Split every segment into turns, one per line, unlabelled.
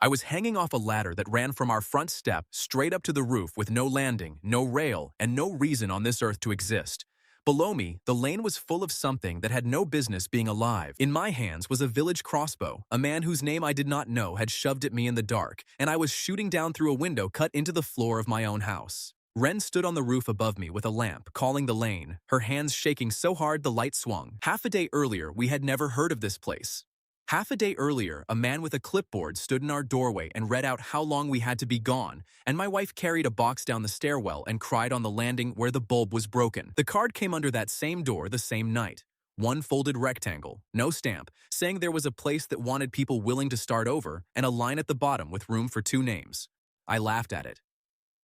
I was hanging off a ladder that ran from our front step straight up to the roof with no landing, no rail, and no reason on this earth to exist. Below me, the lane was full of something that had no business being alive. In my hands was a village crossbow. A man whose name I did not know had shoved at me in the dark, and I was shooting down through a window cut into the floor of my own house. Wren stood on the roof above me with a lamp, calling the lane, her hands shaking so hard the light swung. Half a day earlier, we had never heard of this place. Half a day earlier, a man with a clipboard stood in our doorway and read out how long we had to be gone, and my wife carried a box down the stairwell and cried on the landing where the bulb was broken. The card came under that same door the same night. One folded rectangle, no stamp, saying there was a place that wanted people willing to start over, and a line at the bottom with room for 2 names. I laughed at it.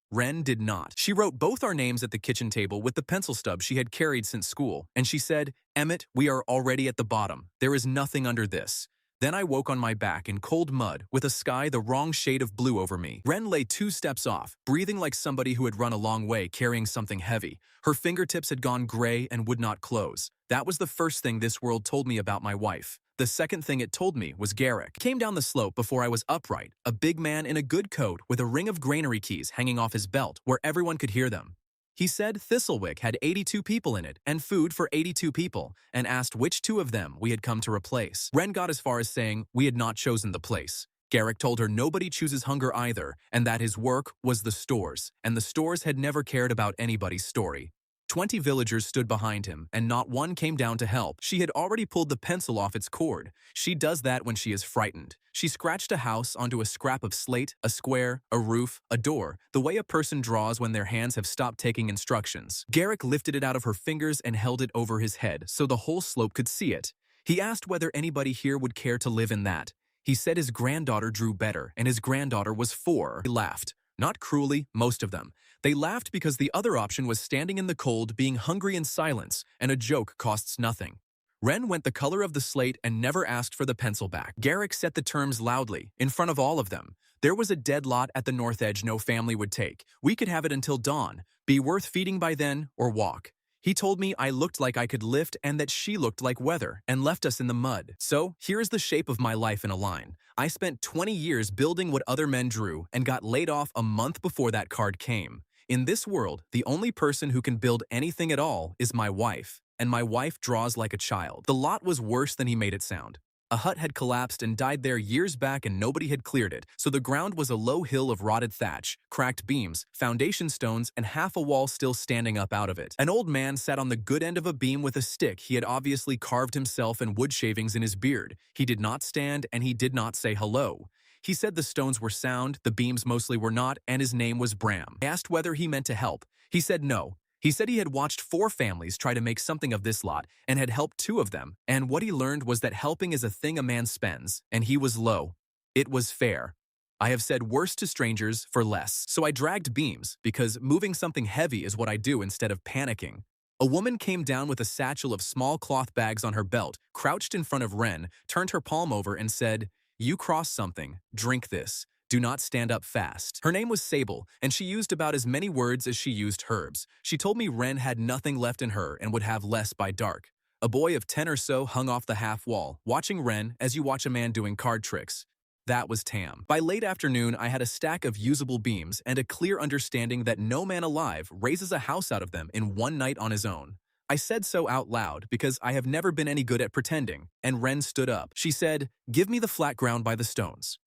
Wren did not. She wrote both our names at the kitchen table with the pencil stub she had carried since school, and she said, "Emmet, we are already at the bottom. There is nothing under this." Then I woke on my back in cold mud with a sky the wrong shade of blue over me. Wren lay 2 steps off, breathing like somebody who had run a long way carrying something heavy. Her fingertips had gone gray and would not close. That was the first thing this world told me about my wife. The second thing it told me was Garrick. Came down the slope before I was upright, a big man in a good coat with a ring of granary keys hanging off his belt where everyone could hear them. He said Thistlewick had 82 people in it and food for 82 people, and asked which 2 of them we had come to replace. Wren got as far as saying we had not chosen the place. Garrick told her nobody chooses hunger either, and that his work was the stores, and the stores had never cared about anybody's story. 20 villagers stood behind him, and not one came down to help. She had already pulled the pencil off its cord. She does that when she is frightened. She scratched a house onto a scrap of slate, a square, a roof, a door, the way a person draws when their hands have stopped taking instructions. Garrick lifted it out of her fingers and held it over his head so the whole slope could see it. He asked whether anybody here would care to live in that. He said his granddaughter drew better, and his granddaughter was 4. He laughed. Not cruelly, most of them. They laughed because the other option was standing in the cold, being hungry in silence, and a joke costs nothing. Wren went the color of the slate and never asked for the pencil back. Garrick set the terms loudly, in front of all of them. There was a dead lot at the north edge no family would take. We could have it until dawn, be worth feeding by then, or walk. He told me I looked like I could lift and that she looked like weather, and left us in the mud. So, here's the shape of my life in a line. I spent 20 years building what other men drew and got laid off a month before that card came. In this world, the only person who can build anything at all is my wife, and my wife draws like a child. The lot was worse than he made it sound. A hut had collapsed and died there years back and nobody had cleared it, so the ground was a low hill of rotted thatch, cracked beams, foundation stones, and half a wall still standing up out of it. An old man sat on the good end of a beam with a stick he had obviously carved himself and wood shavings in his beard. He did not stand and he did not say hello. He said the stones were sound, the beams mostly were not, and his name was Bram. I asked whether he meant to help. He said no. He said he had watched 4 families try to make something of this lot and had helped 2 of them, and what he learned was that helping is a thing a man spends, and he was low. It was fair. I have said worse to strangers for less. So I dragged beams, because moving something heavy is what I do instead of panicking. A woman came down with a satchel of small cloth bags on her belt, crouched in front of Wren, turned her palm over and said, "You cross something, drink this. Do not stand up fast." Her name was Sable, and she used about as many words as she used herbs. She told me Wren had nothing left in her and would have less by dark. A boy of 10 or so hung off the half wall, watching Wren as you watch a man doing card tricks. That was Tam. By late afternoon, I had a stack of usable beams and a clear understanding that no man alive raises a house out of them in one night on his own. I said so out loud because I have never been any good at pretending, and Wren stood up. She said, "Give me the flat ground by the stones."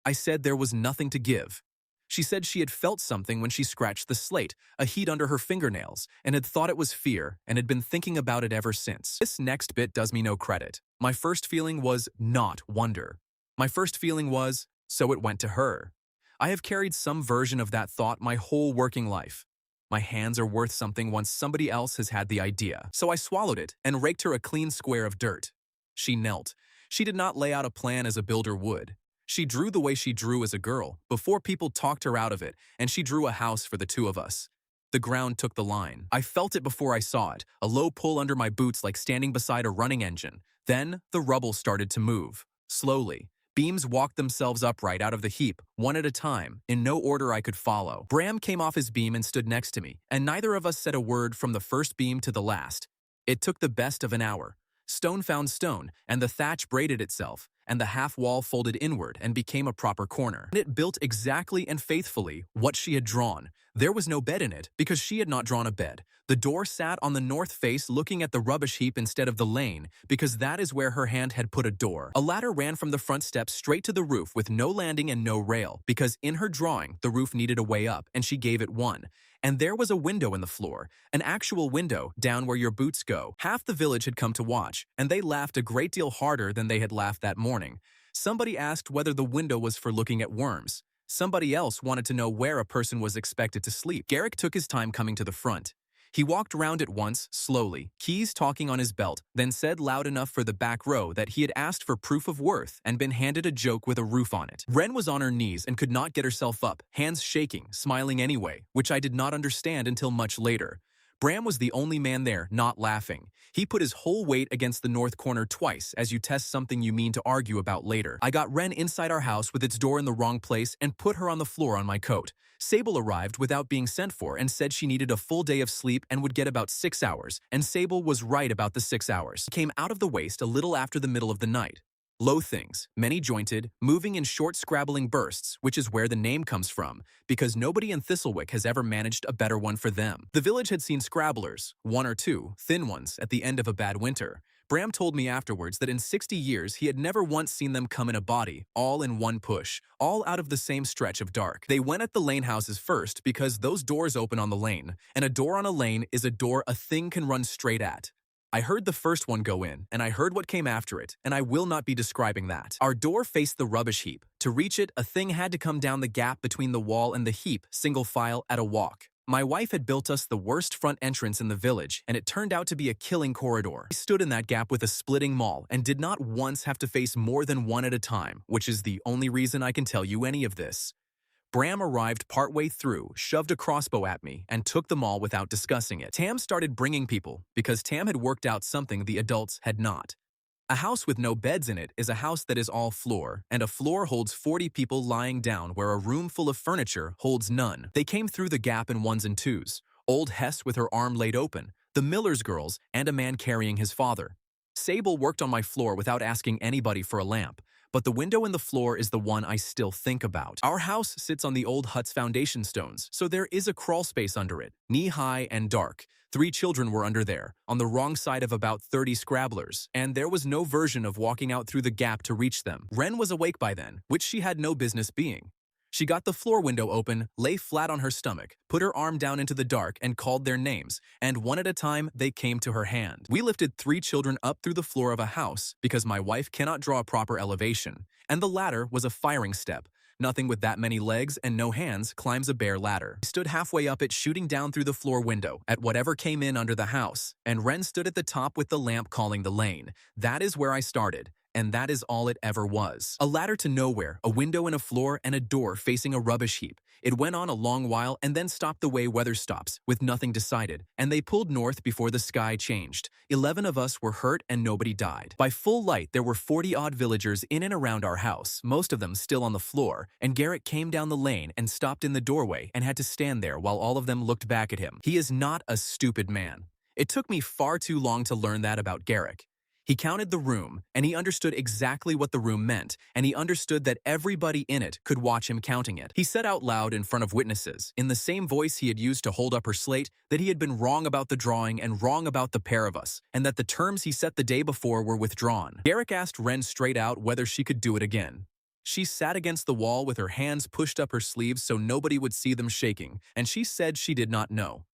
I said there was nothing to give. She said she had felt something when she scratched the slate, a heat under her fingernails, and had thought it was fear, and had been thinking about it ever since. This next bit does me no credit. My first feeling was not wonder. My first feeling was, so it went to her. I have carried some version of that thought my whole working life. My hands are worth something once somebody else has had the idea. So I swallowed it and raked her a clean square of dirt. She knelt. She did not lay out a plan as a builder would. She drew the way she drew as a girl, before people talked her out of it, and she drew a house for the 2 of us. The ground took the line. I felt it before I saw it, a low pull under my boots like standing beside a running engine. Then, the rubble started to move. Slowly. Beams walked themselves upright out of the heap, one at a time, in no order I could follow. Bram came off his beam and stood next to me, and neither of us said a word from the first beam to the last. It took the best of an hour. Stone found stone, and the thatch braided itself. and the half wall folded inward and became a proper corner. And it built exactly and faithfully what she had drawn. There was no bed in it because she had not drawn a bed. The door sat on the north face looking at the rubbish heap instead of the lane because that is where her hand had put a door. A ladder ran from the front steps straight to the roof with no landing and no rail because in her drawing the roof needed a way up and she gave it one. And there was a window in the floor, an actual window down where your boots go. Half the village had come to watch, and they laughed a great deal harder than they had laughed that morning. Somebody asked whether the window was for looking at worms. Somebody else wanted to know where a person was expected to sleep. Garrick took his time coming to the front. He walked round it once, slowly, keys talking on his belt, then said loud enough for the back row that he had asked for proof of worth and been handed a joke with a roof on it. Wren was on her knees and could not get herself up, hands shaking, smiling anyway, which I did not understand until much later. Bram was the only man there not laughing. He put his whole weight against the north corner twice as you test something you mean to argue about later. I got Wren inside our house with its door in the wrong place and put her on the floor on my coat. Sable arrived without being sent for and said she needed a full day of sleep and would get about 6 hours, and Sable was right about the 6 hours. Came out of the waist a little after the middle of the night. Low things, many-jointed, moving in short scrabbling bursts, which is where the name comes from, because nobody in Thistlewick has ever managed a better one for them. The village had seen scrabblers, one or two, thin ones, at the end of a bad winter. Bram told me afterwards that in 60 years he had never once seen them come in a body, all in one push, all out of the same stretch of dark. They went at the lane houses first because those doors open on the lane, and a door on a lane is a door a thing can run straight at. I heard the first one go in, and I heard what came after it, and I will not be describing that. Our door faced the rubbish heap. To reach it, a thing had to come down the gap between the wall and the heap, single file, at a walk. My wife had built us the worst front entrance in the village, and it turned out to be a killing corridor. I stood in that gap with a splitting maul and did not once have to face more than one at a time, which is the only reason I can tell you any of this. Bram arrived partway through, shoved a crossbow at me, and took them all without discussing it. Tam started bringing people, because Tam had worked out something the adults had not. A house with no beds in it is a house that is all floor, and a floor holds 40 people lying down where a room full of furniture holds none. They came through the gap in ones and twos. Old Hess with her arm laid open, the miller's girls, and a man carrying his father. Sable worked on my floor without asking anybody for a lamp. But the window in the floor is the one I still think about. Our house sits on the old hut's foundation stones, so there is a crawl space under it, knee-high and dark. 3 children were under there, on the wrong side of about 30 scrabblers, and there was no version of walking out through the gap to reach them. Wren was awake by then, which she had no business being. She got the floor window open, lay flat on her stomach, put her arm down into the dark and called their names, and one at a time they came to her hand. We lifted 3 children up through the floor of a house because my wife cannot draw a proper elevation, and the ladder was a firing step. Nothing with that many legs and no hands climbs a bare ladder. I stood halfway up it shooting down through the floor window at whatever came in under the house, and Wren stood at the top with the lamp calling the lane. That is where I started. And that is all it ever was. A ladder to nowhere, a window in a floor, and a door facing a rubbish heap. It went on a long while and then stopped the way weather stops, with nothing decided, and they pulled north before the sky changed. 11 of us were hurt and nobody died. By full light, there were 40-odd villagers in and around our house, most of them still on the floor, and Garrett came down the lane and stopped in the doorway and had to stand there while all of them looked back at him. He is not a stupid man. It took me far too long to learn that about Garrick. He counted the room, and he understood exactly what the room meant, and he understood that everybody in it could watch him counting it. He said out loud in front of witnesses, in the same voice he had used to hold up her slate, that he had been wrong about the drawing and wrong about the pair of us, and that the terms he set the day before were withdrawn. Garrick asked Wren straight out whether she could do it again. She sat against the wall with her hands pushed up her sleeves so nobody would see them shaking, and she said she did not know.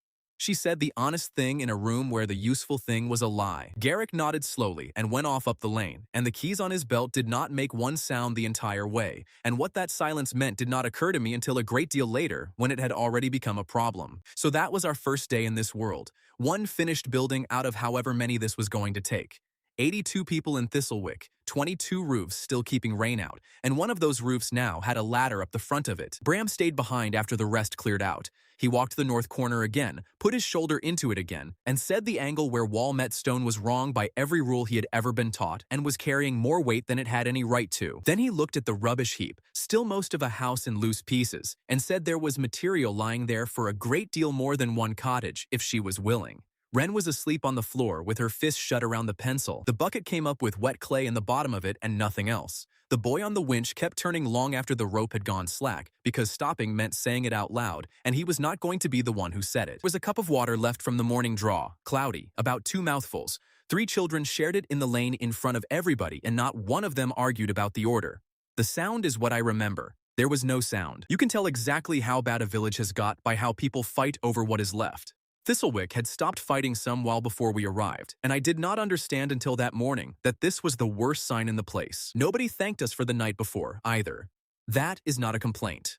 She said the honest thing in a room where the useful thing was a lie. Garrick nodded slowly and went off up the lane, and the keys on his belt did not make one sound the entire way, and what that silence meant did not occur to me until a great deal later, when it had already become a problem. So that was our first day in this world. One finished building out of however many this was going to take. 82 people in Thistlewick, 22 roofs still keeping rain out, and one of those roofs now had a ladder up the front of it. Bram stayed behind after the rest cleared out. He walked the north corner again, put his shoulder into it again, and said the angle where wall met stone was wrong by every rule he had ever been taught and was carrying more weight than it had any right to. Then he looked at the rubbish heap, still most of a house in loose pieces, and said there was material lying there for a great deal more than one cottage if she was willing. Wren was asleep on the floor with her fist shut around the pencil. The bucket came up with wet clay in the bottom of it and nothing else. The boy on the winch kept turning long after the rope had gone slack, because stopping meant saying it out loud, and he was not going to be the one who said it. There was a cup of water left from the morning draw, cloudy, about 2 mouthfuls. 3 children shared it in the lane in front of everybody, and not one of them argued about the order. The sound is what I remember. There was no sound. You can tell exactly how bad a village has got by how people fight over what is left. Thistlewick had stopped fighting some while before we arrived, and I did not understand until that morning that this was the worst sign in the place. Nobody thanked us for the night before, either. That is not a complaint.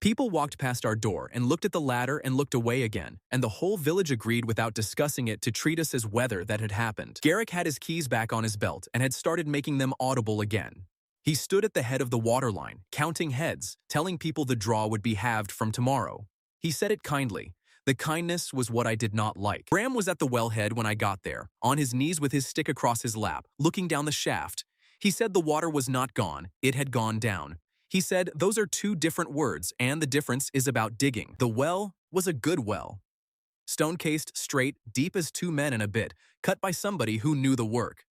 People walked past our door and looked at the ladder and looked away again, and the whole village agreed without discussing it to treat us as weather that had happened. Garrick had his keys back on his belt and had started making them audible again. He stood at the head of the waterline, counting heads, telling people the draw would be halved from tomorrow. He said it kindly. The kindness was what I did not like. Bram was at the wellhead when I got there, on his knees with his stick across his lap, looking down the shaft. He said the water was not gone, it had gone down. He said those are 2 different words, and the difference is about digging. The well was a good well. Stone-cased, straight, deep as 2 men and a bit, cut by somebody who knew the work.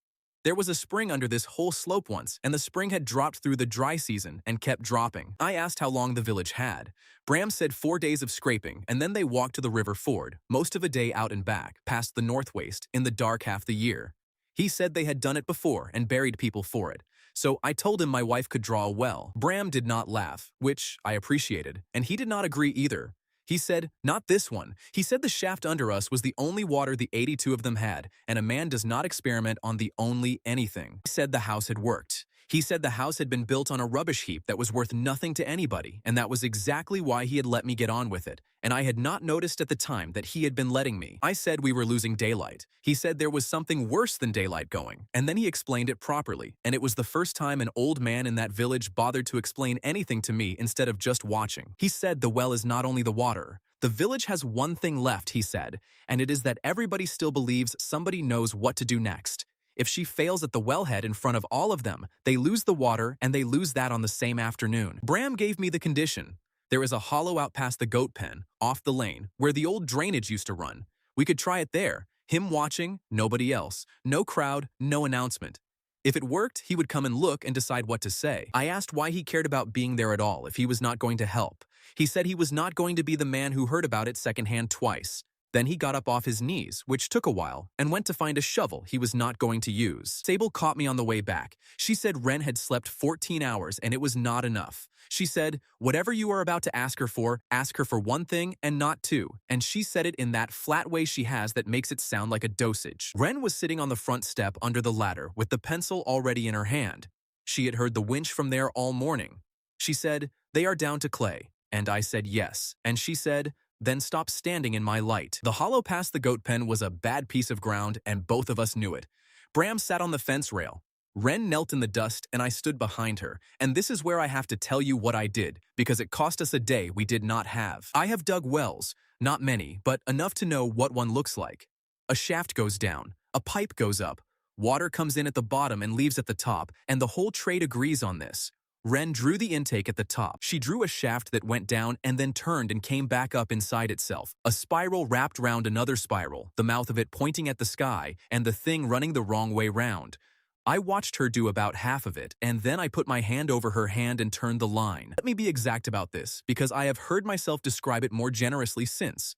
There was a spring under this whole slope once, and the spring had dropped through the dry season and kept dropping. I asked how long the village had. Bram said 4 days of scraping, and then they walked to the river ford, most of a day out and back, past the north waste, in the dark half the year. He said they had done it before and buried people for it. So I told him my wife could draw a well. Bram did not laugh, which I appreciated, and he did not agree either. He said, not this one. He said the shaft under us was the only water the 82 of them had, and a man does not experiment on the only anything. He said the house had worked. He said the house had been built on a rubbish heap that was worth nothing to anybody, and that was exactly why he had let me get on with it, and I had not noticed at the time that he had been letting me. I said we were losing daylight. He said there was something worse than daylight going, and then he explained it properly, and it was the first time an old man in that village bothered to explain anything to me instead of just watching. He said the well is not only the water. The village has one thing left, he said, and it is that everybody still believes somebody knows what to do next. If she fails at the wellhead in front of all of them, they lose the water and they lose that on the same afternoon. Bram gave me the condition. There is a hollow out past the goat pen, off the lane, where the old drainage used to run. We could try it there. Him watching, nobody else. No crowd, no announcement. If it worked, he would come and look and decide what to say. I asked why he cared about being there at all if he was not going to help. He said he was not going to be the man who heard about it secondhand twice. Then he got up off his knees, which took a while, and went to find a shovel he was not going to use. Sable caught me on the way back. She said Wren had slept 14 hours and it was not enough. She said, whatever you are about to ask her for one thing and not 2. And she said it in that flat way she has that makes it sound like a dosage. Wren was sitting on the front step under the ladder with the pencil already in her hand. She had heard the winch from there all morning. She said, they are down to clay. And I said yes. And she said, then stop standing in my light. The hollow past the goat pen was a bad piece of ground, and both of us knew it. Bram sat on the fence rail. Wren knelt in the dust, and I stood behind her. And this is where I have to tell you what I did, because it cost us a day we did not have. I have dug wells, not many, but enough to know what one looks like. A shaft goes down, a pipe goes up, water comes in at the bottom and leaves at the top, and the whole trade agrees on this. Wren drew the intake at the top. She drew a shaft that went down and then turned and came back up inside itself. A spiral wrapped round another spiral, the mouth of it pointing at the sky, and the thing running the wrong way round. I watched her do about half of it, and then I put my hand over her hand and turned the line. Let me be exact about this, because I have heard myself describe it more generously since.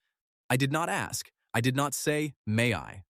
I did not ask. I did not say, may I?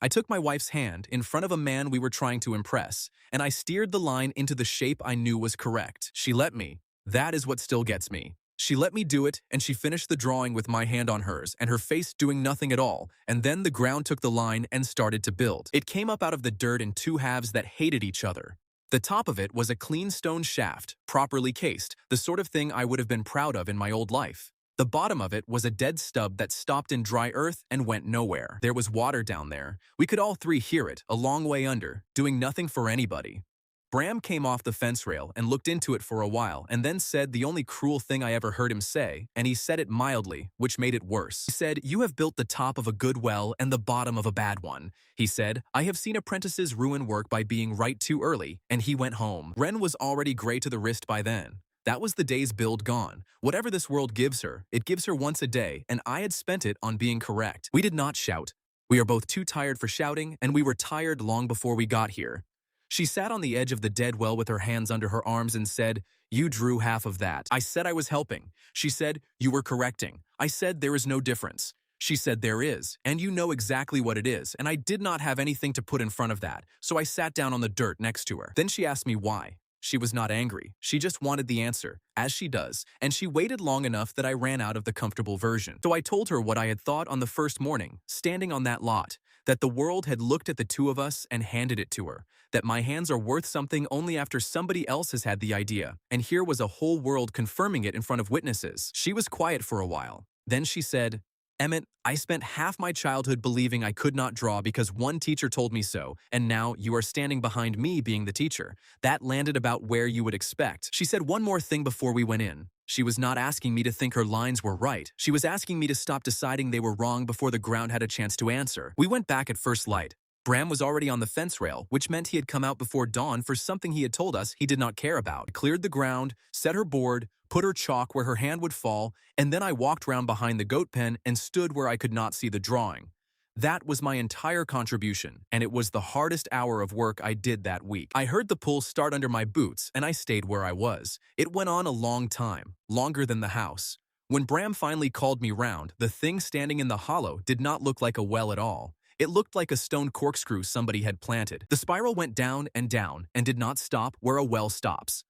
I took my wife's hand in front of a man we were trying to impress, and I steered the line into the shape I knew was correct. She let me. That is what still gets me. She let me do it, and she finished the drawing with my hand on hers, and her face doing nothing at all, and then the ground took the line and started to build. It came up out of the dirt in 2 halves that hated each other. The top of it was a clean stone shaft, properly cased, the sort of thing I would have been proud of in my old life. The bottom of it was a dead stub that stopped in dry earth and went nowhere. There was water down there. We could all 3 hear it, a long way under, doing nothing for anybody. Bram came off the fence rail and looked into it for a while and then said the only cruel thing I ever heard him say, and he said it mildly, which made it worse. He said, you have built the top of a good well and the bottom of a bad one. He said, I have seen apprentices ruin work by being right too early, and he went home. Wren was already gray to the wrist by then. That was the day's build gone. Whatever this world gives her, it gives her once a day, and I had spent it on being correct. We did not shout. We are both too tired for shouting, and we were tired long before we got here. She sat on the edge of the dead well with her hands under her arms and said, "You drew half of that." I said I was helping. She said, "You were correcting." I said there is no difference. She said there is, and you know exactly what it is, and I did not have anything to put in front of that, so I sat down on the dirt next to her. Then she asked me why. She was not angry. She just wanted the answer, as she does, and she waited long enough that I ran out of the comfortable version. So I told her what I had thought on the first morning, standing on that lot, that the world had looked at the two of us and handed it to her, that my hands are worth something only after somebody else has had the idea, and here was a whole world confirming it in front of witnesses. She was quiet for a while. Then she said, "Emmet, I spent half my childhood believing I could not draw because one teacher told me so, and now you are standing behind me being the teacher. That landed about where you would expect." She said one more thing before we went in. She was not asking me to think her lines were right. She was asking me to stop deciding they were wrong before the ground had a chance to answer. We went back at first light. Bram was already on the fence rail, which meant he had come out before dawn for something he had told us he did not care about. Cleared the ground, set her board, put her chalk where her hand would fall, and then I walked round behind the goat pen and stood where I could not see the drawing. That was my entire contribution, and it was the hardest hour of work I did that week. I heard the pull start under my boots, and I stayed where I was. It went on a long time, longer than the house. When Bram finally called me round, the thing standing in the hollow did not look like a well at all. It looked like a stone corkscrew somebody had planted. The spiral went down and did not stop where a well stops.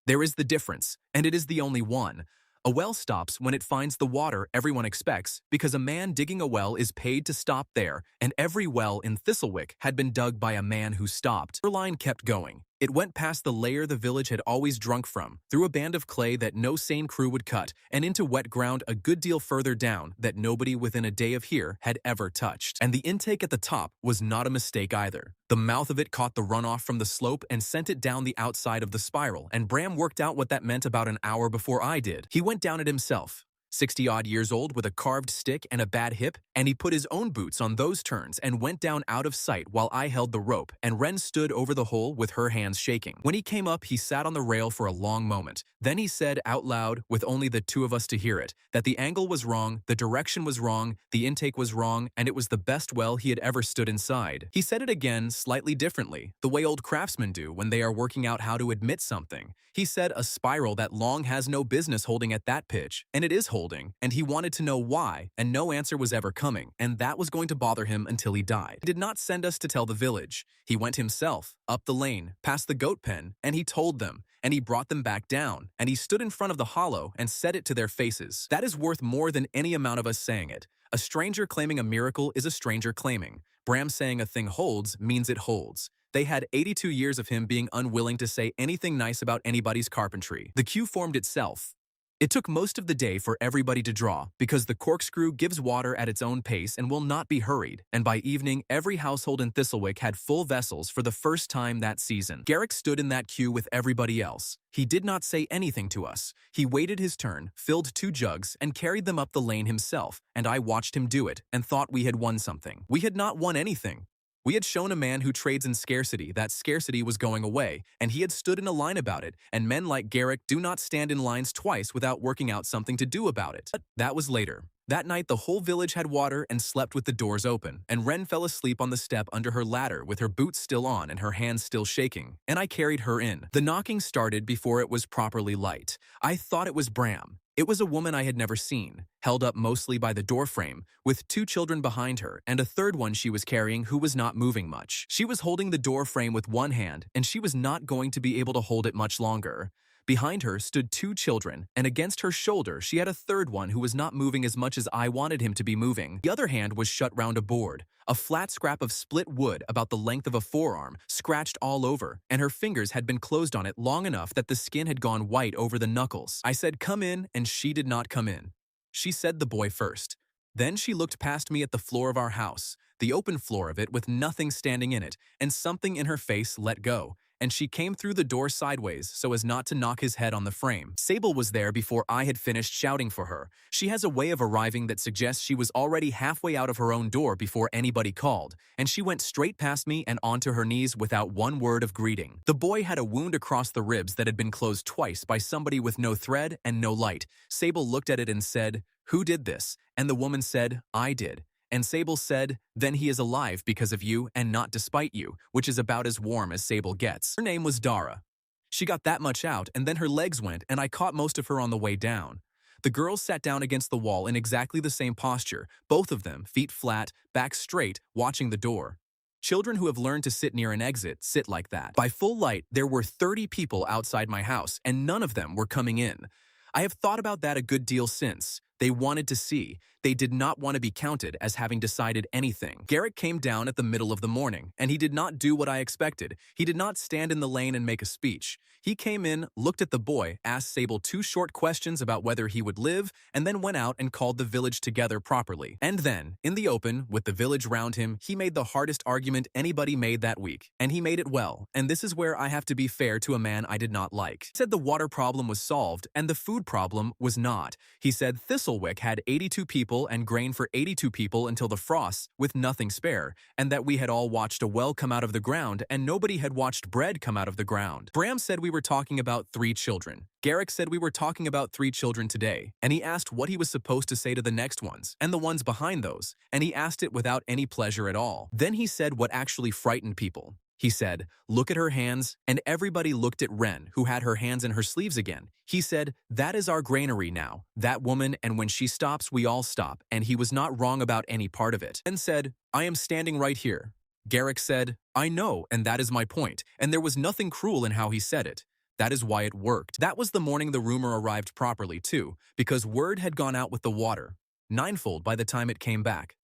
There is the difference, and it is the only one. A well stops when it finds the water everyone expects, because a man digging a well is paid to stop there, and every well in Thistlewick had been dug by a man who stopped. Her line kept going. It went past the layer the village had always drunk from, through a band of clay that no sane crew would cut, and into wet ground a good deal further down that nobody within a day of here had ever touched. And the intake at the top was not a mistake either. The mouth of it caught the runoff from the slope and sent it down the outside of the spiral, and Bram worked out what that meant about an hour before I did. He went down it himself. 60-odd years old with a carved stick and a bad hip, and he put his own boots on those turns and went down out of sight while I held the rope, and Wren stood over the hole with her hands shaking. When he came up, he sat on the rail for a long moment. Then he said out loud, with only the two of us to hear it, that the angle was wrong, the direction was wrong, the intake was wrong, and it was the best well he had ever stood inside. He said it again, slightly differently, the way old craftsmen do when they are working out how to admit something. He said a spiral that long has no business holding at that pitch, and it is holding, and he wanted to know why, and no answer was ever coming, and that was going to bother him until he died. He did not send us to tell the village. He went himself, up the lane, past the goat pen, and he told them, and he brought them back down, and he stood in front of the hollow and said it to their faces. That is worth more than any amount of us saying it. A stranger claiming a miracle is a stranger claiming. Bram saying a thing holds means it holds. They had 82 years of him being unwilling to say anything nice about anybody's carpentry. The queue formed itself. It took most of the day for everybody to draw, because the corkscrew gives water at its own pace and will not be hurried, and by evening every household in Thistlewick had full vessels for the first time that season. Garrick stood in that queue with everybody else. He did not say anything to us. He waited his turn, filled 2 jugs, and carried them up the lane himself, and I watched him do it and thought we had won something. We had not won anything. We had shown a man who trades in scarcity that scarcity was going away, and he had stood in a line about it, and men like Garrick do not stand in lines twice without working out something to do about it. But that was later. That night the whole village had water and slept with the doors open, and Wren fell asleep on the step under her ladder with her boots still on and her hands still shaking, and I carried her in. The knocking started before it was properly light. I thought it was Bram. It was a woman I had never seen, held up mostly by the doorframe, with 2 children behind her and a third one she was carrying who was not moving much. She was holding the doorframe with one hand, and she was not going to be able to hold it much longer. Behind her stood 2 children, and against her shoulder she had a third one who was not moving as much as I wanted him to be moving. The other hand was shut round a board, a flat scrap of split wood about the length of a forearm, scratched all over, and her fingers had been closed on it long enough that the skin had gone white over the knuckles. I said, "Come in," and she did not come in. She said the boy first. Then she looked past me at the floor of our house, the open floor of it with nothing standing in it, and something in her face let go, and she came through the door sideways so as not to knock his head on the frame. Sable was there before I had finished shouting for her. She has a way of arriving that suggests she was already halfway out of her own door before anybody called, and she went straight past me and onto her knees without one word of greeting. The boy had a wound across the ribs that had been closed twice by somebody with no thread and no light. Sable looked at it and said, "Who did this?" And the woman said, "I did." And Sable said, then he is alive because of you and not despite you, which is about as warm as Sable gets. Her name was Dara. She got that much out, and then her legs went, and I caught most of her on the way down. The girls sat down against the wall in exactly the same posture, both of them, feet flat, back straight, watching the door. Children who have learned to sit near an exit sit like that. By full light, there were 30 people outside my house, and none of them were coming in. I have thought about that a good deal since. They wanted to see. They did not want to be counted as having decided anything. Garrick came down at the middle of the morning, and he did not do what I expected. He did not stand in the lane and make a speech. He came in, looked at the boy, asked Sable 2 short questions about whether he would live, and then went out and called the village together properly. And then, in the open, with the village round him, he made the hardest argument anybody made that week. And he made it well, and this is where I have to be fair to a man I did not like. He said the water problem was solved, and the food problem was not. He said Thistlewick had 82 people and grain for 82 people until the frosts, with nothing spare, and that we had all watched a well come out of the ground and nobody had watched bread come out of the ground. Bram said we were talking about 3 children. Garrick said we were talking about 3 children today, and he asked what he was supposed to say to the next ones, and the ones behind those, and he asked it without any pleasure at all. Then he said what actually frightened people. He said, look at her hands, and everybody looked at Wren, who had her hands in her sleeves again. He said, that is our granary now, that woman, and when she stops, we all stop, and he was not wrong about any part of it. And said, I am standing right here. Garrick said, I know, and that is my point, and there was nothing cruel in how he said it. That is why it worked. That was the morning the rumor arrived properly, too, because word had gone out with the water, ninefold by the time it came back.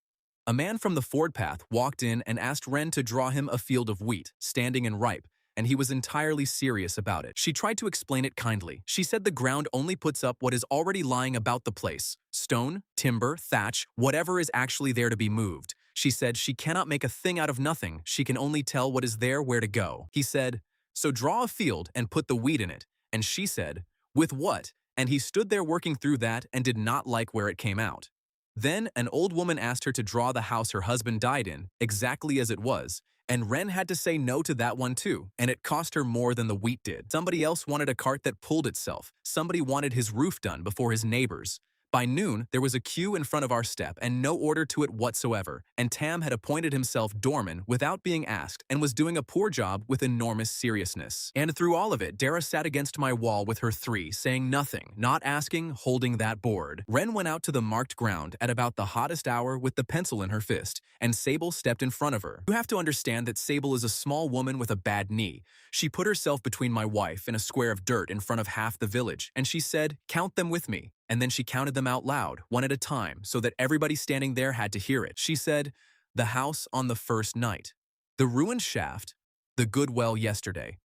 A man from the Ford path walked in and asked Wren to draw him a field of wheat, standing and ripe, and he was entirely serious about it. She tried to explain it kindly. She said the ground only puts up what is already lying about the place. Stone, timber, thatch, whatever is actually there to be moved. She said she cannot make a thing out of nothing, she can only tell what is there where to go. He said, so draw a field and put the wheat in it. And she said, with what? And he stood there working through that and did not like where it came out. Then an old woman asked her to draw the house her husband died in, exactly as it was, and Wren had to say no to that one too, and it cost her more than the wheat did. Somebody else wanted a cart that pulled itself. Somebody wanted his roof done before his neighbors. By noon, there was a queue in front of our step and no order to it whatsoever, and Tam had appointed himself doorman without being asked and was doing a poor job with enormous seriousness. And through all of it, Dara sat against my wall with her 3, saying nothing, not asking, holding that board. Wren went out to the marked ground at about the hottest hour with the pencil in her fist, and Sable stepped in front of her. You have to understand that Sable is a small woman with a bad knee. She put herself between my wife and a square of dirt in front of half the village, and she said, count them with me. And then she counted them out loud, one at a time, so that everybody standing there had to hear it. She said, the house on the first night, the ruined shaft, the good well yesterday.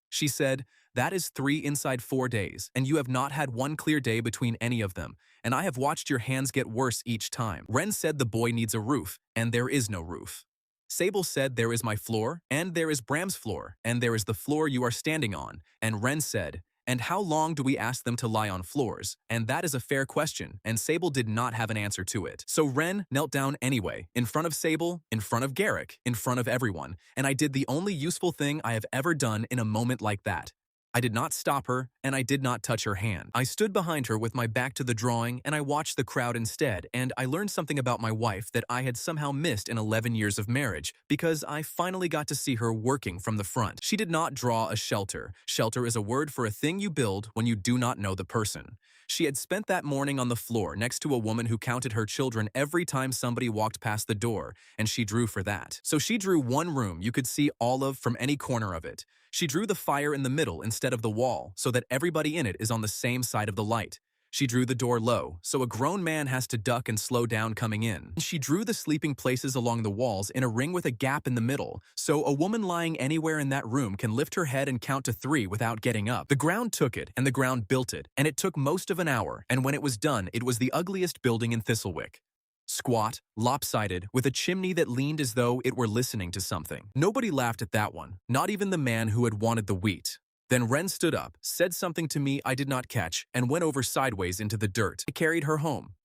She said, that is 3 inside 4 days, and you have not had one clear day between any of them, and I have watched your hands get worse each time. Wren said the boy needs a roof, and there is no roof. Sable said there is my floor, and there is Bram's floor, and there is the floor you are standing on, and Wren said, and how long do we ask them to lie on floors? And that is a fair question, and Sable did not have an answer to it. So Wren knelt down anyway, in front of Sable, in front of Garrick, in front of everyone, and I did the only useful thing I have ever done in a moment like that. I did not stop her, and I did not touch her hand. I stood behind her with my back to the drawing, and I watched the crowd instead, and I learned something about my wife that I had somehow missed in 11 years of marriage, because I finally got to see her working from the front. She did not draw a shelter. Shelter is a word for a thing you build when you do not know the person. She had spent that morning on the floor next to a woman who counted her children every time somebody walked past the door, and she drew for that. So she drew one room you could see all of from any corner of it. She drew the fire in the middle instead of the wall, so that everybody in it is on the same side of the light. She drew the door low, so a grown man has to duck and slow down coming in. She drew the sleeping places along the walls in a ring with a gap in the middle, so a woman lying anywhere in that room can lift her head and count to 3 without getting up. The ground took it, and the ground built it, and it took most of an hour, and when it was done, it was the ugliest building in Thistlewick. Squat, lopsided, with a chimney that leaned as though it were listening to something. Nobody laughed at that one, not even the man who had wanted the wheat. Then Wren stood up, said something to me I did not catch, and went over sideways into the dirt. I carried her home.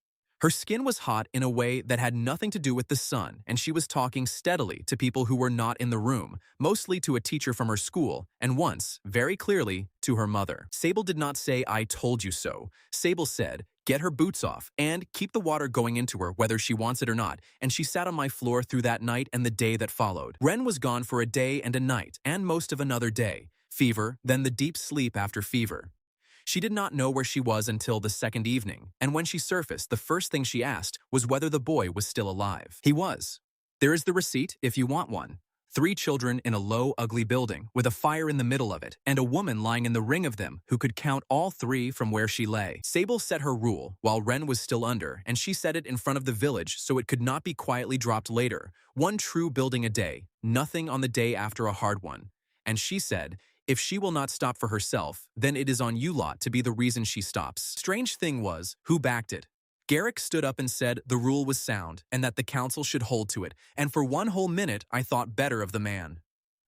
Her skin was hot in a way that had nothing to do with the sun, and she was talking steadily to people who were not in the room, mostly to a teacher from her school, and once, very clearly, to her mother. Sable did not say, "I told you so." Sable said, "Get her boots off, and keep the water going into her whether she wants it or not," and she sat on my floor through that night and the day that followed. Wren was gone for a day and a night, and most of another day. Fever, then the deep sleep after fever. She did not know where she was until the second evening, and when she surfaced, the first thing she asked was whether the boy was still alive. He was. There is the receipt if you want one. 3 children in a low, ugly building, with a fire in the middle of it, and a woman lying in the ring of them who could count all 3 from where she lay. Sable set her rule, while Wren was still under, and she set it in front of the village so it could not be quietly dropped later. 1 true building a day, nothing on the day after a hard one. And she said, if she will not stop for herself, then it is on you lot to be the reason she stops. Strange thing was, who backed it? Garrick stood up and said the rule was sound and that the council should hold to it, and for 1 whole minute I thought better of the man.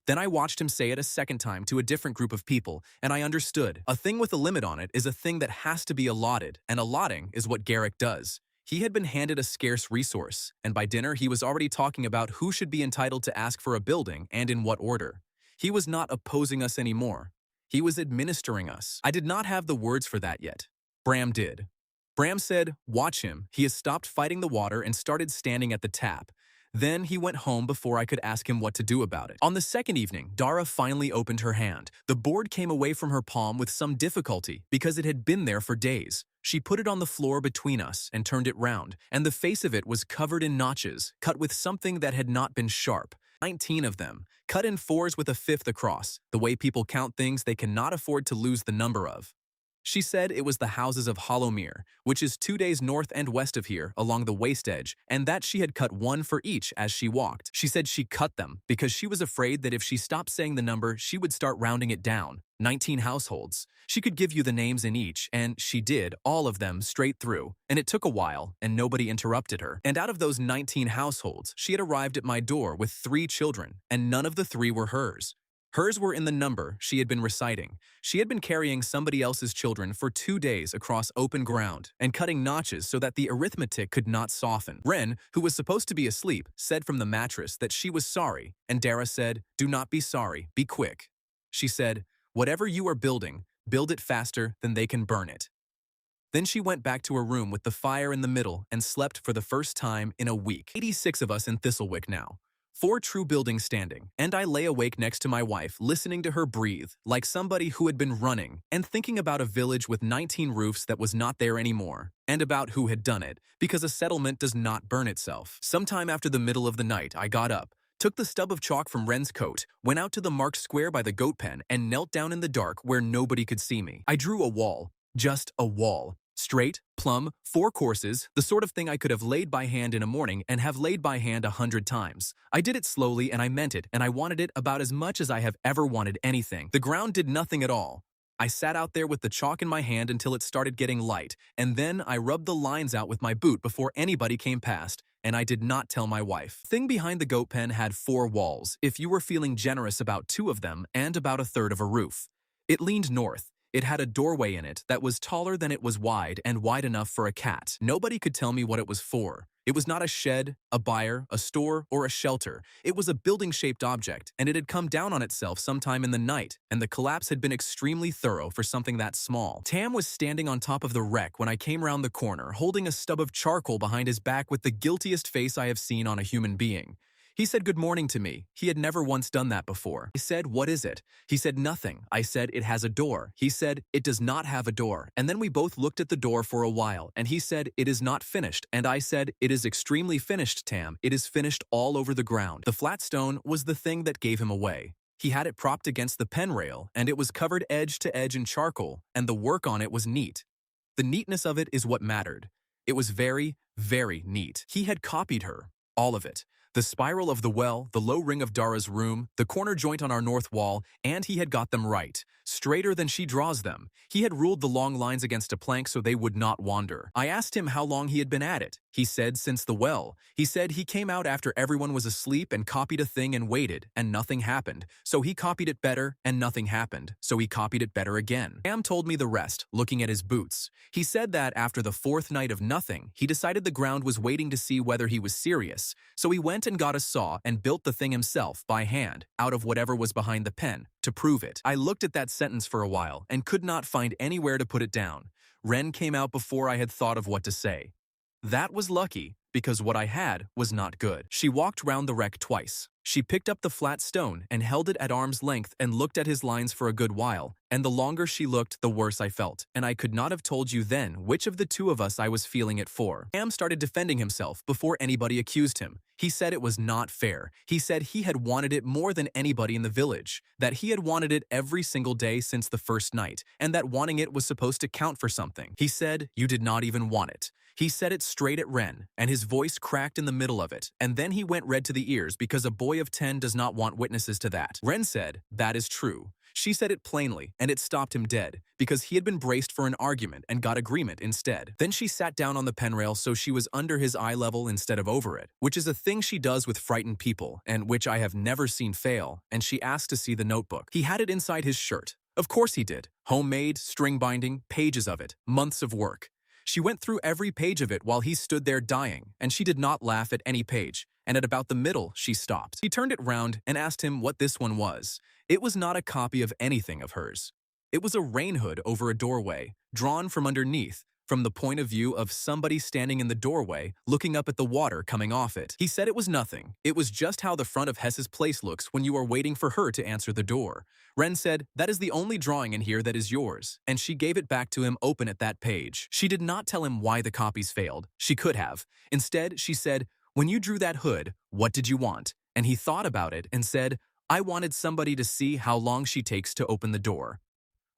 Then I watched him say it a second time to a different group of people, and I understood. A thing with a limit on it is a thing that has to be allotted, and allotting is what Garrick does. He had been handed a scarce resource, and by dinner he was already talking about who should be entitled to ask for a building and in what order. He was not opposing us anymore. He was administering us. I did not have the words for that yet. Bram did. Bram said, "Watch him. He has stopped fighting the water and started standing at the tap." Then he went home before I could ask him what to do about it. On the second evening, Dara finally opened her hand. The board came away from her palm with some difficulty because it had been there for days. She put it on the floor between us and turned it round, and the face of it was covered in notches, cut with something that had not been sharp. 19 of them, cut in 4s with a 5th across, the way people count things they cannot afford to lose the number of. She said it was the houses of Hollowmere, which is 2 days north and west of here along the waste edge, and that she had cut 1 for each as she walked. She said she cut them because she was afraid that if she stopped saying the number, she would start rounding it down. 19 households. She could give you the names in each, and she did, all of them straight through, and it took a while, and nobody interrupted her. And out of those 19 households, she had arrived at my door with 3 children, and none of the 3 were hers. Hers were in the number she had been reciting. She had been carrying somebody else's children for 2 days across open ground and cutting notches so that the arithmetic could not soften. Wren, who was supposed to be asleep, said from the mattress that she was sorry, and Dara said, "Do not be sorry, be quick." She said, "Whatever you are building, build it faster than they can burn it." Then she went back to her room with the fire in the middle and slept for the first time in a week. 86 of us in Thistlewick now. 4 true buildings standing, and I lay awake next to my wife, listening to her breathe, like somebody who had been running, and thinking about a village with 19 roofs that was not there anymore, and about who had done it, because a settlement does not burn itself. Sometime after the middle of the night, I got up, took the stub of chalk from Wren's coat, went out to the marked square by the goat pen, and knelt down in the dark where nobody could see me. I drew a wall, just a wall. Straight, plumb, 4 courses, the sort of thing I could have laid by hand in a morning and have laid by hand 100 times. I did it slowly and I meant it, and I wanted it about as much as I have ever wanted anything. The ground did nothing at all. I sat out there with the chalk in my hand until it started getting light, and then I rubbed the lines out with my boot before anybody came past, and I did not tell my wife. The thing behind the goat pen had 4 walls, if you were feeling generous about 2 of them, and about 1/3 of a roof. It leaned north. It had a doorway in it that was taller than it was wide and wide enough for a cat. Nobody could tell me what it was for. It was not a shed, a byre, a store, or a shelter. It was a building-shaped object, and it had come down on itself sometime in the night, and the collapse had been extremely thorough for something that small. Tam was standing on top of the wreck when I came round the corner, holding a stub of charcoal behind his back with the guiltiest face I have seen on a human being. He said good morning to me. He had never once done that before. I said, "What is it?" He said, "Nothing." I said, "It has a door." He said, "It does not have a door." And then we both looked at the door for a while, and he said, "It is not finished." And I said, "It is extremely finished, Tam. It is finished all over the ground." The flat stone was the thing that gave him away. He had it propped against the pen rail, and it was covered edge to edge in charcoal, and the work on it was neat. The neatness of it is what mattered. It was very, very neat. He had copied her. All of it. The spiral of the well, the low ring of Dara's room, the corner joint on our north wall, and he had got them right. Straighter than she draws them. He had ruled the long lines against a plank so they would not wander. I asked him how long he had been at it. He said since the well. He said he came out after everyone was asleep and copied a thing and waited, and nothing happened. So he copied it better, and nothing happened. So he copied it better again. Sam told me the rest, looking at his boots. He said that after the fourth night of nothing, he decided the ground was waiting to see whether he was serious. So he went and got a saw and built the thing himself, by hand, out of whatever was behind the pen, to prove it. I looked at that sentence for a while and could not find anywhere to put it down. Wren came out before I had thought of what to say. That was lucky, because what I had was not good. She walked round the wreck twice. She picked up the flat stone and held it at arm's length and looked at his lines for a good while, and the longer she looked, the worse I felt, and I could not have told you then which of the two of us I was feeling it for. Sam started defending himself before anybody accused him. He said it was not fair. He said he had wanted it more than anybody in the village, that he had wanted it every single day since the first night, and that wanting it was supposed to count for something. He said, "You did not even want it." He said it straight at Wren, and his voice cracked in the middle of it, and then he went red to the ears because a boy of 10 does not want witnesses to that. Wren said, "That is true." She said it plainly, and it stopped him dead, because he had been braced for an argument and got agreement instead. Then she sat down on the penrail so she was under his eye level instead of over it, which is a thing she does with frightened people, and which I have never seen fail, and she asked to see the notebook. He had it inside his shirt. Of course he did. Homemade, string binding, pages of it, months of work. She went through every page of it while he stood there dying, and she did not laugh at any page, and at about the middle she stopped. He turned it round and asked him what this one was. It was not a copy of anything of hers. It was a rain hood over a doorway, drawn from underneath, from the point of view of somebody standing in the doorway, looking up at the water coming off it. He said it was nothing. It was just how the front of Hess's place looks when you are waiting for her to answer the door. Wren said, "That is the only drawing in here that is yours," and she gave it back to him open at that page. She did not tell him why the copies failed. She could have. Instead, she said, "When you drew that hood, what did you want?" And he thought about it and said, "I wanted somebody to see how long she takes to open the door."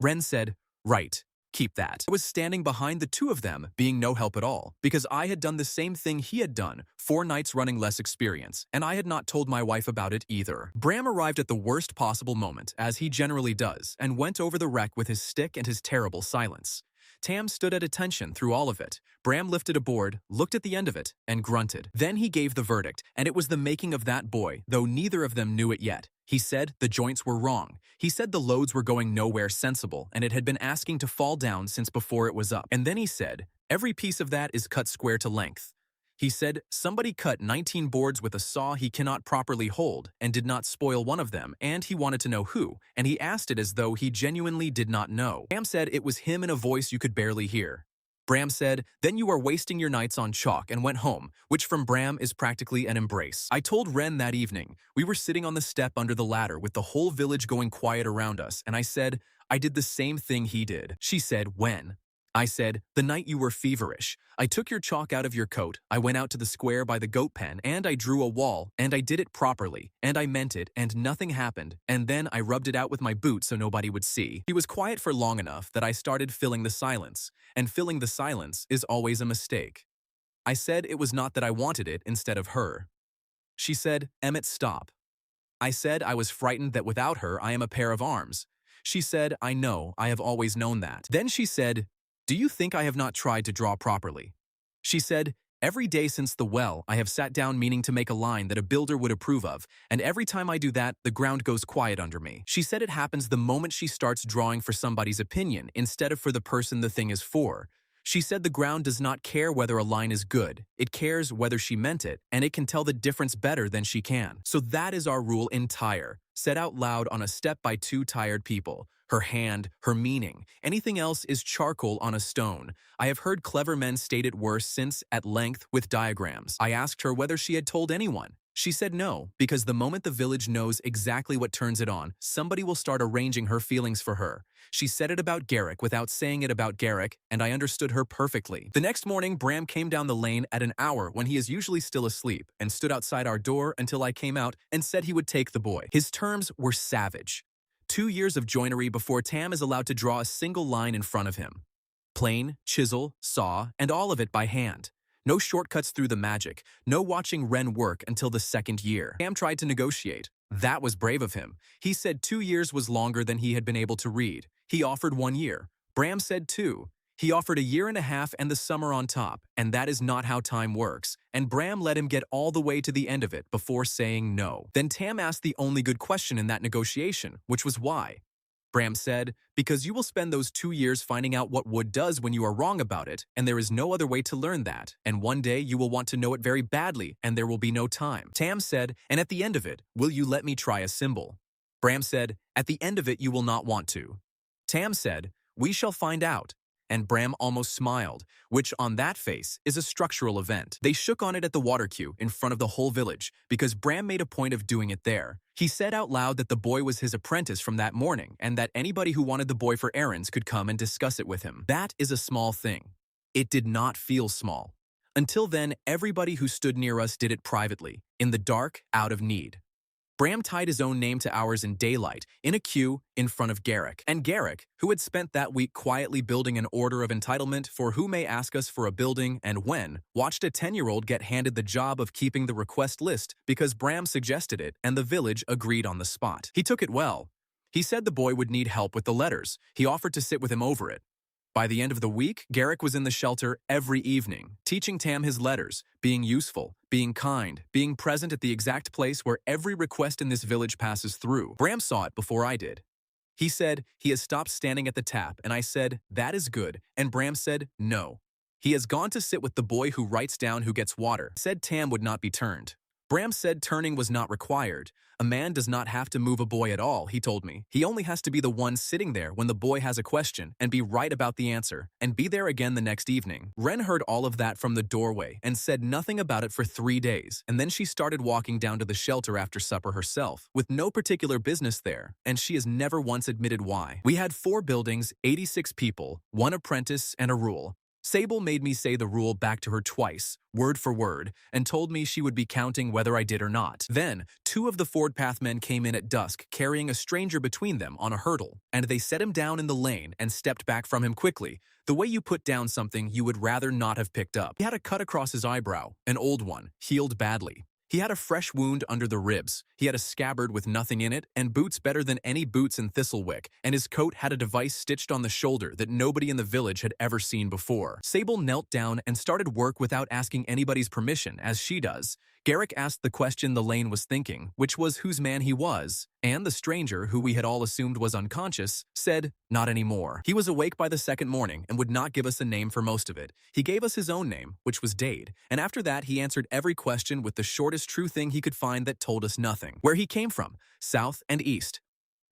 Wren said, "Right. Keep that." I was standing behind the two of them, being no help at all, because I had done the same thing he had done, 4 nights running less experience, and I had not told my wife about it either. Bram arrived at the worst possible moment, as he generally does, and went over the wreck with his stick and his terrible silence. Tam stood at attention through all of it. Bram lifted a board, looked at the end of it, and grunted. Then he gave the verdict, and it was the making of that boy, though neither of them knew it yet. He said the joints were wrong. He said the loads were going nowhere sensible, and it had been asking to fall down since before it was up. And then he said, every piece of that is cut square to length. He said, somebody cut 19 boards with a saw he cannot properly hold, and did not spoil one of them, and he wanted to know who, and he asked it as though he genuinely did not know. Bram said it was him in a voice you could barely hear. Bram said, "Then you are wasting your nights on chalk," and went home, which from Bram is practically an embrace. I told Wren that evening. We were sitting on the step under the ladder with the whole village going quiet around us, and I said, I did the same thing he did. She said, "When?" I said, "The night you were feverish. I took your chalk out of your coat, I went out to the square by the goat pen, and I drew a wall, and I did it properly, and I meant it, and nothing happened, and then I rubbed it out with my boot so nobody would see." He was quiet for long enough that I started filling the silence, and filling the silence is always a mistake. I said it was not that I wanted it instead of her. She said, "Emmet, stop." I said I was frightened that without her I am a pair of arms. She said, "I know, I have always known that." Then she said, "Do you think I have not tried to draw properly?" She said, "Every day since the well, I have sat down meaning to make a line that a builder would approve of, and every time I do that, the ground goes quiet under me." She said it happens the moment she starts drawing for somebody's opinion instead of for the person the thing is for. She said the ground does not care whether a line is good, it cares whether she meant it, and it can tell the difference better than she can. So that is our rule entire, said out loud on a step by 2 tired people. Her hand, her meaning. Anything else is charcoal on a stone. I have heard clever men state it worse since, at length, with diagrams. I asked her whether she had told anyone. She said no, because the moment the village knows exactly what turns it on, somebody will start arranging her feelings for her. She said it about Garrick without saying it about Garrick, and I understood her perfectly. The next morning, Bram came down the lane at an hour when he is usually still asleep, and stood outside our door until I came out and said he would take the boy. His terms were savage. 2 years of joinery before Tam is allowed to draw a single line in front of him. Plane, chisel, saw, and all of it by hand. No shortcuts through the magic, no watching Wren work until the second year. Tam tried to negotiate. That was brave of him. He said 2 years was longer than he had been able to read. He offered 1 year. Bram said 2. He offered a year and a half and the summer on top, and that is not how time works, and Bram let him get all the way to the end of it before saying no. Then Tam asked the only good question in that negotiation, which was why. Bram said, because you will spend those 2 years finding out what wood does when you are wrong about it, and there is no other way to learn that, and one day you will want to know it very badly, and there will be no time. Tam said, and at the end of it, will you let me try a symbol? Bram said, at the end of it you will not want to. Tam said, we shall find out. And Bram almost smiled, which on that face is a structural event. They shook on it at the water queue in front of the whole village because Bram made a point of doing it there. He said out loud that the boy was his apprentice from that morning and that anybody who wanted the boy for errands could come and discuss it with him. That is a small thing. It did not feel small. Until then, everybody who stood near us did it privately, in the dark, out of need. Bram tied his own name to ours in daylight, in a queue, in front of Garrick. And Garrick, who had spent that week quietly building an order of entitlement for who may ask us for a building and when, watched a 10-year-old get handed the job of keeping the request list because Bram suggested it and the village agreed on the spot. He took it well. He said the boy would need help with the letters. He offered to sit with him over it. By the end of the week, Garrick was in the shelter every evening, teaching Tam his letters, being useful, being kind, being present at the exact place where every request in this village passes through. Bram saw it before I did. He said he has stopped standing at the tap, and I said, that is good, and Bram said, no. He has gone to sit with the boy who writes down who gets water. Said Tam would not be turned. Bram said turning was not required. A man does not have to move a boy at all, he told me. He only has to be the one sitting there when the boy has a question and be right about the answer and be there again the next evening. Wren heard all of that from the doorway and said nothing about it for 3 days, and then she started walking down to the shelter after supper herself, with no particular business there, and she has never once admitted why. We had 4 buildings, 86 people, 1 apprentice, and a rule. Sable made me say the rule back to her twice, word for word, and told me she would be counting whether I did or not. Then, 2 of the Ford Path men came in at dusk carrying a stranger between them on a hurdle, and they set him down in the lane and stepped back from him quickly, the way you put down something you would rather not have picked up. He had a cut across his eyebrow, an old one, healed badly. He had a fresh wound under the ribs, he had a scabbard with nothing in it, and boots better than any boots in Thistlewick, and his coat had a device stitched on the shoulder that nobody in the village had ever seen before. Sable knelt down and started work without asking anybody's permission, as she does. Garrick asked the question the lane was thinking, which was whose man he was, and the stranger, who we had all assumed was unconscious, said, not anymore. He was awake by the second morning and would not give us a name for most of it. He gave us his own name, which was Dade, and after that he answered every question with the shortest true thing he could find that told us nothing. Where he came from, south and east.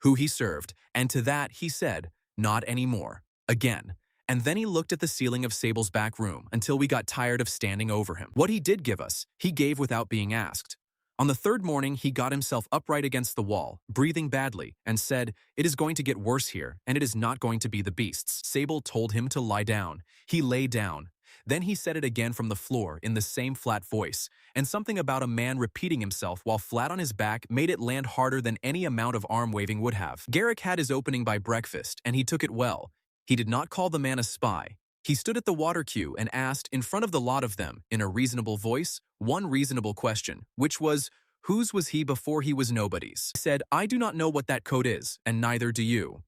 Who he served, and to that he said, not anymore. Again. And then he looked at the ceiling of Sable's back room until we got tired of standing over him. What he did give us, he gave without being asked. On the 3rd morning, he got himself upright against the wall, breathing badly, and said, it is going to get worse here, and it is not going to be the beasts. Sable told him to lie down. He lay down. Then he said it again from the floor in the same flat voice, and something about a man repeating himself while flat on his back made it land harder than any amount of arm-waving would have. Garrick had his opening by breakfast, and he took it well. He did not call the man a spy. He stood at the water queue and asked, in front of the lot of them, in a reasonable voice, one reasonable question, which was, whose was he before he was nobody's? He said, I do not know what that code is, and neither do you.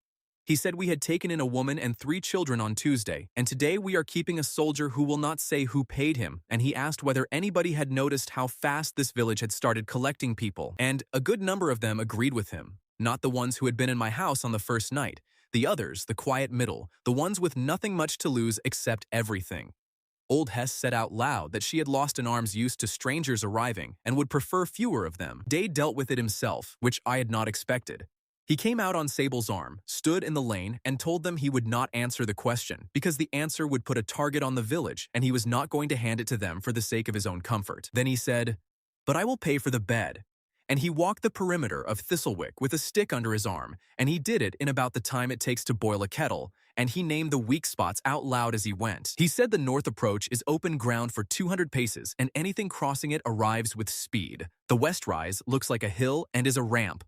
He said we had taken in a woman and 3 children on Tuesday, and today we are keeping a soldier who will not say who paid him, and he asked whether anybody had noticed how fast this village had started collecting people, and a good number of them agreed with him. Not the ones who had been in my house on the first night. The others, the quiet middle, the ones with nothing much to lose except everything. Old Hess said out loud that she had lost an arm's use to strangers arriving and would prefer fewer of them. Dade dealt with it himself, which I had not expected. He came out on Sable's arm, stood in the lane, and told them he would not answer the question because the answer would put a target on the village and he was not going to hand it to them for the sake of his own comfort. Then he said, but I will pay for the bed. And he walked the perimeter of Thistlewick with a stick under his arm, and he did it in about the time it takes to boil a kettle, and he named the weak spots out loud as he went. He said the north approach is open ground for 200 paces, and anything crossing it arrives with speed. The west rise looks like a hill and is a ramp.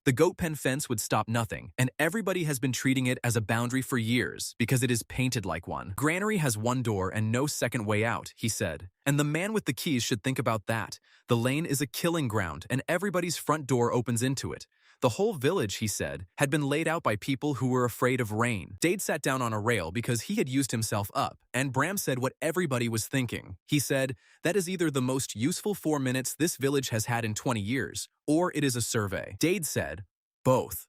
The goat pen fence would stop nothing, and everybody has been treating it as a boundary for years because it is painted like one. Granary has one door and no second way out, he said. And the man with the keys should think about that. The lane is a killing ground, and everybody's front door opens into it. The whole village, he said, had been laid out by people who were afraid of rain. Dade sat down on a rail because he had used himself up, and Bram said what everybody was thinking. He said, "That is either the most useful 4 minutes this village has had in 20 years, or it is a survey." Dade said, "Both."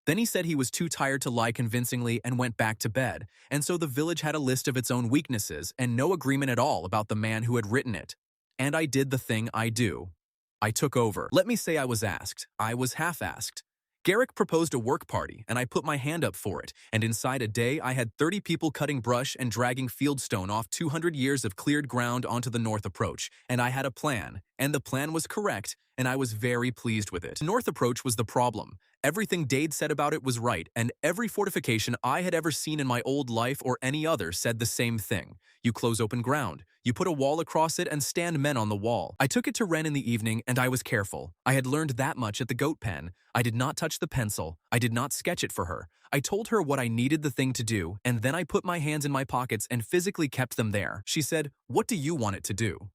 Then he said he was too tired to lie convincingly and went back to bed, and so the village had a list of its own weaknesses and no agreement at all about the man who had written it. And I did the thing I do. I took over. Let me say I was asked. I was half-asked. Garrick proposed a work party, and I put my hand up for it, and inside a day I had 30 people cutting brush and dragging fieldstone off 200 years of cleared ground onto the north approach, and I had a plan, and the plan was correct, and I was very pleased with it. The north approach was the problem. Everything Dade said about it was right, and every fortification I had ever seen in my old life or any other said the same thing. You close open ground. You put a wall across it and stand men on the wall. I took it to Wren in the evening, and I was careful. I had learned that much at the goat pen. I did not touch the pencil. I did not sketch it for her. I told her what I needed the thing to do, and then I put my hands in my pockets and physically kept them there. She said, "What do you want it to do?"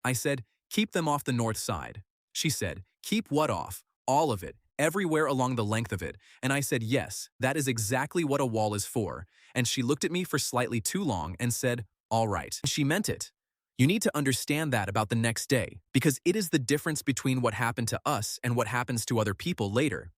I said, "Keep them off the north side." She said, "Keep what off?" "All of it. Everywhere along the length of it." And I said, "Yes, that is exactly what a wall is for." And she looked at me for slightly too long and said, "All right." She meant it. You need to understand that about the next day, because it is the difference between what happened to us and what happens to other people later.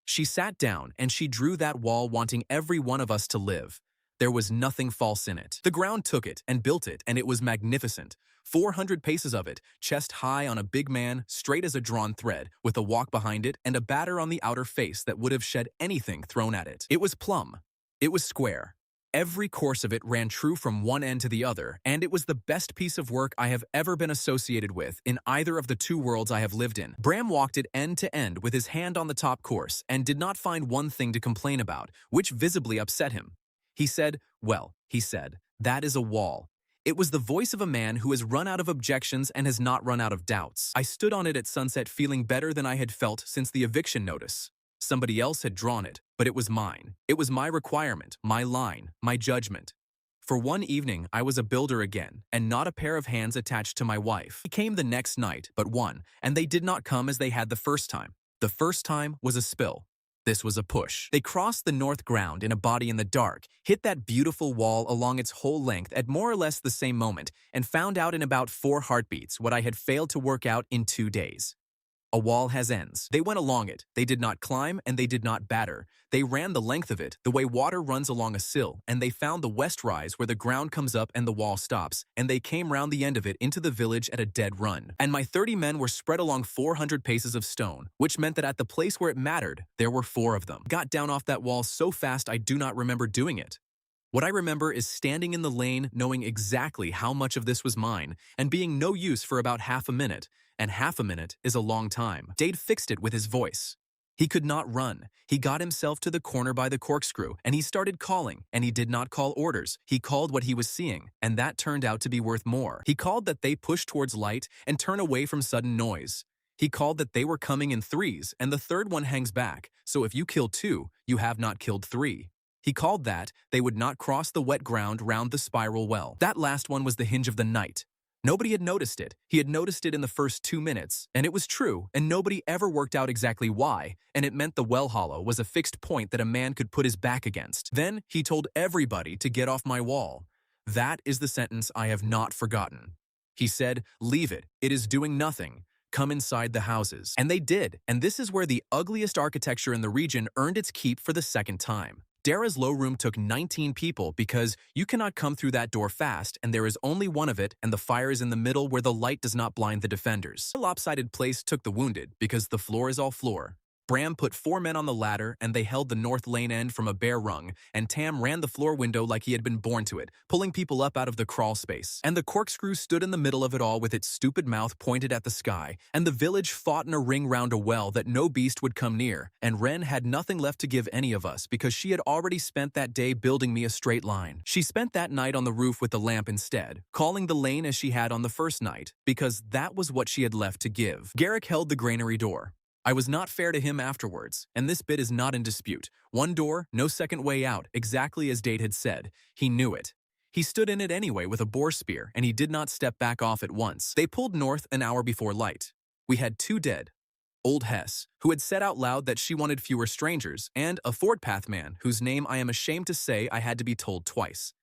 She sat down and she drew that wall wanting every one of us to live. There was nothing false in it. The ground took it and built it, and it was magnificent. 400 paces of it, chest high on a big man, straight as a drawn thread, with a walk behind it and a batter on the outer face that would have shed anything thrown at it. It was plumb. It was square. Every course of it ran true from one end to the other, and it was the best piece of work I have ever been associated with in either of the 2 worlds I have lived in. Bram walked it end to end with his hand on the top course and did not find one thing to complain about, which visibly upset him. He said, "Well," he said, "that is a wall." It was the voice of a man who has run out of objections and has not run out of doubts. I stood on it at sunset feeling better than I had felt since the eviction notice. Somebody else had drawn it, but it was mine. It was my requirement, my line, my judgment. For one evening, I was a builder again, and not a pair of hands attached to my wife. He came the next night, but one, and they did not come as they had the first time. The first time was a spill. This was a push. They crossed the north ground in a body in the dark, hit that beautiful wall along its whole length at more or less the same moment, and found out in about 4 heartbeats what I had failed to work out in 2 days. A wall has ends. They went along it. They did not climb and they did not batter. They ran the length of it, the way water runs along a sill, and they found the west rise where the ground comes up and the wall stops, and they came round the end of it into the village at a dead run. And my 30 men were spread along 400 paces of stone, which meant that at the place where it mattered, there were 4 of them. Got down off that wall so fast I do not remember doing it. What I remember is standing in the lane knowing exactly how much of this was mine and being no use for about half a minute, and half a minute is a long time. Dade fixed it with his voice. He could not run. He got himself to the corner by the corkscrew, and he started calling, and he did not call orders. He called what he was seeing, and that turned out to be worth more. He called that they push towards light and turn away from sudden noise. He called that they were coming in 3s, and the 3rd one hangs back, so if you kill 2, you have not killed 3. He called that they would not cross the wet ground round the spiral well. That last one was the hinge of the night. Nobody had noticed it. He had noticed it in the first 2 minutes, and it was true, and nobody ever worked out exactly why, and it meant the well hollow was a fixed point that a man could put his back against. Then he told everybody to get off my wall. That is the sentence I have not forgotten. He said, "Leave it. It is doing nothing. Come inside the houses." And they did, and this is where the ugliest architecture in the region earned its keep for the 2nd time. Dara's low room took 19 people because you cannot come through that door fast and there is only one of it and the fire is in the middle where the light does not blind the defenders. The lopsided place took the wounded because the floor is all floor. Bram put 4 men on the ladder and they held the north lane end from a bare rung, and Tam ran the floor window like he had been born to it, pulling people up out of the crawl space. And the corkscrew stood in the middle of it all with its stupid mouth pointed at the sky, and the village fought in a ring round a well that no beast would come near, and Wren had nothing left to give any of us because she had already spent that day building me a straight line. She spent that night on the roof with the lamp instead, calling the lane as she had on the first night, because that was what she had left to give. Garrick held the granary door. I was not fair to him afterwards, and this bit is not in dispute. One door, no second way out, exactly as Dade had said. He knew it. He stood in it anyway with a boar spear, and he did not step back off at once. They pulled north an hour before light. We had 2 dead. Old Hess, who had said out loud that she wanted fewer strangers, and a Ford Path man whose name I am ashamed to say I had to be told twice.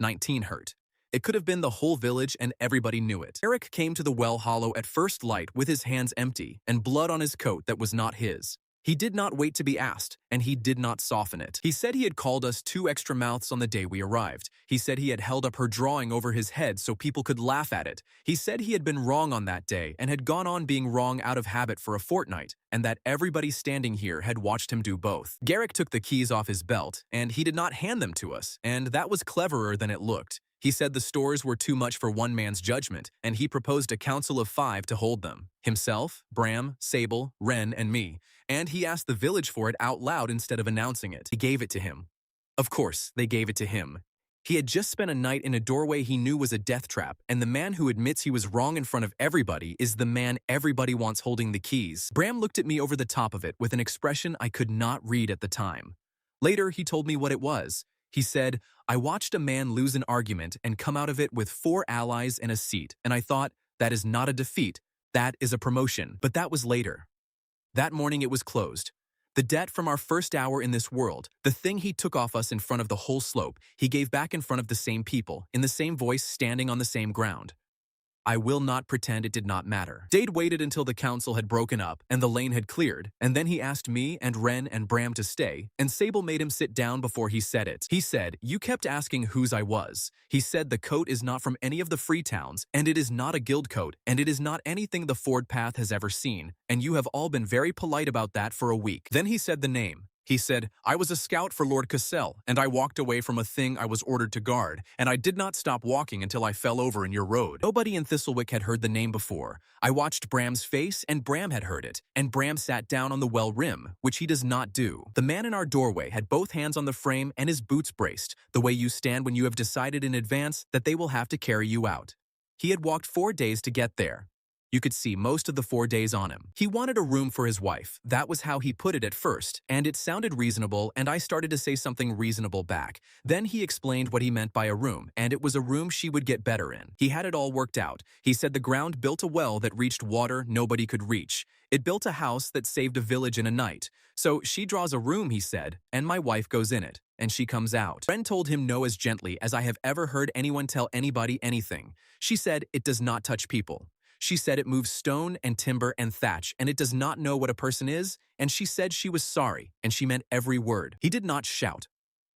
19 hurt. It could have been the whole village and everybody knew it. Eric came to the well hollow at first light with his hands empty and blood on his coat that was not his. He did not wait to be asked, and he did not soften it. He said he had called us 2 extra mouths on the day we arrived. He said he had held up her drawing over his head so people could laugh at it. He said he had been wrong on that day and had gone on being wrong out of habit for a fortnight, and that everybody standing here had watched him do both. Garrick took the keys off his belt, and he did not hand them to us, and that was cleverer than it looked. He said the stores were too much for one man's judgment, and he proposed a council of 5 to hold them. Himself, Bram, Sable, Wren, and me. And he asked the village for it out loud instead of announcing it. He gave it to him. Of course, they gave it to him. He had just spent a night in a doorway he knew was a death trap, and the man who admits he was wrong in front of everybody is the man everybody wants holding the keys. Bram looked at me over the top of it with an expression I could not read at the time. Later, he told me what it was. He said, I watched a man lose an argument and come out of it with 4 allies and a seat, and I thought, that is not a defeat, that is a promotion. But that was later. That morning it was closed. The debt from our first hour in this world, the thing he took off us in front of the whole slope, he gave back in front of the same people, in the same voice, standing on the same ground. I will not pretend it did not matter. Dade waited until the council had broken up and the lane had cleared, and then he asked me and Wren and Bram to stay, and Sable made him sit down before he said it. He said, you kept asking whose I was. He said the coat is not from any of the free towns, and it is not a guild coat, and it is not anything the Ford Path has ever seen, and you have all been very polite about that for a week. Then he said the name. He said, I was a scout for Lord Cassell, and I walked away from a thing I was ordered to guard, and I did not stop walking until I fell over in your road. Nobody in Thistlewick had heard the name before. I watched Bram's face, and Bram had heard it, and Bram sat down on the well rim, which he does not do. The man in our doorway had both hands on the frame and his boots braced, the way you stand when you have decided in advance that they will have to carry you out. He had walked 4 days to get there. You could see most of the 4 days on him. He wanted a room for his wife. That was how he put it at first, and it sounded reasonable, and I started to say something reasonable back. Then he explained what he meant by a room, and it was a room she would get better in. He had it all worked out. He said the ground built a well that reached water nobody could reach. It built a house that saved a village in a night. So she draws a room, he said, and my wife goes in it, and she comes out. Wren told him no as gently as I have ever heard anyone tell anybody anything. She said it does not touch people. She said it moves stone and timber and thatch, and it does not know what a person is, and she said she was sorry, and she meant every word. He did not shout.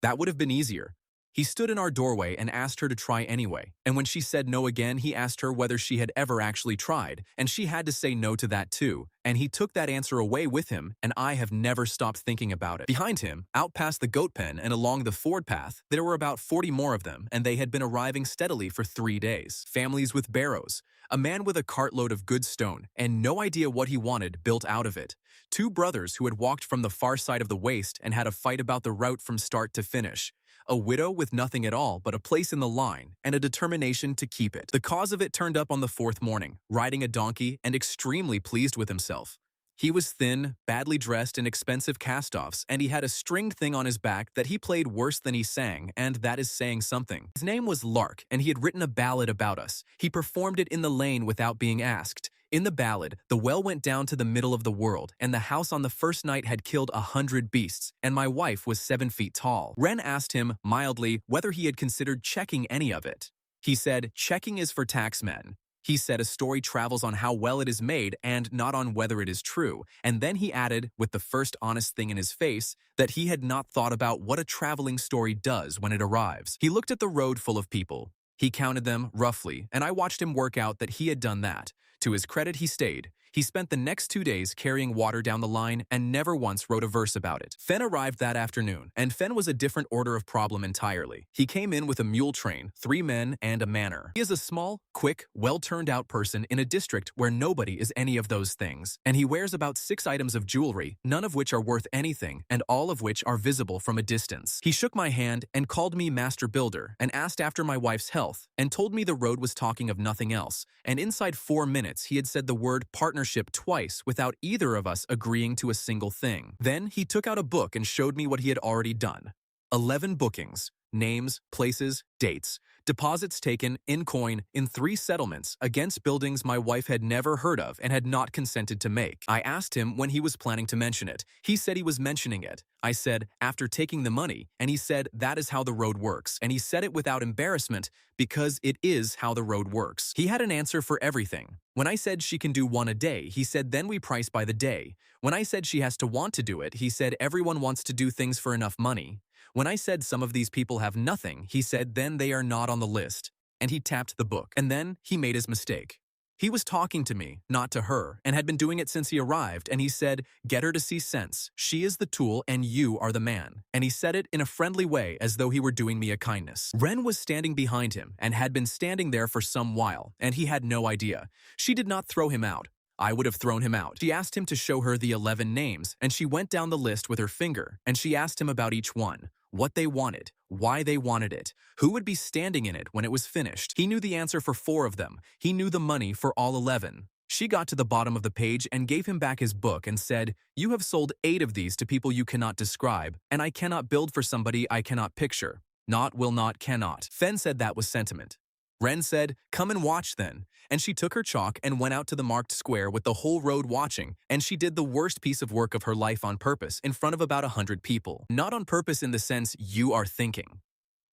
That would have been easier. He stood in our doorway and asked her to try anyway, and when she said no again, he asked her whether she had ever actually tried, and she had to say no to that too, and he took that answer away with him, and I have never stopped thinking about it. Behind him, out past the goat pen and along the Ford Path, there were about 40 more of them, and they had been arriving steadily for 3 days. Families with barrows. A man with a cartload of good stone, and no idea what he wanted built out of it. 2 brothers who had walked from the far side of the waste and had a fight about the route from start to finish. A widow with nothing at all but a place in the line and a determination to keep it. The cause of it turned up on the 4th morning, riding a donkey and extremely pleased with himself. He was thin, badly dressed in expensive cast-offs, and he had a stringed thing on his back that he played worse than he sang, and that is saying something. His name was Lark, and he had written a ballad about us. He performed it in the lane without being asked. In the ballad, the well went down to the middle of the world, and the house on the first night had killed 100 beasts, and my wife was 7 feet tall. Wren asked him, mildly, whether he had considered checking any of it. He said, checking is for taxmen. He said a story travels on how well it is made and not on whether it is true, and then he added, with the first honest thing in his face, that he had not thought about what a traveling story does when it arrives. He looked at the road full of people. He counted them, roughly, and I watched him work out that he had done that. To his credit, he stayed. He spent the next 2 days carrying water down the line and never once wrote a verse about it. Fen arrived that afternoon, and Fen was a different order of problem entirely. He came in with a mule train, 3 men, and a manor. He is a small, quick, well-turned-out person in a district where nobody is any of those things, and he wears about 6 items of jewelry, none of which are worth anything, and all of which are visible from a distance. He shook my hand and called me Master Builder, and asked after my wife's health, and told me the road was talking of nothing else, and inside 4 minutes he had said the word partner partnership twice without either of us agreeing to a single thing. Then he took out a book and showed me what he had already done. 11 bookings, names, places, dates, deposits taken in coin in 3 settlements against buildings my wife had never heard of and had not consented to make. I asked him when he was planning to mention it. He said he was mentioning it. I said, after taking the money, and he said that is how the road works, and he said it without embarrassment because it is how the road works. He had an answer for everything. When I said she can do 1 a day, he said then we price by the day. When I said she has to want to do it, he said everyone wants to do things for enough money. When I said some of these people have nothing, he said then they are not on the list. And he tapped the book. And then he made his mistake. He was talking to me, not to her, and had been doing it since he arrived, and he said, get her to see sense. She is the tool and you are the man. And he said it in a friendly way as though he were doing me a kindness. Wren was standing behind him and had been standing there for some while, and he had no idea. She did not throw him out. I would have thrown him out. She asked him to show her the 11 names, and she went down the list with her finger, and she asked him about each one, what they wanted, why they wanted it, who would be standing in it when it was finished. He knew the answer for 4 of them. He knew the money for all 11. She got to the bottom of the page and gave him back his book and said, you have sold 8 of these to people you cannot describe, and I cannot build for somebody I cannot picture. Not, will not, cannot. Fen said that was sentiment. Wren said, come and watch then. And she took her chalk and went out to the marked square with the whole road watching, and she did the worst piece of work of her life on purpose in front of about 100 people. Not on purpose in the sense you are thinking.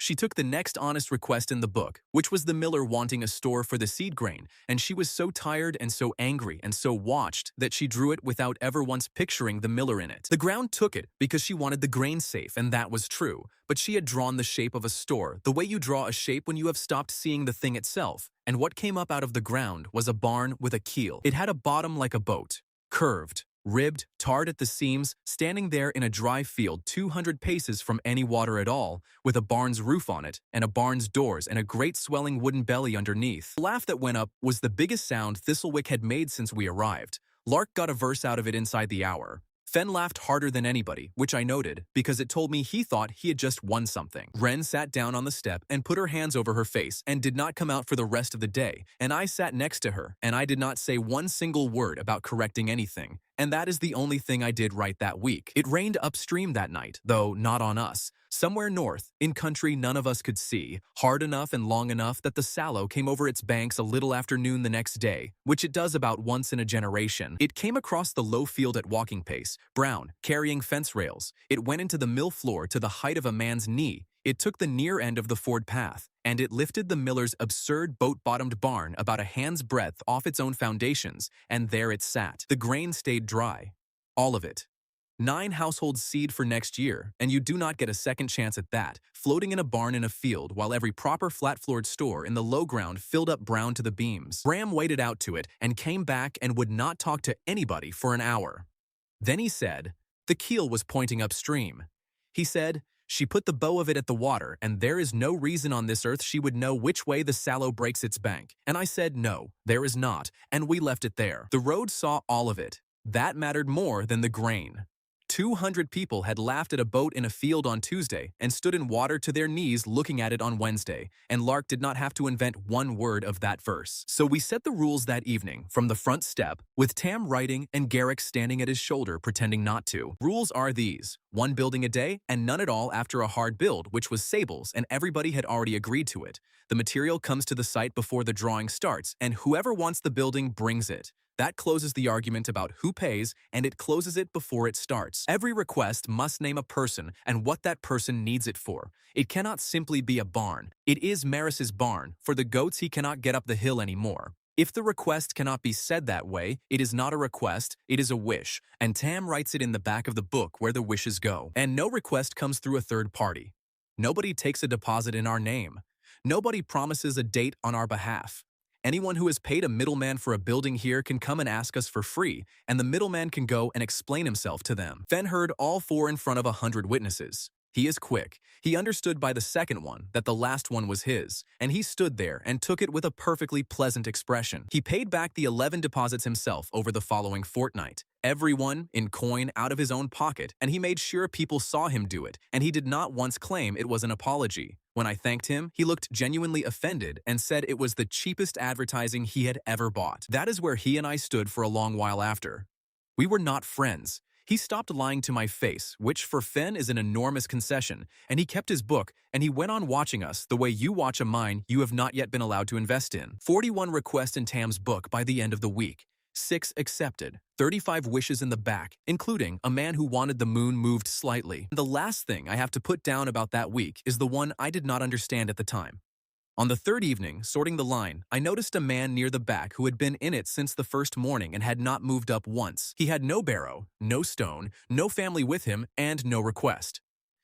She took the next honest request in the book, which was the miller wanting a store for the seed grain, and she was so tired and so angry and so watched that she drew it without ever once picturing the miller in it. The ground took it because she wanted the grain safe, and that was true, but she had drawn the shape of a store, the way you draw a shape when you have stopped seeing the thing itself, and what came up out of the ground was a barn with a keel. It had a bottom like a boat, curved, ribbed, tarred at the seams, standing there in a dry field 200 paces from any water at all, with a barn's roof on it, and a barn's doors, and a great swelling wooden belly underneath. The laugh that went up was the biggest sound Thistlewick had made since we arrived. Lark got a verse out of it inside the hour. Fen laughed harder than anybody, which I noted, because it told me he thought he had just won something. Wren sat down on the step and put her hands over her face and did not come out for the rest of the day, and I sat next to her, and I did not say one single word about correcting anything. And that is the only thing I did right that week. It rained upstream that night, though not on us. Somewhere north, in country none of us could see, hard enough and long enough that the Sallow came over its banks a little after noon the next day, which it does about once in a generation. It came across the low field at walking pace, brown, carrying fence rails. It went into the mill floor to the height of a man's knee. It took the near end of the ford path, and it lifted the miller's absurd boat-bottomed barn about a hand's breadth off its own foundations, and there it sat. The grain stayed dry. All of it. 9 households seed for next year, and you do not get a second chance at that, floating in a barn in a field while every proper flat-floored store in the low ground filled up brown to the beams. Bram waded out to it and came back and would not talk to anybody for an hour. Then he said, the keel was pointing upstream. He said, she put the bow of it at the water, and there is no reason on this earth she would know which way the Sallow breaks its bank. And I said, no, there is not, and we left it there. The road saw all of it. That mattered more than the grain. 200 people had laughed at a boat in a field on Tuesday and stood in water to their knees looking at it on Wednesday, and Lark did not have to invent one word of that verse. So we set the rules that evening from the front step, with Tam writing and Garrick standing at his shoulder pretending not to. Rules are these: 1 building a day and none at all after a hard build, which was Sable's, and everybody had already agreed to it. The material comes to the site before the drawing starts, and whoever wants the building brings it. That closes the argument about who pays, and it closes it before it starts. Every request must name a person and what that person needs it for. It cannot simply be a barn. It is Maris's barn. For the goats, he cannot get up the hill anymore. If the request cannot be said that way, it is not a request, it is a wish, and Tam writes it in the back of the book where the wishes go. And no request comes through a third party. Nobody takes a deposit in our name. Nobody promises a date on our behalf. Anyone who has paid a middleman for a building here can come and ask us for free, and the middleman can go and explain himself to them. Fen heard all 4 in front of 100 witnesses. He is quick. He understood by the second one that the last one was his, and he stood there and took it with a perfectly pleasant expression. He paid back the 11 deposits himself over the following fortnight, everyone in coin out of his own pocket, and he made sure people saw him do it, and he did not once claim it was an apology. When I thanked him, he looked genuinely offended and said it was the cheapest advertising he had ever bought. That is where he and I stood for a long while after. We were not friends. He stopped lying to my face, which for Fenn is an enormous concession, and he kept his book, and he went on watching us the way you watch a mine you have not yet been allowed to invest in. 41 requests in Tam's book by the end of the week. 6 accepted, 35 wishes in the back, including a man who wanted the moon moved slightly. The last thing I have to put down about that week is the one I did not understand at the time. On the third evening, sorting the line, I noticed a man near the back who had been in it since the first morning and had not moved up once. He had no barrow, no stone, no family with him, and no request.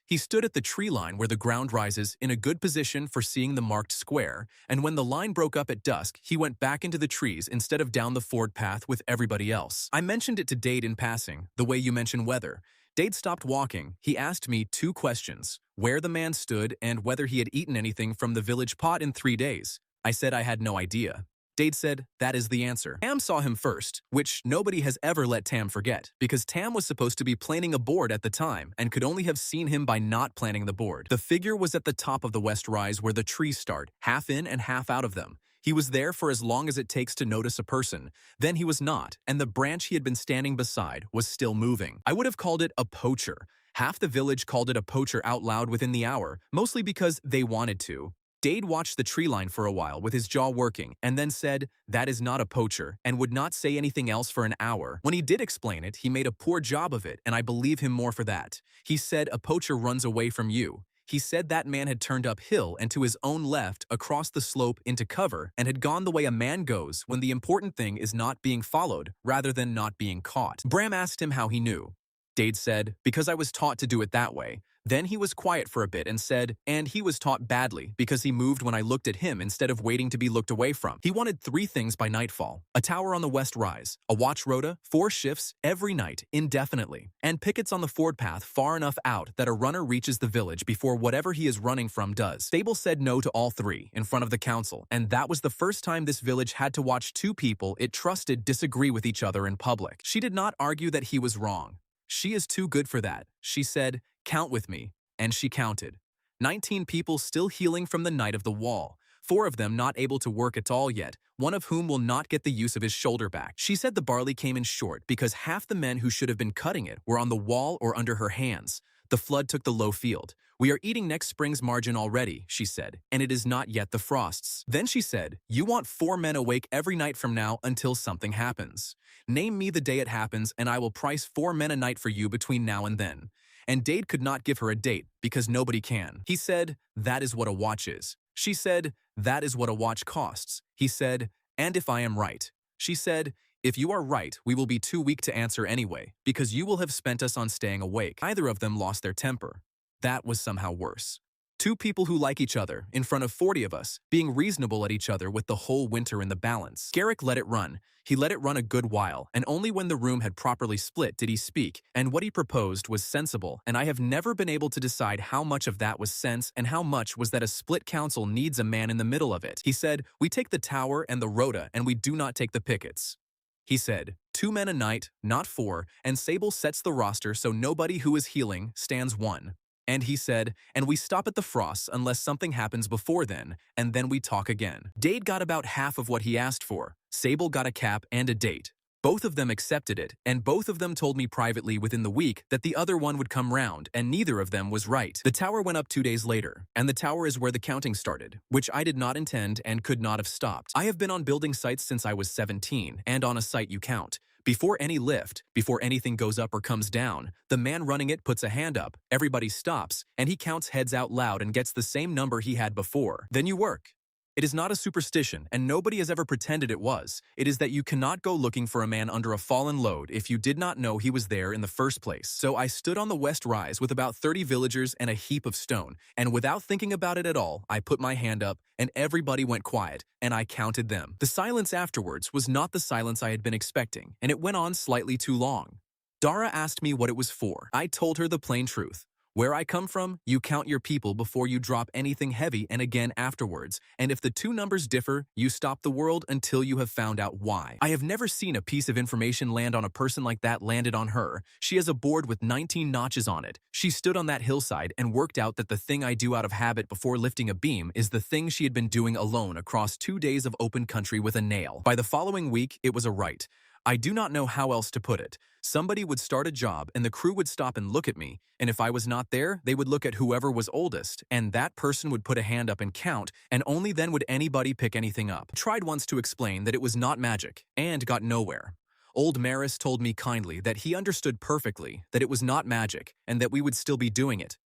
He stood at the tree line where the ground rises in a good position for seeing the marked square, and when the line broke up at dusk, he went back into the trees instead of down the ford path with everybody else. I mentioned it to Dade in passing, the way you mention weather. Dade stopped walking. He asked me 2 questions, where the man stood and whether he had eaten anything from the village pot in 3 days. I said I had no idea. Dade said, that is the answer. Tam saw him first, which nobody has ever let Tam forget, because Tam was supposed to be planning a board at the time and could only have seen him by not planning the board. The figure was at the top of the west rise where the trees start, half in and half out of them. He was there for as long as it takes to notice a person. Then he was not, and the branch he had been standing beside was still moving. I would have called it a poacher. Half the village called it a poacher out loud within the hour, mostly because they wanted to. Dade watched the tree line for a while with his jaw working and then said, that is not a poacher, and would not say anything else for an hour. When he did explain it, he made a poor job of it, and I believe him more for that. He said a poacher runs away from you. He said that man had turned uphill and to his own left across the slope into cover and had gone the way a man goes when the important thing is not being followed rather than not being caught. Bram asked him how he knew. Dade said, because I was taught to do it that way. Then he was quiet for a bit and said, and he was taught badly because he moved when I looked at him instead of waiting to be looked away from. He wanted 3 things by nightfall: a tower on the west rise, a watch rota, 4 shifts every night indefinitely, and pickets on the ford path far enough out that a runner reaches the village before whatever he is running from does. Stable said no to all 3 in front of the council, and that was the first time this village had to watch 2 people it trusted disagree with each other in public. She did not argue that he was wrong. She is too good for that. She said, count with me. And she counted. 19 people still healing from the night of the wall. 4 of them not able to work at all yet, one of whom will not get the use of his shoulder back. She said the barley came in short because half the men who should have been cutting it were on the wall or under her hands. The flood took the low field. We are eating next spring's margin already, she said, and it is not yet the frosts. Then she said, you want 4 men awake every night from now until something happens. Name me the day it happens, and I will price 4 men a night for you between now and then. And Dade could not give her a date, because nobody can. He said, that is what a watch is. She said, that is what a watch costs. He said, and if I am right. She said, if you are right, we will be too weak to answer anyway, because you will have spent us on staying awake. Either of them lost their temper. That was somehow worse. 2 people who like each other, in front of 40 of us, being reasonable at each other with the whole winter in the balance. Garrick let it run. He let it run a good while, and only when the room had properly split did he speak, and what he proposed was sensible, and I have never been able to decide how much of that was sense and how much was that a split council needs a man in the middle of it. He said, we take the tower and the rota, and we do not take the pickets. He said, 2 men a night, not 4, and Sable sets the roster so nobody who is healing stands 1. And he said, and we stop at the frosts unless something happens before then, and then we talk again. Dade got about half of what he asked for. Sable got a cap and a date. Both of them accepted it, and both of them told me privately within the week that the other one would come round, and neither of them was right. The tower went up 2 days later, and the tower is where the counting started, which I did not intend and could not have stopped. I have been on building sites since I was 17, and on a site you count. Before any lift, before anything goes up or comes down, the man running it puts a hand up, everybody stops, and he counts heads out loud and gets the same number he had before. Then you work. It is not a superstition, and nobody has ever pretended it was. It is that you cannot go looking for a man under a fallen load if you did not know he was there in the first place. So I stood on the west rise with about 30 villagers and a heap of stone, and without thinking about it at all, I put my hand up, and everybody went quiet, and I counted them. The silence afterwards was not the silence I had been expecting, and it went on slightly too long. Dara asked me what it was for. I told her the plain truth. Where I come from, you count your people before you drop anything heavy and again afterwards, and if the two numbers differ, you stop the world until you have found out why. I have never seen a piece of information land on a person like that landed on her. She has a board with 19 notches on it. She stood on that hillside and worked out that the thing I do out of habit before lifting a beam is the thing she had been doing alone across 2 days of open country with a nail. By the following week, it was a right. I do not know how else to put it. Somebody would start a job and the crew would stop and look at me, and if I was not there, they would look at whoever was oldest, and that person would put a hand up and count, and only then would anybody pick anything up. I tried once to explain that it was not magic, and got nowhere. Old Maris told me kindly that he understood perfectly that it was not magic, and that we would still be doing it.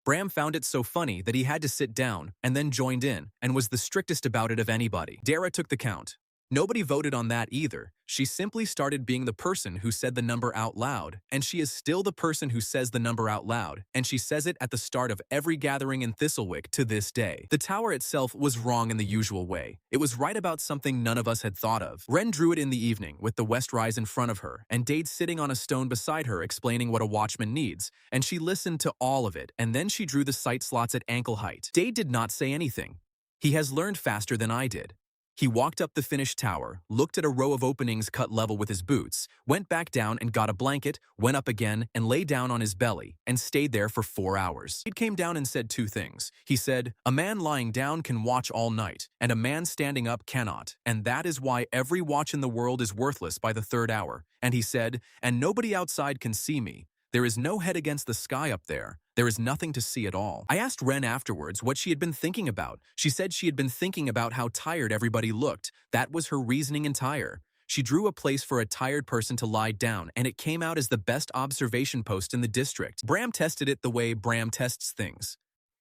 Bram found it so funny that he had to sit down, and then joined in, and was the strictest about it of anybody. Dara took the count. Nobody voted on that either. She simply started being the person who said the number out loud, and she is still the person who says the number out loud, and she says it at the start of every gathering in Thistlewick to this day. The tower itself was wrong in the usual way. It was right about something none of us had thought of. Wren drew it in the evening with the west rise in front of her, and Dade sitting on a stone beside her explaining what a watchman needs, and she listened to all of it, and then she drew the sight slots at ankle height. Dade did not say anything. He has learned faster than I did. He walked up the finished tower, looked at a row of openings cut level with his boots, went back down and got a blanket, went up again and lay down on his belly, and stayed there for 4 hours. He came down and said 2 things. He said, "A man lying down can watch all night, and a man standing up cannot, and that is why every watch in the world is worthless by the 3rd hour." And he said, "And nobody outside can see me. There is no head against the sky up there. There is nothing to see at all." I asked Wren afterwards what she had been thinking about. She said she had been thinking about how tired everybody looked. That was her reasoning entire. She drew a place for a tired person to lie down, and it came out as the best observation post in the district. Bram tested it the way Bram tests things.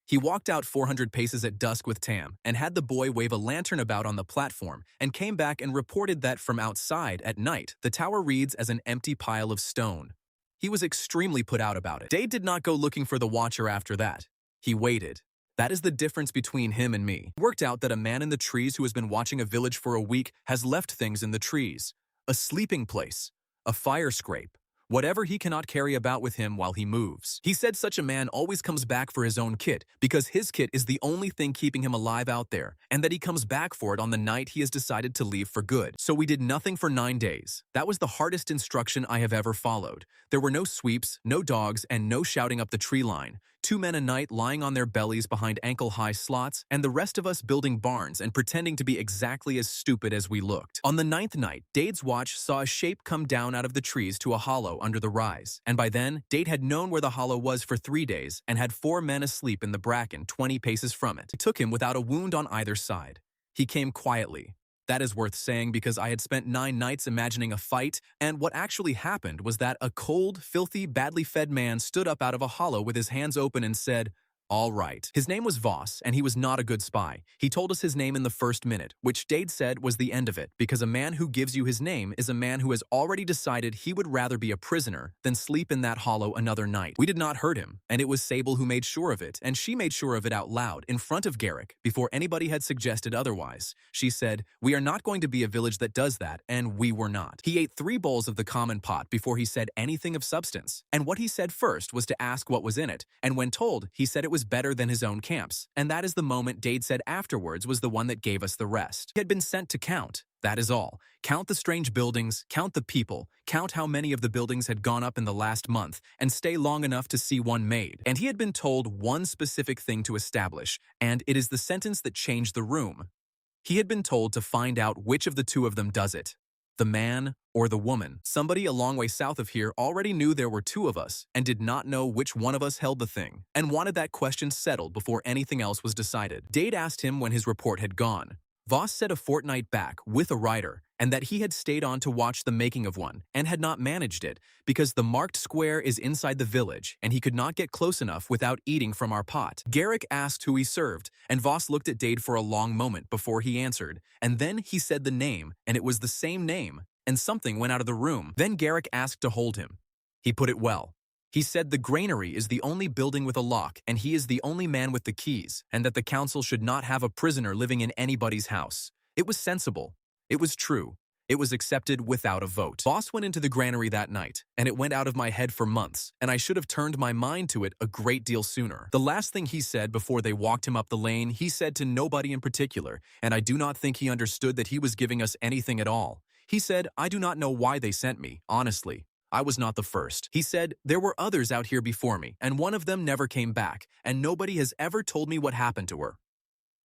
He walked out 400 paces at dusk with Tam, and had the boy wave a lantern about on the platform, and came back and reported that from outside, at night, the tower reads as an empty pile of stone. He was extremely put out about it. Dade did not go looking for the watcher after that. He waited. That is the difference between him and me. It worked out that a man in the trees who has been watching a village for a week has left things in the trees. A sleeping place. A fire scrape. Whatever he cannot carry about with him while he moves. He said such a man always comes back for his own kit, because his kit is the only thing keeping him alive out there, and that he comes back for it on the night he has decided to leave for good. So we did nothing for 9 days. That was the hardest instruction I have ever followed. There were no sweeps, no dogs, and no shouting up the tree line. 2 men a night lying on their bellies behind ankle-high slots, and the rest of us building barns and pretending to be exactly as stupid as we looked. On the 9th night, Dade's watch saw a shape come down out of the trees to a hollow under the rise, and by then, Dade had known where the hollow was for 3 days and had 4 men asleep in the bracken 20 paces from it. It took him without a wound on either side. He came quietly. That is worth saying because I had spent 9 nights imagining a fight, and what actually happened was that a cold, filthy, badly fed man stood up out of a hollow with his hands open and said, "All right." His name was Voss, and he was not a good spy. He told us his name in the first minute, which Dade said was the end of it, because a man who gives you his name is a man who has already decided he would rather be a prisoner than sleep in that hollow another night. We did not hurt him, and it was Sable who made sure of it, and she made sure of it out loud, in front of Garrick, before anybody had suggested otherwise. She said, "We are not going to be a village that does that," and we were not. He ate 3 bowls of the common pot before he said anything of substance, and what he said first was to ask what was in it, and when told, he said it was better than his own camps, and that is the moment Dade said afterwards was the one that gave us the rest. He had been sent to count. That is all. Count the strange buildings, count the people, count how many of the buildings had gone up in the last month, and stay long enough to see one made. And he had been told one specific thing to establish, and it is the sentence that changed the room. He had been told to find out which of the 2 of them does it. The man or the woman. Somebody a long way south of here already knew there were 2 of us and did not know which one of us held the thing, and wanted that question settled before anything else was decided. Dade asked him when his report had gone. Voss said a fortnight back, with a rider, and that he had stayed on to watch the making of one, and had not managed it, because the marked square is inside the village, and he could not get close enough without eating from our pot. Garrick asked who he served, and Voss looked at Dade for a long moment before he answered, and then he said the name, and it was the same name, and something went out of the room. Then Garrick asked to hold him. He put it well. He said the granary is the only building with a lock, and he is the only man with the keys, and that the council should not have a prisoner living in anybody's house. It was sensible. It was true. It was accepted without a vote. Voss went into the granary that night, and it went out of my head for months, and I should have turned my mind to it a great deal sooner. The last thing he said before they walked him up the lane, he said to nobody in particular, and I do not think he understood that he was giving us anything at all. He said, I do not know why they sent me, honestly. I was not the first. He said, there were others out here before me, and one of them never came back, and nobody has ever told me what happened to her.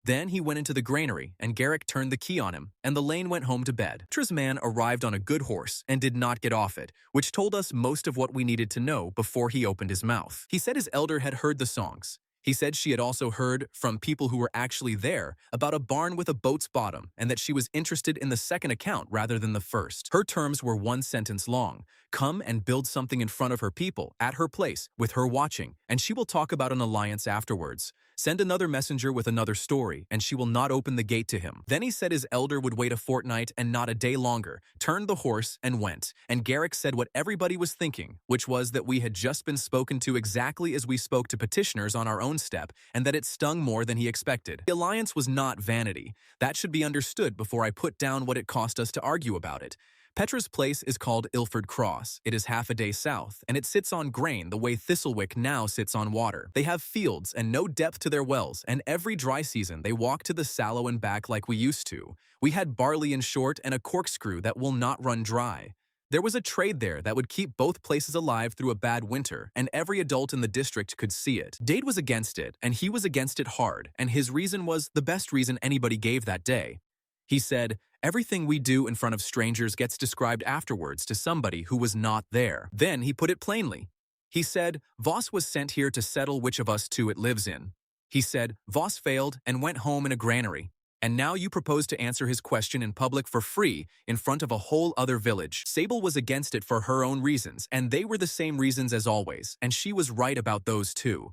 Then he went into the granary, and Garrick turned the key on him, and the lane went home to bed. Petra's man arrived on a good horse and did not get off it, which told us most of what we needed to know before he opened his mouth. He said his elder had heard the songs. He said she had also heard from people who were actually there about a barn with a boat's bottom and that she was interested in the second account rather than the first. Her terms were one sentence long. Come and build something in front of her people, at her place, with her watching, and she will talk about an alliance afterwards. Send another messenger with another story, and she will not open the gate to him. Then he said his elder would wait a fortnight and not a day longer, turned the horse and went. And Garrick said what everybody was thinking, which was that we had just been spoken to exactly as we spoke to petitioners on our own step, and that it stung more than he expected. The alliance was not vanity. That should be understood before I put down what it cost us to argue about it. Petra's place is called Ilford Cross. It is half a day south, and it sits on grain the way Thistlewick now sits on water. They have fields and no depth to their wells, and every dry season they walk to the Sallow and back like we used to. We had barley in short and a corkscrew that will not run dry. There was a trade there that would keep both places alive through a bad winter, and every adult in the district could see it. Dade was against it, and he was against it hard, and his reason was the best reason anybody gave that day. He said, everything we do in front of strangers gets described afterwards to somebody who was not there. Then he put it plainly. He said, Voss was sent here to settle which of us two it lives in. He said, Voss failed and went home in a granary. And now you propose to answer his question in public for free in front of a whole other village. Sable was against it for her own reasons, and they were the same reasons as always, and she was right about those too.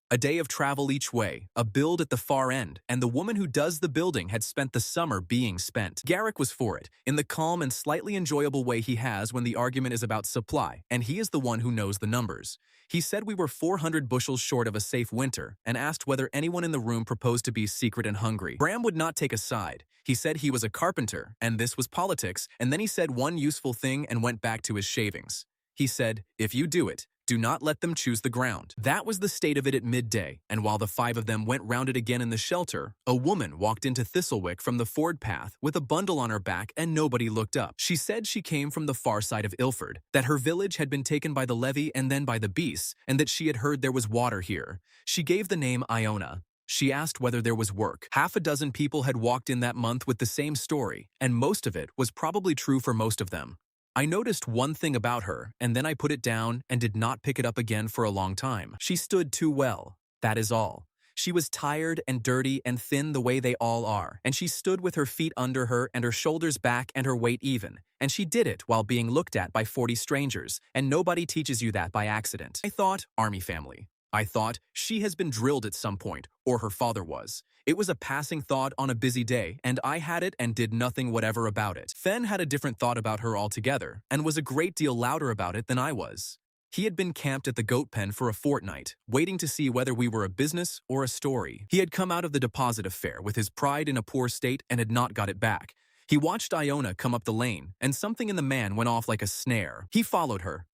A day of travel each way, a build at the far end, and the woman who does the building had spent the summer being spent. Garrick was for it, in the calm and slightly enjoyable way he has when the argument is about supply, and he is the one who knows the numbers. He said we were 400 bushels short of a safe winter, and asked whether anyone in the room proposed to be secret and hungry. Bram would not take a side. He said he was a carpenter, and this was politics, and then he said one useful thing and went back to his shavings. He said, if you do it, do not let them choose the ground. That was the state of it at midday, and while the five of them went round it again in the shelter, a woman walked into Thistlewick from the ford path with a bundle on her back, and nobody looked up. She said she came from the far side of Ilford, that her village had been taken by the levy and then by the beasts, and that she had heard there was water here. She gave the name Iona. She asked whether there was work. Half a dozen people had walked in that month with the same story, and most of it was probably true for most of them. I noticed one thing about her, and then I put it down and did not pick it up again for a long time. She stood too well, that is all. She was tired and dirty and thin the way they all are, and she stood with her feet under her and her shoulders back and her weight even, and she did it while being looked at by 40 strangers, and nobody teaches you that by accident. I thought, army family. I thought, she has been drilled at some point, or her father was. It was a passing thought on a busy day, and I had it and did nothing whatever about it. Fen had a different thought about her altogether, and was a great deal louder about it than I was. He had been camped at the goat pen for a fortnight, waiting to see whether we were a business or a story. He had come out of the deposit affair with his pride in a poor state and had not got it back. He watched Iona come up the lane, and something in the man went off like a snare. He followed her.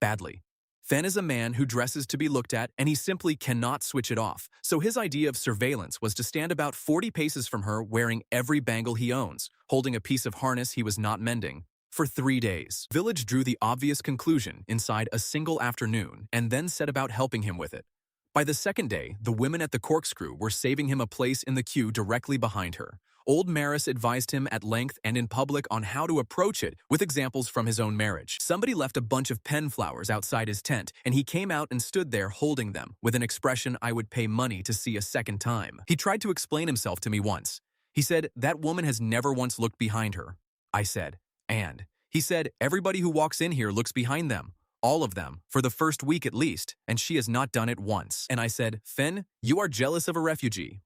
Badly. Fen is a man who dresses to be looked at, and he simply cannot switch it off. So his idea of surveillance was to stand about 40 paces from her wearing every bangle he owns, holding a piece of harness he was not mending, for 3 days. Village drew the obvious conclusion inside a single afternoon and then set about helping him with it. By the second day, the women at the corkscrew were saving him a place in the queue directly behind her. Old Maris advised him at length and in public on how to approach it with examples from his own marriage. Somebody left a bunch of pen flowers outside his tent, and he came out and stood there holding them with an expression I would pay money to see a second time. He tried to explain himself to me once. He said, that woman has never once looked behind her. I said, and? He said, everybody who walks in here looks behind them. All of them, for the first week at least, and she has not done it once. And I said, Fen, you are jealous of a refugee.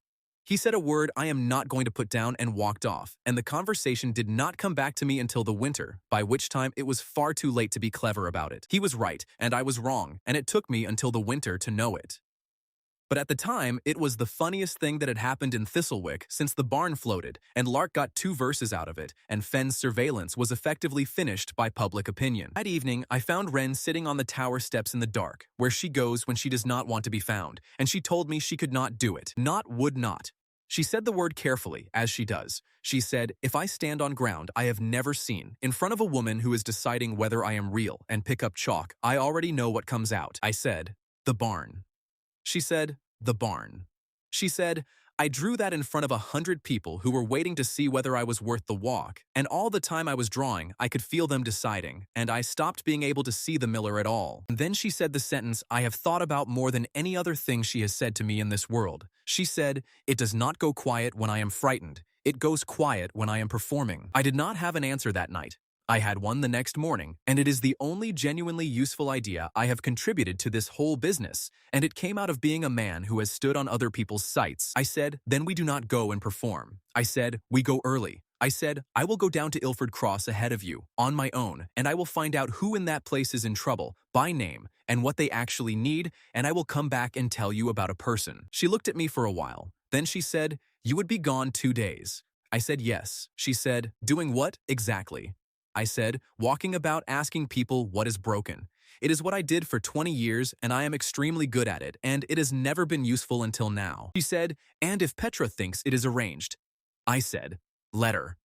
He said a word I am not going to put down and walked off, and the conversation did not come back to me until the winter, by which time it was far too late to be clever about it. He was right, and I was wrong, and it took me until the winter to know it. But at the time, it was the funniest thing that had happened in Thistlewick since the barn floated, and Lark got 2 verses out of it, and Fenn's surveillance was effectively finished by public opinion. That evening, I found Wren sitting on the tower steps in the dark, where she goes when she does not want to be found, and she told me she could not do it. Would not. She said the word carefully, as she does. She said, if I stand on ground I have never seen, in front of a woman who is deciding whether I am real, and pick up chalk, I already know what comes out. I said, the barn. She said, the barn. She said, I drew that in front of 100 people who were waiting to see whether I was worth the walk, and all the time I was drawing, I could feel them deciding, and I stopped being able to see the miller at all. And then she said the sentence I have thought about more than any other thing she has said to me in this world. She said, it does not go quiet when I am frightened. It goes quiet when I am performing. I did not have an answer that night. I had one the next morning, and it is the only genuinely useful idea I have contributed to this whole business, and it came out of being a man who has stood on other people's sights. I said, then we do not go and perform. I said, we go early. I said, I will go down to Ilford Cross ahead of you, on my own, and I will find out who in that place is in trouble, by name, and what they actually need, and I will come back and tell you about a person. She looked at me for a while. Then she said, you would be gone 2 days. I said, yes. She said, doing what exactly? I said, walking about asking people what is broken. It is what I did for 20 years, and I am extremely good at it, and it has never been useful until now. She said, and if Petra thinks it is arranged. I said, let her.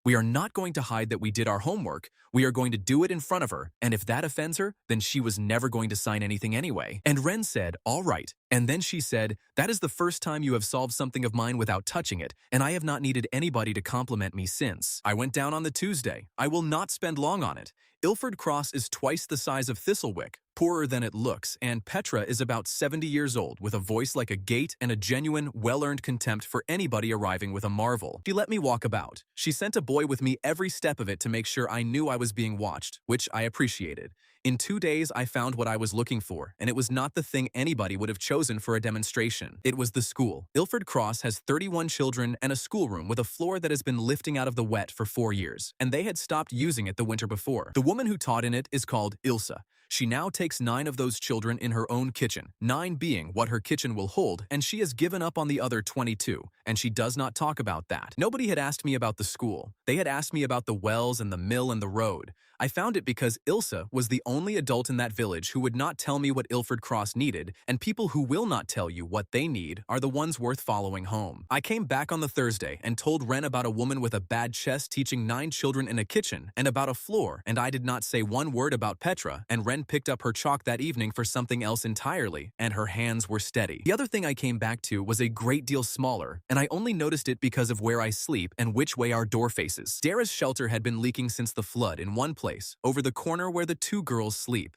We are not going to hide that we did our homework. We are going to do it in front of her, and if that offends her, then she was never going to sign anything anyway. And Wren said, all right. And then she said, that is the first time you have solved something of mine without touching it, and I have not needed anybody to compliment me since. I went down on the Tuesday. I will not spend long on it. Ilford Cross is twice the size of Thistlewick, poorer than it looks, and Petra is about 70 years old, with a voice like a gate and a genuine, well-earned contempt for anybody arriving with a marvel. She let me walk about. She sent a boy with me every step of it to make sure I knew I was being watched, which I appreciated. In 2 days, I found what I was looking for, and it was not the thing anybody would have chosen for a demonstration. It was the school. Ilford Cross has 31 children and a schoolroom with a floor that has been lifting out of the wet for 4 years, and they had stopped using it the winter before. The woman who taught in it is called Ilsa. She now takes 9 of those children in her own kitchen, 9 being what her kitchen will hold, and she has given up on the other 22, and she does not talk about that. Nobody had asked me about the school. They had asked me about the wells and the mill and the road. I found it because Ilsa was the only adult in that village who would not tell me what Ilford Cross needed, and people who will not tell you what they need are the ones worth following home. I came back on the Thursday and told Wren about a woman with a bad chest teaching 9 children in a kitchen and about a floor, and I did not say one word about Petra, and Wren picked up her chalk that evening for something else entirely, and her hands were steady. The other thing I came back to was a great deal smaller, and I only noticed it because of where I sleep and which way our door faces. Dara's shelter had been leaking since the flood in one place, over the corner where the 2 girls sleep.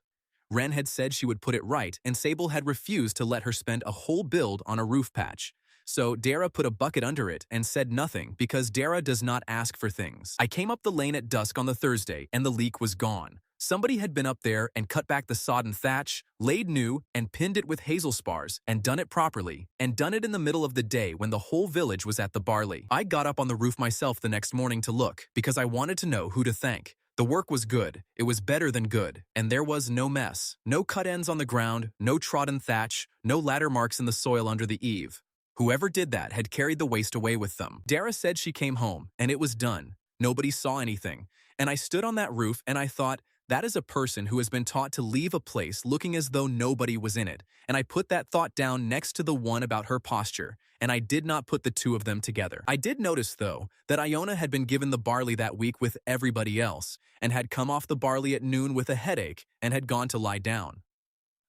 Wren had said she would put it right, and Sable had refused to let her spend a whole build on a roof patch. So Dara put a bucket under it and said nothing because Dara does not ask for things. I came up the lane at dusk on the Thursday, and the leak was gone. Somebody had been up there and cut back the sodden thatch, laid new, and pinned it with hazel spars, and done it properly, and done it in the middle of the day when the whole village was at the barley. I got up on the roof myself the next morning to look, because I wanted to know who to thank. The work was good. It was better than good, and there was no mess. No cut ends on the ground, no trodden thatch, no ladder marks in the soil under the eave. Whoever did that had carried the waste away with them. Dara said she came home, and it was done. Nobody saw anything. And I stood on that roof, and I thought, that is a person who has been taught to leave a place looking as though nobody was in it. And I put that thought down next to the one about her posture, and I did not put the 2 of them together. I did notice, though, that Iona had been given the barley that week with everybody else, and had come off the barley at noon with a headache and had gone to lie down.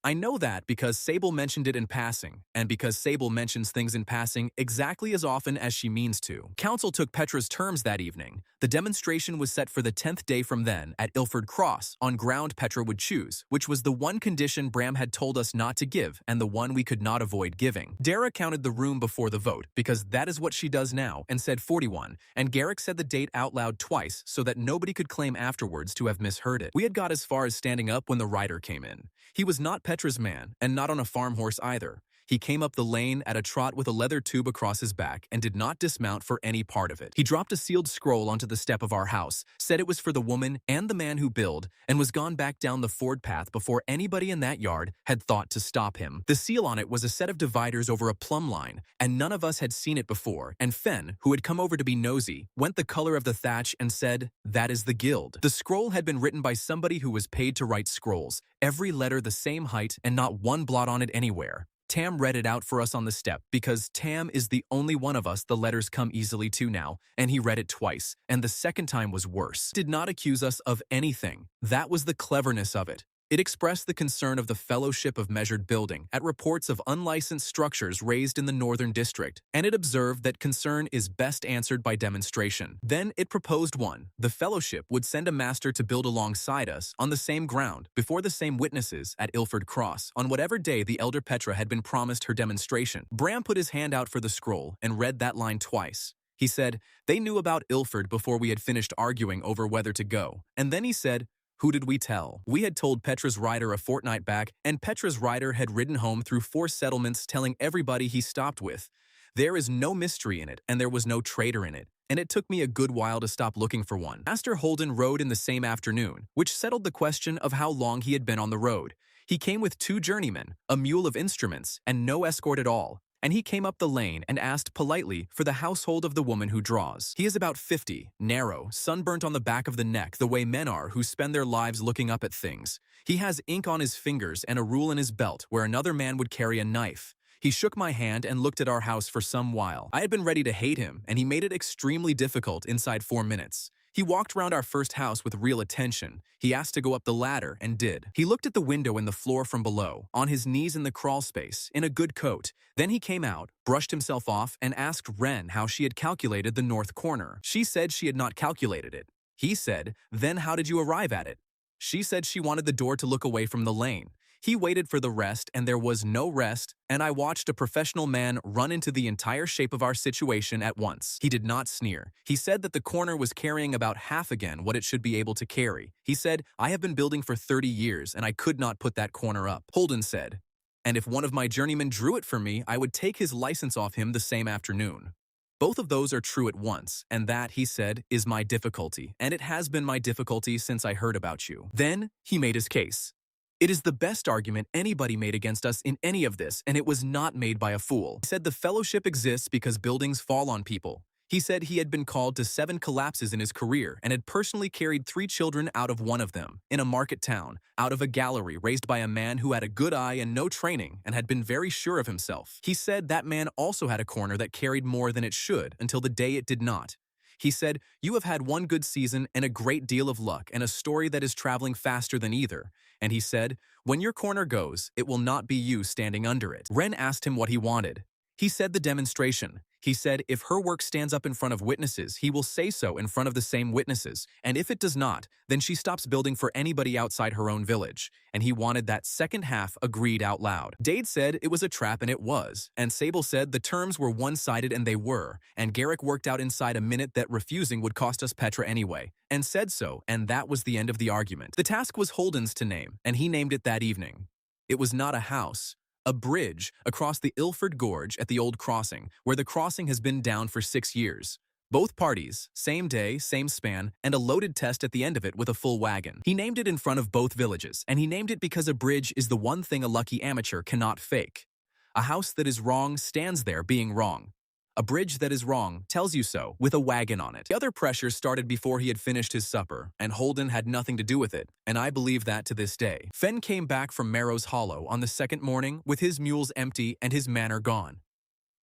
I know that because Sable mentioned it in passing, and because Sable mentions things in passing exactly as often as she means to. Council took Petra's terms that evening. The demonstration was set for the 10th day from then at Ilford Cross, on ground Petra would choose, which was the one condition Bram had told us not to give, and the one we could not avoid giving. Dara counted the room before the vote, because that is what she does now, and said 41, and Garrick said the date out loud twice so that nobody could claim afterwards to have misheard it. We had got as far as standing up when the rider came in. He was not Petra's man, and not on a farm horse either. He came up the lane at a trot with a leather tube across his back and did not dismount for any part of it. He dropped a sealed scroll onto the step of our house, said it was for the woman and the man who billed, and was gone back down the Ford path before anybody in that yard had thought to stop him. The seal on it was a set of dividers over a plumb line, and none of us had seen it before, and Fen, who had come over to be nosy, went the color of the thatch and said, "That is the guild." The scroll had been written by somebody who was paid to write scrolls, every letter the same height and not one blot on it anywhere. Tam read it out for us on the step because Tam is the only one of us the letters come easily to now, and he read it twice, and the second time was worse. Did not accuse us of anything. That was the cleverness of it. It expressed the concern of the Fellowship of Measured Building at reports of unlicensed structures raised in the Northern District, and it observed that concern is best answered by demonstration. Then it proposed one. The Fellowship would send a master to build alongside us on the same ground, before the same witnesses at Ilford Cross, on whatever day the elder Petra had been promised her demonstration. Bram put his hand out for the scroll and read that line twice. He said, they knew about Ilford before we had finished arguing over whether to go, and then he said, who did we tell? We had told Petra's rider a fortnight back, and Petra's rider had ridden home through 4 settlements telling everybody he stopped with. There is no mystery in it, and there was no traitor in it, and it took me a good while to stop looking for one. Master Holden rode in the same afternoon, which settled the question of how long he had been on the road. He came with 2 journeymen, a mule of instruments, and no escort at all. And he came up the lane and asked politely for the household of the woman who draws. He is about 50, narrow, sunburnt on the back of the neck the way men are who spend their lives looking up at things. He has ink on his fingers and a rule in his belt where another man would carry a knife. He shook my hand and looked at our house for some while. I had been ready to hate him, and he made it extremely difficult inside 4 minutes. He walked round our first house with real attention. He asked to go up the ladder and did. He looked at the window and the floor from below, on his knees in the crawl space, in a good coat. Then he came out, brushed himself off, and asked Wren how she had calculated the north corner. She said she had not calculated it. He said, then how did you arrive at it? She said she wanted the door to look away from the lane. He waited for the rest, and there was no rest, and I watched a professional man run into the entire shape of our situation at once. He did not sneer. He said that the corner was carrying about half again what it should be able to carry. He said, I have been building for 30 years, and I could not put that corner up. Holden said, and if one of my journeymen drew it for me, I would take his license off him the same afternoon. Both of those are true at once, and that, he said, is my difficulty, and it has been my difficulty since I heard about you. Then he made his case. It is the best argument anybody made against us in any of this, and it was not made by a fool. He said the fellowship exists because buildings fall on people. He said he had been called to 7 collapses in his career and had personally carried 3 children out of one of them, in a market town, out of a gallery raised by a man who had a good eye and no training and had been very sure of himself. He said that man also had a corner that carried more than it should until the day it did not. He said, you have had one good season and a great deal of luck and a story that is traveling faster than either. And he said, when your corner goes, it will not be you standing under it. Wren asked him what he wanted. He said the demonstration. He said if her work stands up in front of witnesses, he will say so in front of the same witnesses, and if it does not, then she stops building for anybody outside her own village. And he wanted that second half agreed out loud. Dade said it was a trap, and it was, and Sable said the terms were one-sided, and they were, and Garrick worked out inside a minute that refusing would cost us Petra anyway, and said so, and that was the end of the argument. The task was Holden's to name, and he named it that evening. It was not a house. A bridge across the Ilford Gorge at the old crossing, where the crossing has been down for 6 years. Both parties, same day, same span, and a loaded test at the end of it with a full wagon. He named it in front of both villages, and he named it because a bridge is the one thing a lucky amateur cannot fake. A house that is wrong stands there being wrong. A bridge that is wrong tells you so, with a wagon on it. The other pressure started before he had finished his supper, and Holden had nothing to do with it, and I believe that to this day. Fen came back from Marrow's Hollow on the second morning with his mules empty and his manor gone.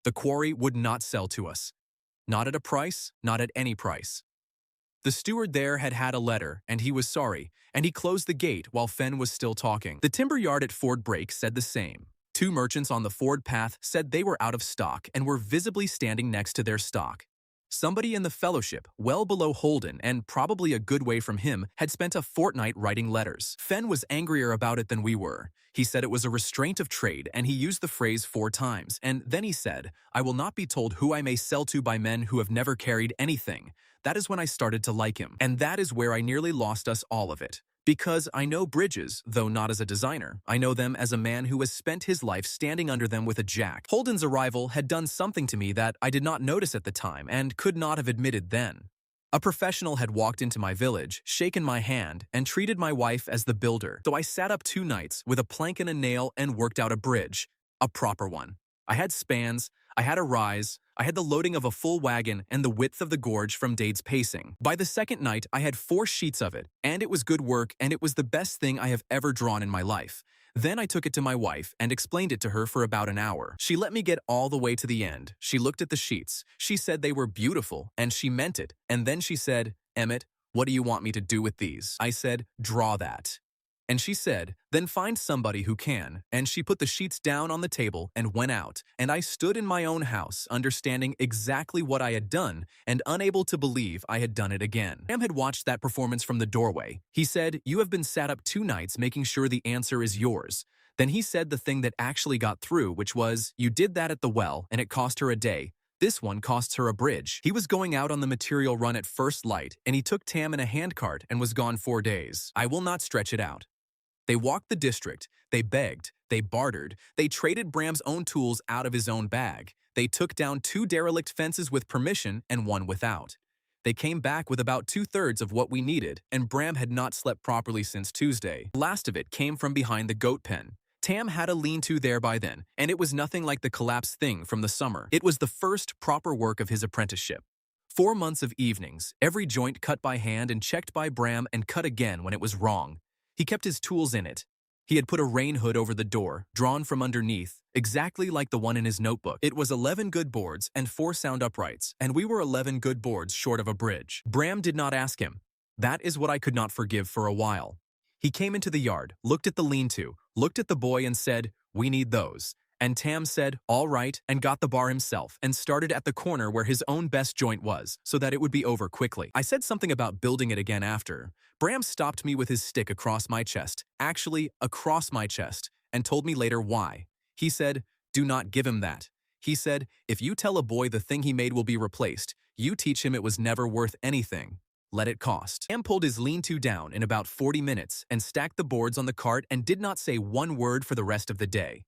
The quarry would not sell to us. Not at a price, not at any price. The steward there had had a letter, and he was sorry, and he closed the gate while Fen was still talking. The timber yard at Ford Brake said the same. 2 merchants on the Ford path said they were out of stock and were visibly standing next to their stock. Somebody in the fellowship, well below Holden and probably a good way from him, had spent a fortnight writing letters. Fen was angrier about it than we were. He said it was a restraint of trade, and he used the phrase 4 times, and then he said, I will not be told who I may sell to by men who have never carried anything. That is when I started to like him, and that is where I nearly lost us all of it. Because I know bridges, though not as a designer. I know them as a man who has spent his life standing under them with a jack. Holden's arrival had done something to me that I did not notice at the time and could not have admitted then. A professional had walked into my village, shaken my hand, and treated my wife as the builder. So I sat up 2 nights with a plank and a nail and worked out a bridge. A proper one. I had spans, I had a rise, I had the loading of a full wagon and the width of the gorge from Dade's pacing. By the second night, I had 4 sheets of it, and it was good work, and it was the best thing I have ever drawn in my life. Then I took it to my wife and explained it to her for about an hour. She let me get all the way to the end. She looked at the sheets. She said they were beautiful, and she meant it. And then she said, "Emmet, what do you want me to do with these?" I said, "Draw that." And she said, "Then find somebody who can." And she put the sheets down on the table and went out. And I stood in my own house, understanding exactly what I had done and unable to believe I had done it again. Sam had watched that performance from the doorway. He said, "You have been sat up 2 nights making sure the answer is yours." Then he said the thing that actually got through, which was, "You did that at the well, and it cost her a day. This one costs her a bridge." He was going out on the material run at first light, and he took Tam in a handcart and was gone 4 days. I will not stretch it out. They walked the district, they begged, they bartered, they traded Bram's own tools out of his own bag. They took down 2 derelict fences with permission and 1 without. They came back with about 2/3 of what we needed, and Bram had not slept properly since Tuesday. The last of it came from behind the goat pen. Tam had a lean-to there by then, and it was nothing like the collapsed thing from the summer. It was the first proper work of his apprenticeship. 4 months of evenings, every joint cut by hand and checked by Bram and cut again when it was wrong. He kept his tools in it. He had put a rain hood over the door, drawn from underneath, exactly like the one in his notebook. It was 11 good boards and 4 sound uprights, and we were 11 good boards short of a bridge. Bram did not ask him. That is what I could not forgive for a while. He came into the yard, looked at the lean-to, looked at the boy and said, "We need those." And Tam said, "All right," and got the bar himself and started at the corner where his own best joint was, so that it would be over quickly. I said something about building it again after. Bram stopped me with his stick across my chest, actually across my chest, and told me later why. He said, "Do not give him that." He said, "If you tell a boy the thing he made will be replaced, you teach him it was never worth anything. Let it cost." Bram pulled his lean-to down in about 40 minutes and stacked the boards on the cart and did not say one word for the rest of the day.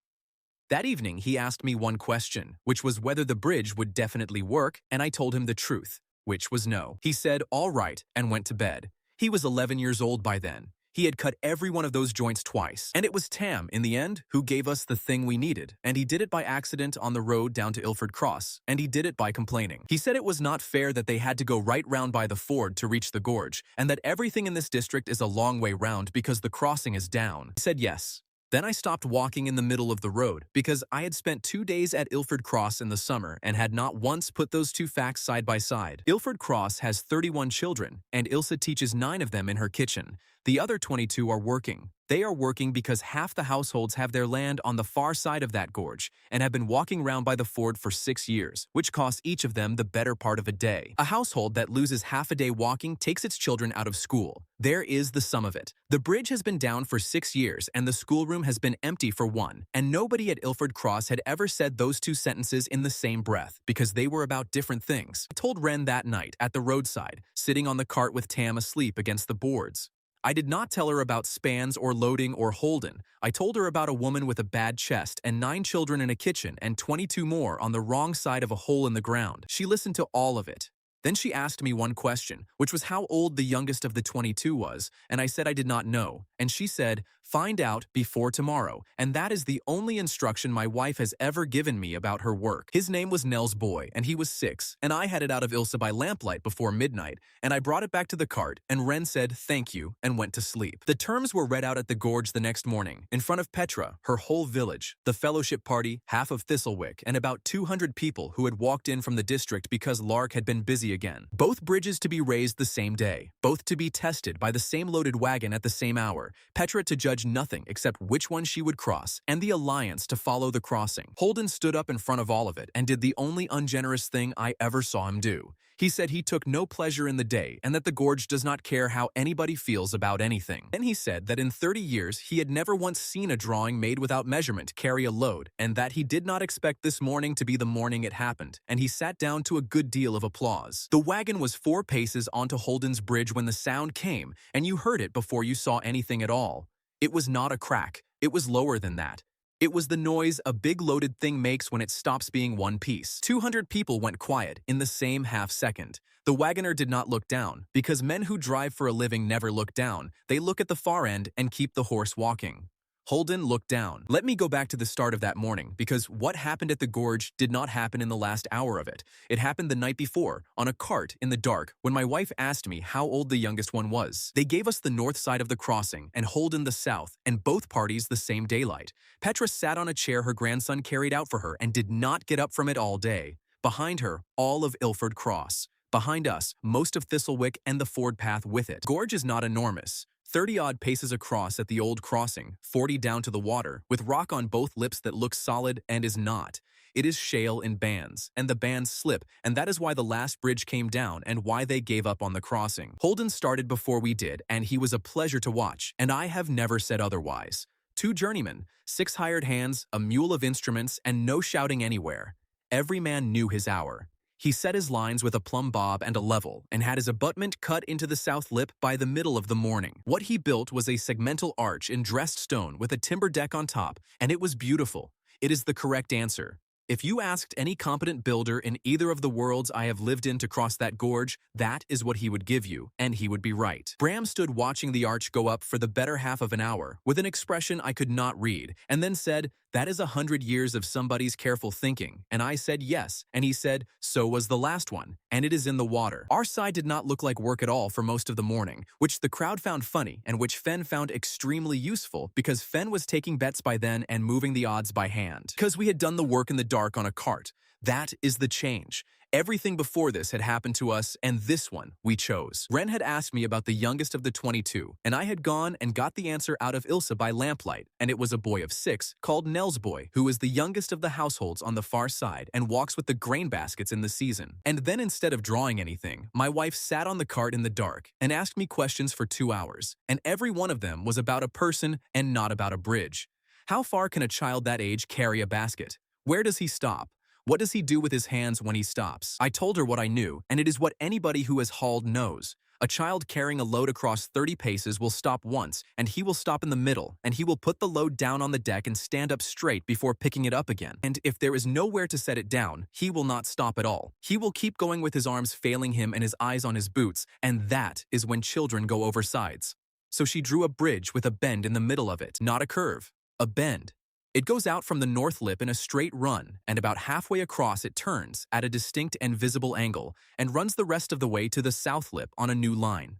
That evening, he asked me one question, which was whether the bridge would definitely work, and I told him the truth, which was no. He said, "All right," and went to bed. He was 11 years old by then. He had cut every one of those joints twice. And it was Tam, in the end, who gave us the thing we needed. And he did it by accident on the road down to Ilford Cross. And he did it by complaining. He said it was not fair that they had to go right round by the ford to reach the gorge, and that everything in this district is a long way round because the crossing is down. I said yes. Then I stopped walking in the middle of the road because I had spent 2 days at Ilford Cross in the summer and had not once put those 2 facts side by side. Ilford Cross has 31 children, and Ilse teaches 9 of them in her kitchen. The other 22 are working. They are working because half the households have their land on the far side of that gorge and have been walking round by the ford for 6 years, which costs each of them the better part of a day. A household that loses half a day walking takes its children out of school. There is the sum of it. The bridge has been down for 6 years and the schoolroom has been empty for 1, and nobody at Ilford Cross had ever said those 2 sentences in the same breath because they were about different things. I told Wren that night at the roadside, sitting on the cart with Tam asleep against the boards. I did not tell her about spans or loading or Holden. I told her about a woman with a bad chest and 9 children in a kitchen and 22 more on the wrong side of a hole in the ground. She listened to all of it. Then she asked me one question, which was how old the youngest of the 22 was, and I said I did not know. And she said, "Find out before tomorrow." And that is the only instruction my wife has ever given me about her work. His name was Nell's boy, and he was 6, and I had it out of Ilse by lamplight before midnight, and I brought it back to the cart, and Wren said, "Thank you," and went to sleep. The terms were read out at the gorge the next morning, in front of Petra, her whole village, the fellowship party, half of Thistlewick, and about 200 people who had walked in from the district because Lark had been busy again. Both bridges to be raised the same day, both to be tested by the same loaded wagon at the same hour, Petra to judge nothing except which one she would cross, and the Alliance to follow the crossing. Holden stood up in front of all of it and did the only ungenerous thing I ever saw him do. He said he took no pleasure in the day and that the gorge does not care how anybody feels about anything. Then he said that in 30 years he had never once seen a drawing made without measurement carry a load, and that he did not expect this morning to be the morning it happened, and he sat down to a good deal of applause. The wagon was 4 paces onto Holden's bridge when the sound came, and you heard it before you saw anything at all. It was not a crack. It was lower than that. It was the noise a big loaded thing makes when it stops being one piece. 200 people went quiet in the same half second. The wagoner did not look down, because men who drive for a living never look down. They look at the far end and keep the horse walking. Holden looked down. Let me go back to the start of that morning, because what happened at the gorge did not happen in the last hour of it. It happened the night before, on a cart in the dark, when my wife asked me how old the youngest one was. They gave us the north side of the crossing, and Holden the south, and both parties the same daylight. Petra sat on a chair her grandson carried out for her and did not get up from it all day. Behind her, all of Ilford Cross. Behind us, most of Thistlewick and the Ford path with it. Gorge is not enormous. 30-odd paces across at the old crossing, 40 down to the water, with rock on both lips that looks solid and is not. It is shale in bands, and the bands slip, and that is why the last bridge came down and why they gave up on the crossing. Holden started before we did, and he was a pleasure to watch, and I have never said otherwise. 2 journeymen, 6 hired hands, a mule of instruments, and no shouting anywhere. Every man knew his hour. He set his lines with a plumb bob and a level, and had his abutment cut into the south lip by the middle of the morning. What he built was a segmental arch in dressed stone with a timber deck on top, and it was beautiful. It is the correct answer. If you asked any competent builder in either of the worlds I have lived in to cross that gorge, that is what he would give you, and he would be right. Bram stood watching the arch go up for the better half of an hour, with an expression I could not read, and then said, "That is 100 years of somebody's careful thinking," and I said yes, and he said, "So was the last one, and it is in the water." Our side did not look like work at all for most of the morning, which the crowd found funny, and which Fen found extremely useful, because Fen was taking bets by then and moving the odds by hand. Because we had done the work in the dark on a cart. That is the change. Everything before this had happened to us, and this one we chose. Wren had asked me about the youngest of the 22, and I had gone and got the answer out of Ilse by lamplight, and it was a boy of 6 called Nell's boy, who is the youngest of the households on the far side and walks with the grain baskets in the season. And then instead of drawing anything, my wife sat on the cart in the dark and asked me questions for 2 hours, and every one of them was about a person and not about a bridge. How far can a child that age carry a basket? Where does he stop? What does he do with his hands when he stops? I told her what I knew, and it is what anybody who has hauled knows. A child carrying a load across 30 paces will stop once, and he will stop in the middle, and he will put the load down on the deck and stand up straight before picking it up again. And if there is nowhere to set it down, he will not stop at all. He will keep going with his arms failing him and his eyes on his boots, and that is when children go over sides. So she drew a bridge with a bend in the middle of it, not a curve, a bend. It goes out from the north lip in a straight run, and about halfway across it turns at a distinct and visible angle, and runs the rest of the way to the south lip on a new line.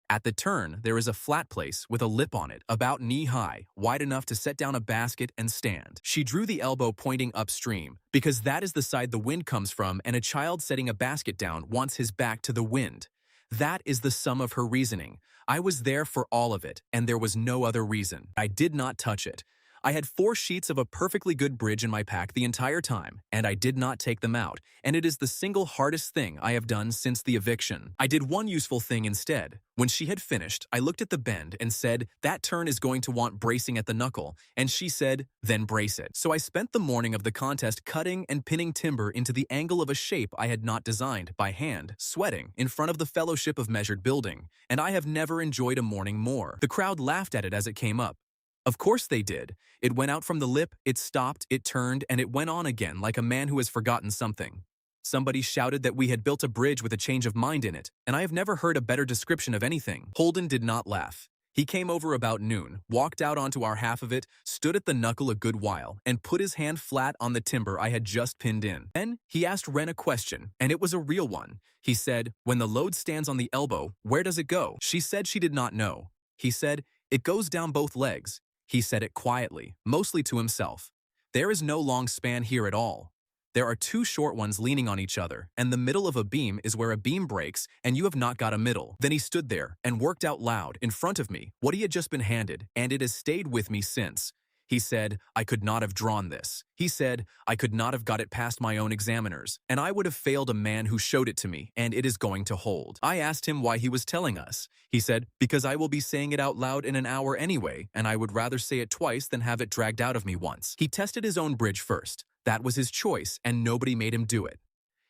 At the turn, there is a flat place with a lip on it, about knee-high, wide enough to set down a basket and stand. She drew the elbow pointing upstream, because that is the side the wind comes from, and a child setting a basket down wants his back to the wind. That is the sum of her reasoning. I was there for all of it, and there was no other reason. I did not touch it. I had 4 sheets of a perfectly good bridge in my pack the entire time, and I did not take them out, and it is the single hardest thing I have done since the eviction. I did one useful thing instead. When she had finished, I looked at the bend and said, "That turn is going to want bracing at the knuckle," and she said, "Then brace it." So I spent the morning of the contest cutting and pinning timber into the angle of a shape I had not designed, by hand, sweating, in front of the Fellowship of Measured Building, and I have never enjoyed a morning more. The crowd laughed at it as it came up. Of course they did. It went out from the lip, it stopped, it turned, and it went on again like a man who has forgotten something. Somebody shouted that we had built a bridge with a change of mind in it, and I have never heard a better description of anything. Holden did not laugh. He came over about noon, walked out onto our half of it, stood at the knuckle a good while, and put his hand flat on the timber I had just pinned in. Then he asked Wren a question, and it was a real one. He said, "When the load stands on the elbow, where does it go?" She said she did not know. He said, "It goes down both legs." He said it quietly, mostly to himself. There is no long span here at all. There are 2 short ones leaning on each other, and the middle of a beam is where a beam breaks, and you have not got a middle. Then he stood there and worked out loud in front of me what he had just been handed, and it has stayed with me since. He said, I could not have drawn this. He said, I could not have got it past my own examiners, and I would have failed a man who showed it to me, and it is going to hold. I asked him why he was telling us. He said, because I will be saying it out loud in an hour anyway, and I would rather say it twice than have it dragged out of me once. He tested his own bridge first. That was his choice, and nobody made him do it.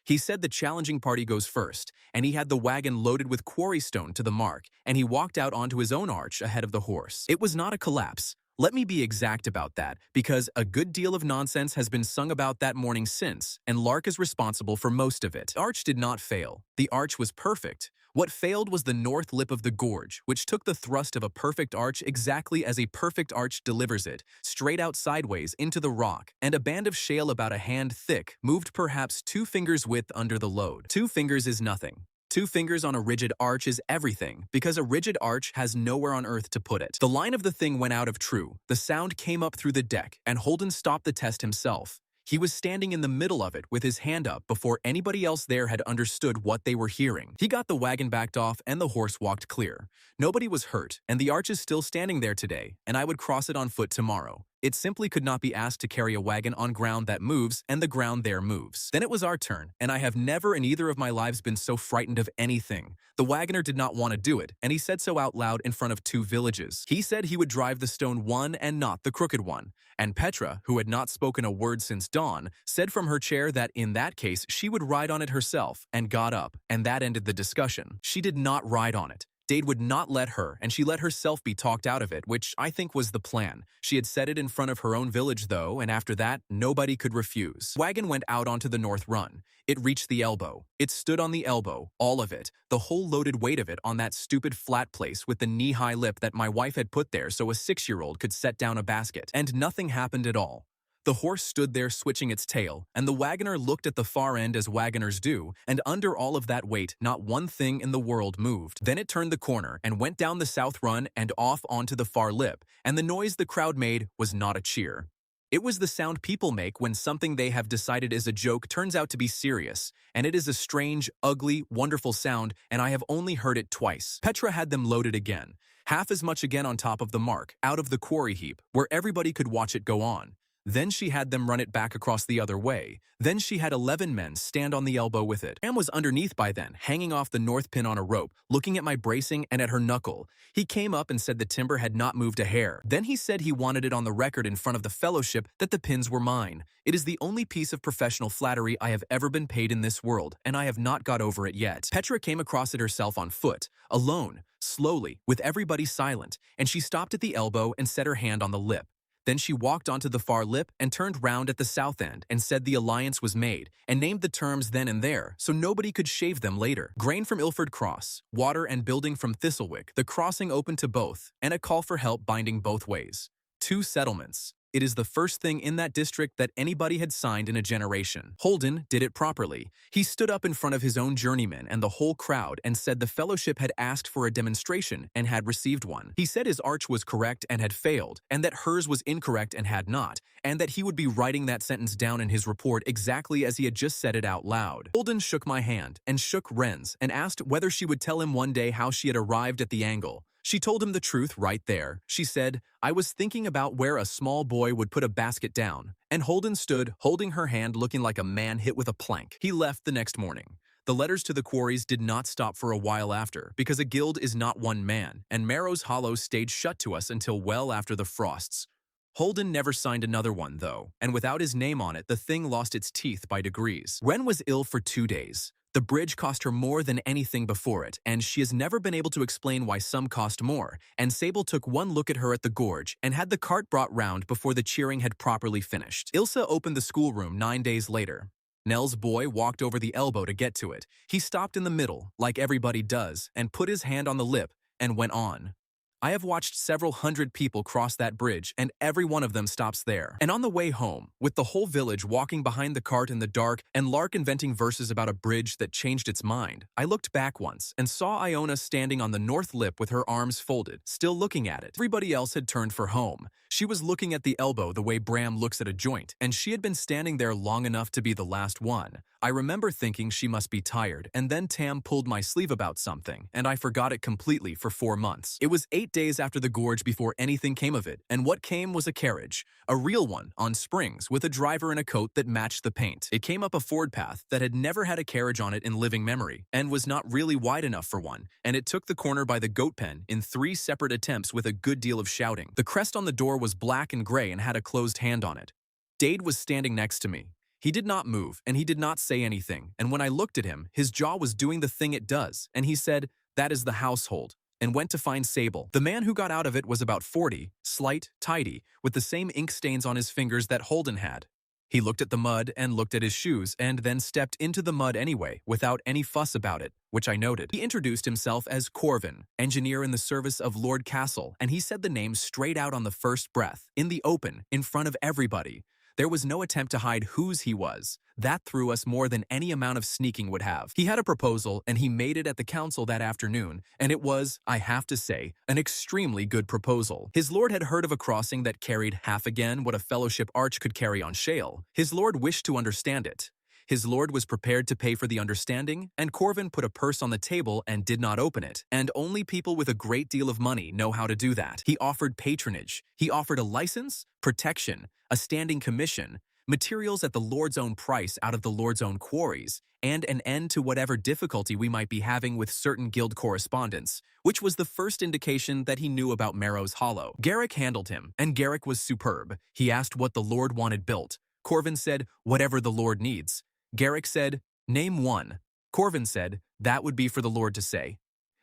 He said the challenging party goes first, and he had the wagon loaded with quarry stone to the mark, and he walked out onto his own arch ahead of the horse. It was not a collapse. Let me be exact about that, because a good deal of nonsense has been sung about that morning since, and Lark is responsible for most of it. The arch did not fail. The arch was perfect. What failed was the north lip of the gorge, which took the thrust of a perfect arch exactly as a perfect arch delivers it, straight out sideways into the rock, and a band of shale about a hand thick moved perhaps 2 fingers width under the load. 2 fingers is nothing. 2 fingers on a rigid arch is everything, because a rigid arch has nowhere on earth to put it. The line of the thing went out of true. The sound came up through the deck, and Holden stopped the test himself. He was standing in the middle of it with his hand up before anybody else there had understood what they were hearing. He got the wagon backed off and the horse walked clear. Nobody was hurt, and the arch is still standing there today, and I would cross it on foot tomorrow. It simply could not be asked to carry a wagon on ground that moves, and the ground there moves. Then it was our turn, and I have never in either of my lives been so frightened of anything. The wagoner did not want to do it, and he said so out loud in front of 2 villages. He said he would drive the stone one and not the crooked one. And Petra, who had not spoken a word since dawn, said from her chair that in that case she would ride on it herself, and got up, and that ended the discussion. She did not ride on it. Dade would not let her, and she let herself be talked out of it, which I think was the plan. She had said it in front of her own village, though, and after that, nobody could refuse. Wagon went out onto the north run. It reached the elbow. It stood on the elbow, all of it, the whole loaded weight of it on that stupid flat place with the knee-high lip that my wife had put there so a 6-year-old could set down a basket. And nothing happened at all. The horse stood there switching its tail, and the wagoner looked at the far end as wagoners do, and under all of that weight, not one thing in the world moved. Then it turned the corner and went down the south run and off onto the far lip, and the noise the crowd made was not a cheer. It was the sound people make when something they have decided is a joke turns out to be serious, and it is a strange, ugly, wonderful sound, and I have only heard it twice. Petra had them loaded again, half as much again on top of the mark, out of the quarry heap, where everybody could watch it go on. Then she had them run it back across the other way. Then she had 11 men stand on the elbow with it. Sam was underneath by then, hanging off the north pin on a rope, looking at my bracing and at her knuckle. He came up and said the timber had not moved a hair. Then he said he wanted it on the record in front of the fellowship that the pins were mine. It is the only piece of professional flattery I have ever been paid in this world, and I have not got over it yet. Petra came across it herself on foot, alone, slowly, with everybody silent, and she stopped at the elbow and set her hand on the lip. Then she walked onto the far lip and turned round at the south end and said the alliance was made, and named the terms then and there, so nobody could shave them later. Grain from Ilford Cross, water and building from Thistlewick, the crossing open to both, and a call for help binding both ways. 2 settlements. It is the first thing in that district that anybody had signed in a generation. Holden did it properly. He stood up in front of his own journeymen and the whole crowd and said the fellowship had asked for a demonstration and had received one. He said his arch was correct and had failed, and that hers was incorrect and had not, and that he would be writing that sentence down in his report exactly as he had just said it out loud. Holden shook my hand and shook Wren's and asked whether she would tell him one day how she had arrived at the angle. She told him the truth right there. She said, I was thinking about where a small boy would put a basket down, and Holden stood, holding her hand looking like a man hit with a plank. He left the next morning. The letters to the quarries did not stop for a while after, because a guild is not one man, and Marrow's Hollow stayed shut to us until well after the frosts. Holden never signed another one, though, and without his name on it, the thing lost its teeth by degrees. Wren was ill for 2 days. The bridge cost her more than anything before it, and she has never been able to explain why some cost more, and Sable took one look at her at the gorge and had the cart brought round before the cheering had properly finished. Ilsa opened the schoolroom 9 days later. Nell's boy walked over the elbow to get to it. He stopped in the middle, like everybody does, and put his hand on the lip and went on. I have watched several hundred people cross that bridge, and every one of them stops there. And on the way home, with the whole village walking behind the cart in the dark and Lark inventing verses about a bridge that changed its mind, I looked back once and saw Iona standing on the north lip with her arms folded, still looking at it. Everybody else had turned for home. She was looking at the elbow the way Bram looks at a joint, and she had been standing there long enough to be the last one. I remember thinking she must be tired, and then Tam pulled my sleeve about something, and I forgot it completely for 4 months. It was 8 days after the gorge before anything came of it, and what came was a carriage. A real one, on springs, with a driver in a coat that matched the paint. It came up a ford path that had never had a carriage on it in living memory, and was not really wide enough for one, and it took the corner by the goat pen in 3 separate attempts with a good deal of shouting. The crest on the door was black and gray and had a closed hand on it. Dade was standing next to me. He did not move, and he did not say anything, and when I looked at him, his jaw was doing the thing it does, and he said, "That is the household," and went to find Sable. The man who got out of it was about 40, slight, tidy, with the same ink stains on his fingers that Holden had. He looked at the mud and looked at his shoes and then stepped into the mud anyway, without any fuss about it, which I noted. He introduced himself as Corvin, engineer in the service of Lord Castle, and he said the name straight out on the first breath, in the open, in front of everybody. There was no attempt to hide whose he was. That threw us more than any amount of sneaking would have. He had a proposal, and he made it at the council that afternoon, and it was, I have to say, an extremely good proposal. His lord had heard of a crossing that carried half again what a fellowship arch could carry on shale. His lord wished to understand it. His lord was prepared to pay for the understanding, and Corvin put a purse on the table and did not open it. And only people with a great deal of money know how to do that. He offered patronage. He offered a license, protection, a standing commission, materials at the Lord's own price out of the Lord's own quarries, and an end to whatever difficulty we might be having with certain guild correspondence, which was the first indication that he knew about Marrow's Hollow. Garrick handled him, and Garrick was superb. He asked what the Lord wanted built. Corvin said, "Whatever the Lord needs." Garrick said, "Name one." Corvin said, "That would be for the Lord to say."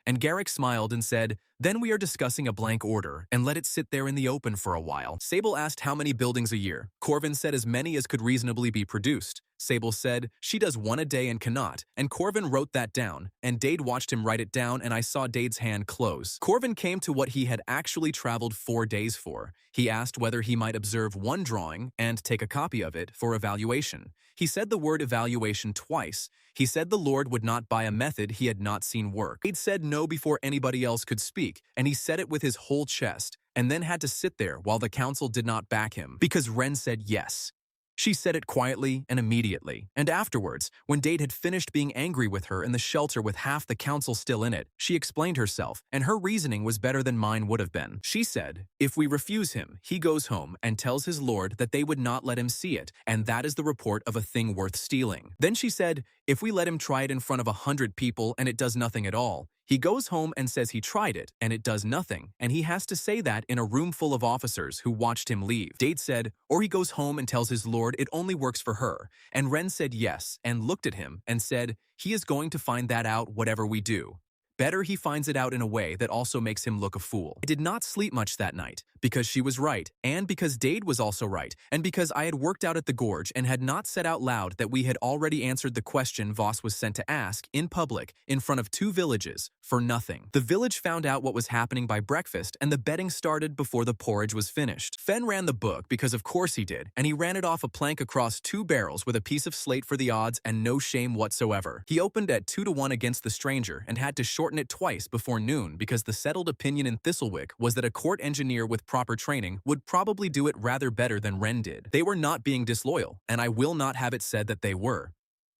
And Garrick smiled and said, "Then we are discussing a blank order, and let it sit there in the open for a while." Sable asked how many buildings a year. Corvin said as many as could reasonably be produced. Sable said, "She does 1 a day and cannot," and Corvin wrote that down, and Dade watched him write it down, and I saw Dade's hand close. Corvin came to what he had actually traveled 4 days for. He asked whether he might observe one drawing and take a copy of it for evaluation. He said the word evaluation twice. He said the Lord would not buy a method he had not seen work. Dade said no before anybody else could speak, and he said it with his whole chest, and then had to sit there while the council did not back him, because Wren said yes. She said it quietly and immediately, and afterwards, when Dade had finished being angry with her in the shelter with half the council still in it, she explained herself, and her reasoning was better than mine would have been. She said, "If we refuse him, he goes home and tells his lord that they would not let him see it, and that is the report of a thing worth stealing." Then she said, "If we let him try it in front of 100 people and it does nothing at all, he goes home and says he tried it, and it does nothing, and he has to say that in a room full of officers who watched him leave." Dade said, "Or he goes home and tells his lord it only works for her." And Wren said yes, and looked at him, and said, "He is going to find that out whatever we do. Better he finds it out in a way that also makes him look a fool." I did not sleep much that night, because she was right, and because Dade was also right, and because I had worked out at the gorge and had not said out loud that we had already answered the question Voss was sent to ask, in public, in front of 2 villages, for nothing. The village found out what was happening by breakfast, and the betting started before the porridge was finished. Fenn ran the book, because of course he did, and he ran it off a plank across 2 barrels with a piece of slate for the odds and no shame whatsoever. He opened at 2 to 1 against the stranger, and had to shorten it twice before noon because the settled opinion in Thistlewick was that a court engineer with proper training would probably do it rather better than Wren did. They were not being disloyal, and I will not have it said that they were.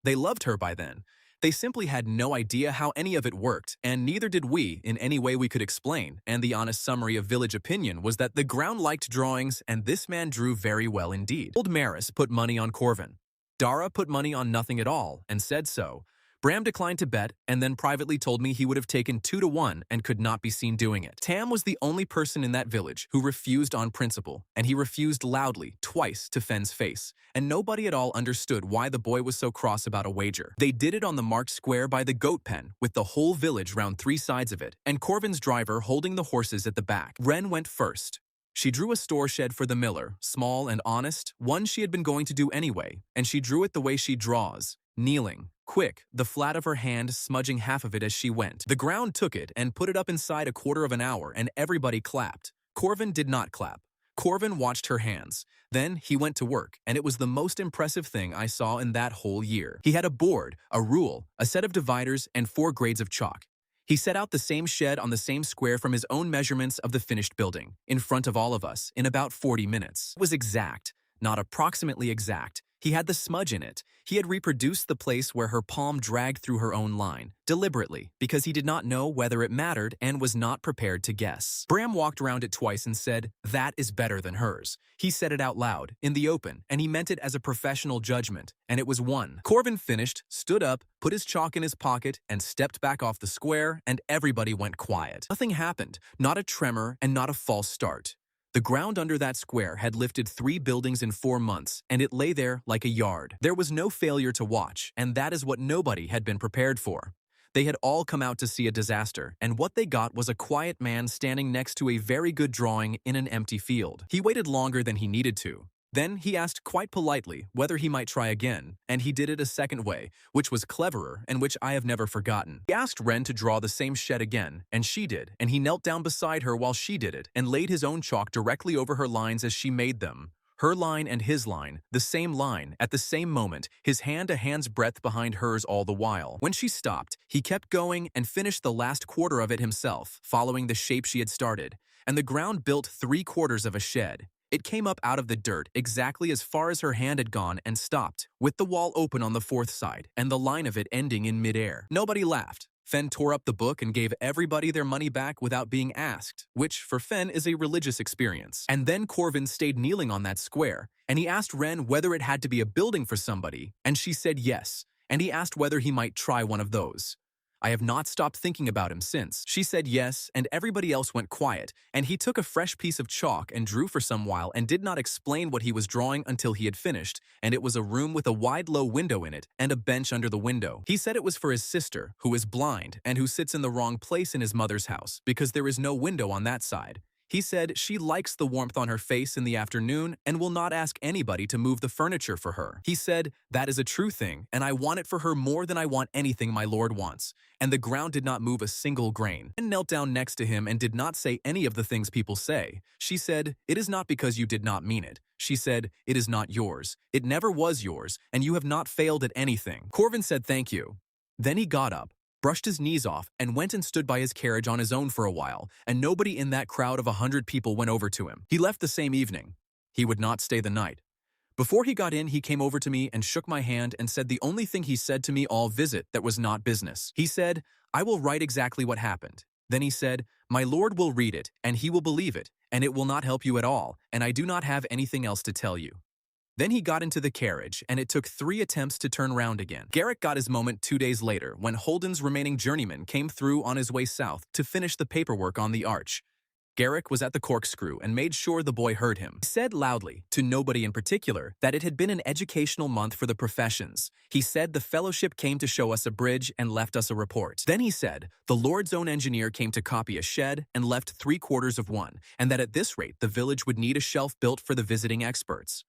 They loved her by then. They simply had no idea how any of it worked, and neither did we in any way we could explain, and the honest summary of village opinion was that the ground liked drawings, and this man drew very well indeed. Old Maris put money on Corvin. Dara put money on nothing at all, and said so. Bram declined to bet, and then privately told me he would have taken 2 to 1 and could not be seen doing it. Tam was the only person in that village who refused on principle, and he refused loudly, twice, to Fenn's face, and nobody at all understood why the boy was so cross about a wager. They did it on the marked square by the goat pen, with the whole village round 3 sides of it, and Corvin's driver holding the horses at the back. Wren went first. She drew a store shed for the miller, small and honest, one she had been going to do anyway, and she drew it the way she draws, kneeling, quick, the flat of her hand smudging half of it as she went. The ground took it and put it up inside a quarter of an hour, and everybody clapped. Corvin did not clap. Corvin watched her hands. Then he went to work, and it was the most impressive thing I saw in that whole year. He had a board, a rule, a set of dividers, and 4 grades of chalk. He set out the same shed on the same square from his own measurements of the finished building, in front of all of us, in about 40 minutes. It was exact, not approximately exact. He had the smudge in it. He had reproduced the place where her palm dragged through her own line, deliberately, because he did not know whether it mattered and was not prepared to guess. Bram walked around it twice and said, "That is better than hers." He said it out loud, in the open, and he meant it as a professional judgment, and it was one. Corvin finished, stood up, put his chalk in his pocket, and stepped back off the square, and everybody went quiet. Nothing happened, not a tremor and not a false start. The ground under that square had lifted 3 buildings in 4 months, and it lay there like a yard. There was no failure to watch, and that is what nobody had been prepared for. They had all come out to see a disaster, and what they got was a quiet man standing next to a very good drawing in an empty field. He waited longer than he needed to. Then he asked quite politely whether he might try again, and he did it a second way, which was cleverer and which I have never forgotten. He asked Wren to draw the same shed again, and she did, and he knelt down beside her while she did it, and laid his own chalk directly over her lines as she made them. Her line and his line, the same line, at the same moment, his hand a hand's breadth behind hers all the while. When she stopped, he kept going and finished the last quarter of it himself, following the shape she had started, and the ground built 3/4 of a shed. It came up out of the dirt exactly as far as her hand had gone and stopped, with the wall open on the 4th side and the line of it ending in midair. Nobody laughed. Fen tore up the book and gave everybody their money back without being asked, which for Fen is a religious experience. And then Corvin stayed kneeling on that square, and he asked Wren whether it had to be a building for somebody, and she said yes, and he asked whether he might try one of those. I have not stopped thinking about him since. She said yes, and everybody else went quiet, and he took a fresh piece of chalk and drew for some while and did not explain what he was drawing until he had finished, and it was a room with a wide low window in it and a bench under the window. He said it was for his sister, who is blind and who sits in the wrong place in his mother's house because there is no window on that side. He said she likes the warmth on her face in the afternoon and will not ask anybody to move the furniture for her. He said, "That is a true thing, and I want it for her more than I want anything my Lord wants." And the ground did not move a single grain. And knelt down next to him and did not say any of the things people say. She said, "It is not because you did not mean it." She said, "It is not yours. It never was yours, and you have not failed at anything." Corvin said thank you. Then he got up, brushed his knees off, and went and stood by his carriage on his own for a while, and nobody in that crowd of 100 people went over to him. He left the same evening. He would not stay the night. Before he got in, he came over to me and shook my hand and said the only thing he said to me all visit that was not business. He said, "I will write exactly what happened." Then he said, "My Lord will read it, and he will believe it, and it will not help you at all, and I do not have anything else to tell you." Then he got into the carriage, and it took 3 attempts to turn round again. Garrick got his moment 2 days later when Holden's remaining journeyman came through on his way south to finish the paperwork on the arch. Garrick was at the corkscrew and made sure the boy heard him. He said loudly, to nobody in particular, that it had been an educational month for the professions. He said the fellowship came to show us a bridge and left us a report. Then he said, the Lord's own engineer came to copy a shed and left 3/4 of one, and that at this rate the village would need a shelf built for the visiting experts.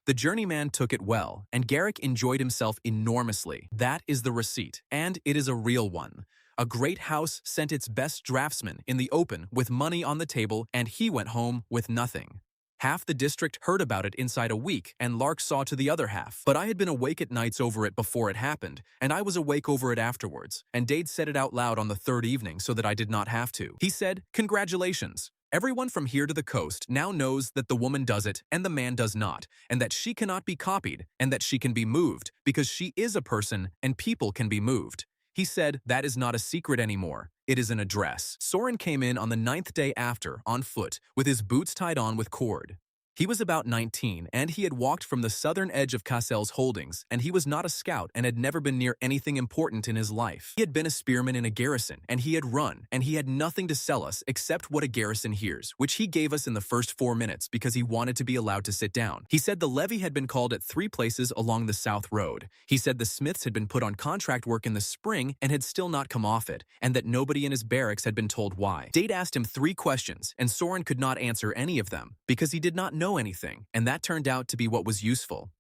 The journeyman took it well, and Garrick enjoyed himself enormously. That is the receipt, and it is a real one. A great house sent its best draftsman in the open with money on the table, and he went home with nothing. Half the district heard about it inside a week, and Lark saw to the other half. But I had been awake at nights over it before it happened, and I was awake over it afterwards, and Dade said it out loud on the 3rd evening so that I did not have to. He said, "Congratulations. Everyone from here to the coast now knows that the woman does it and the man does not, and that she cannot be copied, and that she can be moved, because she is a person and people can be moved." He said, "That is not a secret anymore. It is an address." Soren came in on the 9th day after, on foot, with his boots tied on with cord. He was about 19, and he had walked from the southern edge of Cassell's holdings, and he was not a scout and had never been near anything important in his life. He had been a spearman in a garrison, and he had run, and he had nothing to sell us except what a garrison hears, which he gave us in the first 4 minutes because he wanted to be allowed to sit down. He said the levy had been called at 3 places along the South Road. He said the smiths had been put on contract work in the spring and had still not come off it, and that nobody in his barracks had been told why. Dade asked him 3 questions, and Soren could not answer any of them because he did not know anything, and that turned out to be what was useful.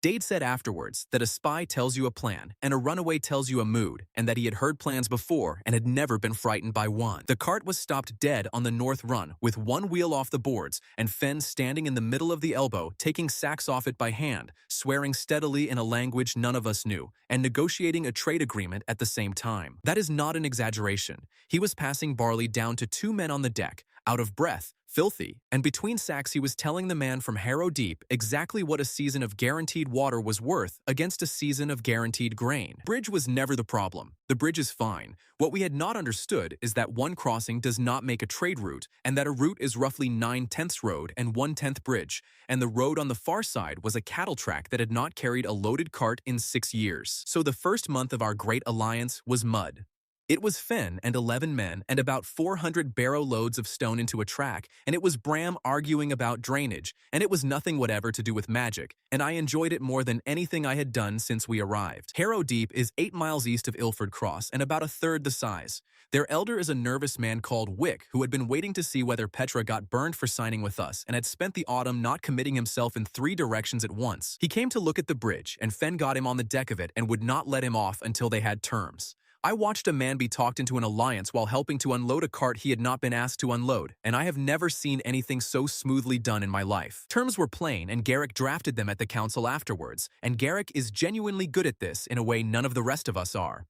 Dade said afterwards that a spy tells you a plan and a runaway tells you a mood, and that he had heard plans before and had never been frightened by one. The cart was stopped dead on the north run with one wheel off the boards and Fen standing in the middle of the elbow taking sacks off it by hand, swearing steadily in a language none of us knew, and negotiating a trade agreement at the same time. That is not an exaggeration. He was passing barley down to 2 men on the deck, out of breath, filthy, and between sacks he was telling the man from Harrow Deep exactly what a season of guaranteed water was worth against a season of guaranteed grain. Bridge was never the problem. The bridge is fine. What we had not understood is that one crossing does not make a trade route, and that a route is roughly 9/10 road and 1/10 bridge, and the road on the far side was a cattle track that had not carried a loaded cart in 6 years. So the first month of our great alliance was mud. It was Fenn and 11 men and about 400 barrow loads of stone into a track, and it was Bram arguing about drainage, and it was nothing whatever to do with magic, and I enjoyed it more than anything I had done since we arrived. Harrow Deep is 8 miles east of Ilford Cross and about a third the size. Their elder is a nervous man called Wick who had been waiting to see whether Petra got burned for signing with us and had spent the autumn not committing himself in 3 directions at once. He came to look at the bridge, and Fenn got him on the deck of it and would not let him off until they had terms. I watched a man be talked into an alliance while helping to unload a cart he had not been asked to unload, and I have never seen anything so smoothly done in my life. Terms were plain, and Garrick drafted them at the council afterwards, and Garrick is genuinely good at this in a way none of the rest of us are.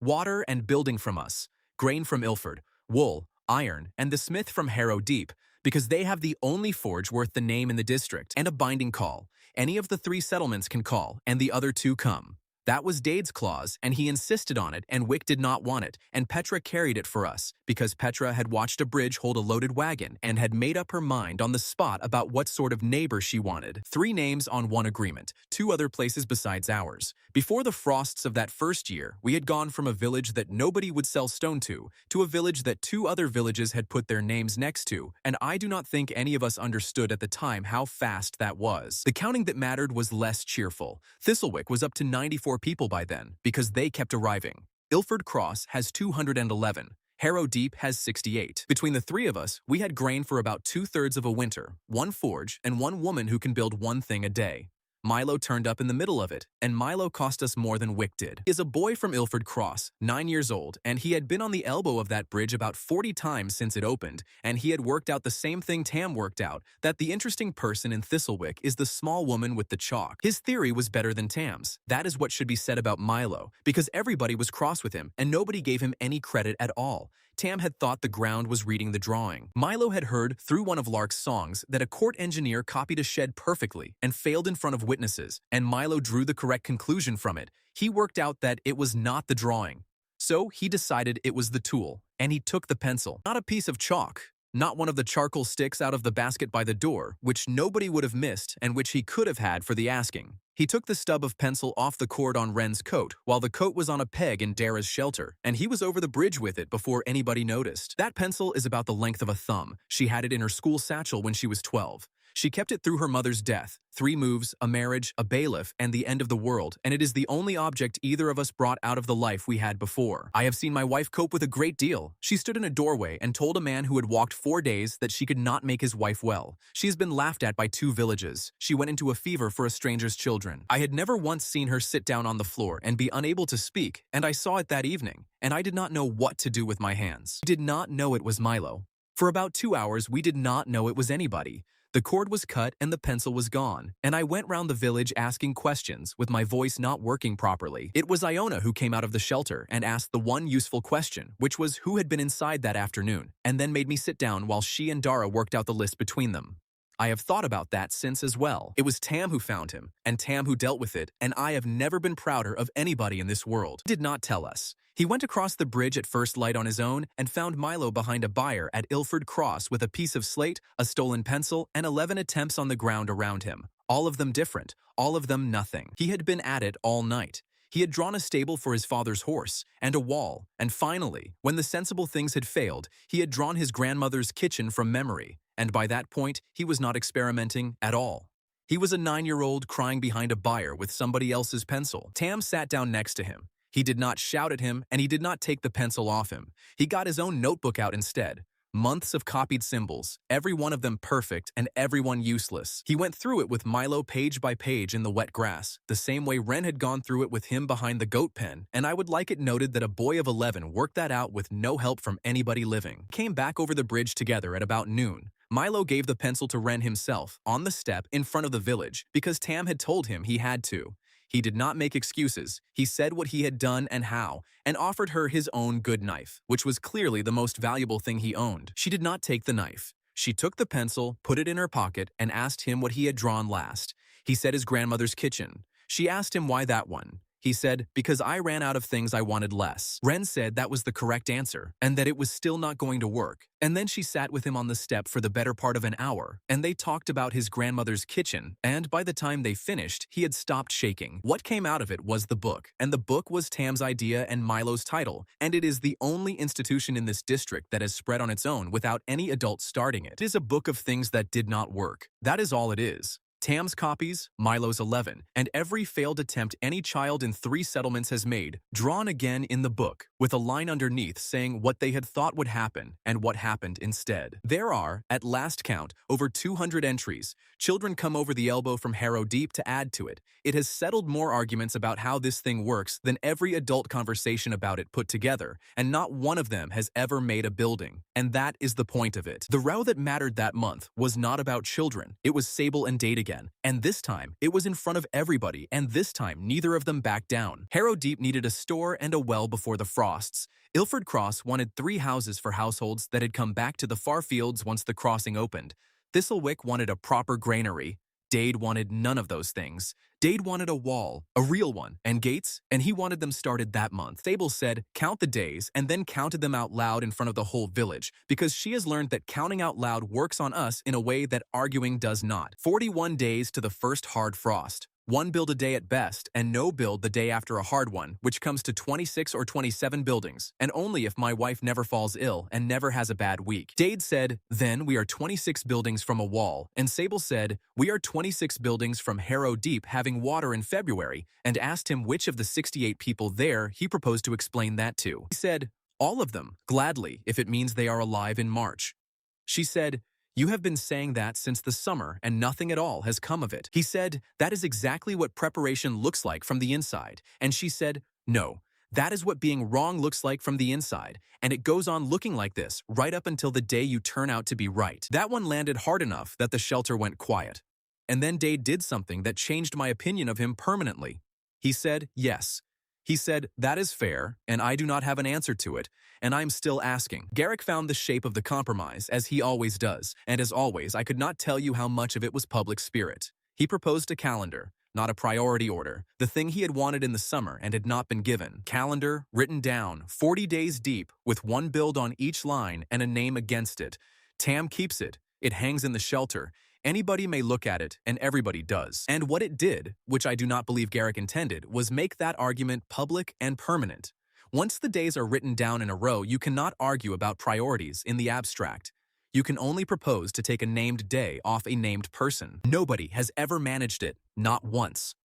Water and building from us, grain from Ilford, wool, iron, and the smith from Harrow Deep, because they have the only forge worth the name in the district, and a binding call. Any of the 3 settlements can call, and the other 2 come. That was Dade's clause, and he insisted on it, and Wick did not want it, and Petra carried it for us, because Petra had watched a bridge hold a loaded wagon and had made up her mind on the spot about what sort of neighbor she wanted. 3 names on 1 agreement, 2 other places besides ours. Before the frosts of that first year, we had gone from a village that nobody would sell stone to a village that 2 other villages had put their names next to, and I do not think any of us understood at the time how fast that was. The counting that mattered was less cheerful. Thistlewick was up to 94 people by then, because they kept arriving. Ilford Cross has 211. Harrow Deep has 68. Between the 3 of us, we had grain for about 2/3 of a winter, 1 forge, and 1 woman who can build 1 thing a day. Milo turned up in the middle of it, and Milo cost us more than Wick did. He is a boy from Ilford Cross, 9 years old, and he had been on the elbow of that bridge about 40 times since it opened, and he had worked out the same thing Tam worked out, that the interesting person in Thistlewick is the small woman with the chalk. His theory was better than Tam's. That is what should be said about Milo, because everybody was cross with him, and nobody gave him any credit at all. Tam had thought the ground was reading the drawing. Milo had heard, through one of Lark's songs, that a court engineer copied a shed perfectly and failed in front of witnesses, and Milo drew the correct conclusion from it. He worked out that it was not the drawing. So he decided it was the tool, and he took the pencil. Not a piece of chalk. Not one of the charcoal sticks out of the basket by the door, which nobody would have missed and which he could have had for the asking. He took the stub of pencil off the cord on Wren's coat, while the coat was on a peg in Dara's shelter, and he was over the bridge with it before anybody noticed. That pencil is about the length of a thumb. She had it in her school satchel when she was 12. She kept it through her mother's death, 3 moves, a marriage, a bailiff, and the end of the world, and it is the only object either of us brought out of the life we had before. I have seen my wife cope with a great deal. She stood in a doorway and told a man who had walked 4 days that she could not make his wife well. She has been laughed at by 2 villages. She went into a fever for a stranger's children. I had never once seen her sit down on the floor and be unable to speak, and I saw it that evening, and I did not know what to do with my hands. I did not know it was Milo. For about 2 hours, we did not know it was anybody. The cord was cut and the pencil was gone, and I went round the village asking questions, with my voice not working properly. It was Iona who came out of the shelter and asked the one useful question, which was who had been inside that afternoon, and then made me sit down while she and Dara worked out the list between them. I have thought about that since as well. It was Tam who found him, and Tam who dealt with it, and I have never been prouder of anybody in this world. He did not tell us. He went across the bridge at first light on his own and found Milo behind a byre at Ilford Cross with a piece of slate, a stolen pencil, and 11 attempts on the ground around him. All of them different, all of them nothing. He had been at it all night. He had drawn a stable for his father's horse, and a wall, and finally, when the sensible things had failed, he had drawn his grandmother's kitchen from memory, and by that point, he was not experimenting at all. He was a 9-year-old crying behind a byre with somebody else's pencil. Tam sat down next to him. He did not shout at him, and he did not take the pencil off him. He got his own notebook out instead. Months of copied symbols, every one of them perfect and every one useless. He went through it with Milo page by page in the wet grass, the same way Wren had gone through it with him behind the goat pen, and I would like it noted that a boy of 11 worked that out with no help from anybody living. Came back over the bridge together at about noon. Milo gave the pencil to Wren himself, on the step, in front of the village, because Tam had told him he had to. He did not make excuses. He said what he had done and how, and offered her his own good knife, which was clearly the most valuable thing he owned. She did not take the knife. She took the pencil, put it in her pocket, and asked him what he had drawn last. He said his grandmother's kitchen. She asked him why that one. He said, because I ran out of things I wanted less. Wren said that was the correct answer, and that it was still not going to work. And then she sat with him on the step for the better part of an hour, and they talked about his grandmother's kitchen, and by the time they finished, he had stopped shaking. What came out of it was the book, and the book was Tam's idea and Milo's title, and it is the only institution in this district that has spread on its own without any adult starting it. It is a book of things that did not work. That is all it is. Tam's copies, Milo's 11, and every failed attempt any child in 3 settlements has made, drawn again in the book, with a line underneath saying what they had thought would happen and what happened instead. There are, at last count, over 200 entries. Children come over the elbow from Harrow Deep to add to it. It has settled more arguments about how this thing works than every adult conversation about it put together, and not one of them has ever made a building. And that is the point of it. The row that mattered that month was not about children. It was Sable and Date again. And this time, it was in front of everybody, and this time, neither of them backed down. Harrow Deep needed a store and a well before the frosts. Ilford Cross wanted 3 houses for households that had come back to the far fields once the crossing opened. Thistlewick wanted a proper granary. Dade wanted none of those things. Dade wanted a wall, a real one, and gates, and he wanted them started that month. Sable said, count the days, and then counted them out loud in front of the whole village, because she has learned that counting out loud works on us in a way that arguing does not. 41 days to the first hard frost. 1 build a day at best, and no build the day after a hard one, which comes to 26 or 27 buildings, and only if my wife never falls ill and never has a bad week. Dade said, then we are 26 buildings from a wall, and Sable said, we are 26 buildings from Harrow Deep having water in February, and asked him which of the 68 people there he proposed to explain that to. He said, all of them, gladly, if it means they are alive in March. She said, you have been saying that since the summer, and nothing at all has come of it. He said, that is exactly what preparation looks like from the inside. And she said, no, that is what being wrong looks like from the inside. And it goes on looking like this, right up until the day you turn out to be right. That one landed hard enough that the shelter went quiet. And then Dade did something that changed my opinion of him permanently. He said, yes. He said, that is fair, and I do not have an answer to it, and I'm still asking. Garrick found the shape of the compromise, as he always does, and as always, I could not tell you how much of it was public spirit. He proposed a calendar, not a priority order, the thing he had wanted in the summer and had not been given. Calendar, written down, 40 days deep, with 1 build on each line and a name against it. Tam keeps it. It hangs in the shelter. Anybody may look at it, and everybody does. And what it did, which I do not believe Garrick intended, was make that argument public and permanent. Once the days are written down in a row, you cannot argue about priorities in the abstract. You can only propose to take a named day off a named person. Nobody has ever managed it, not once.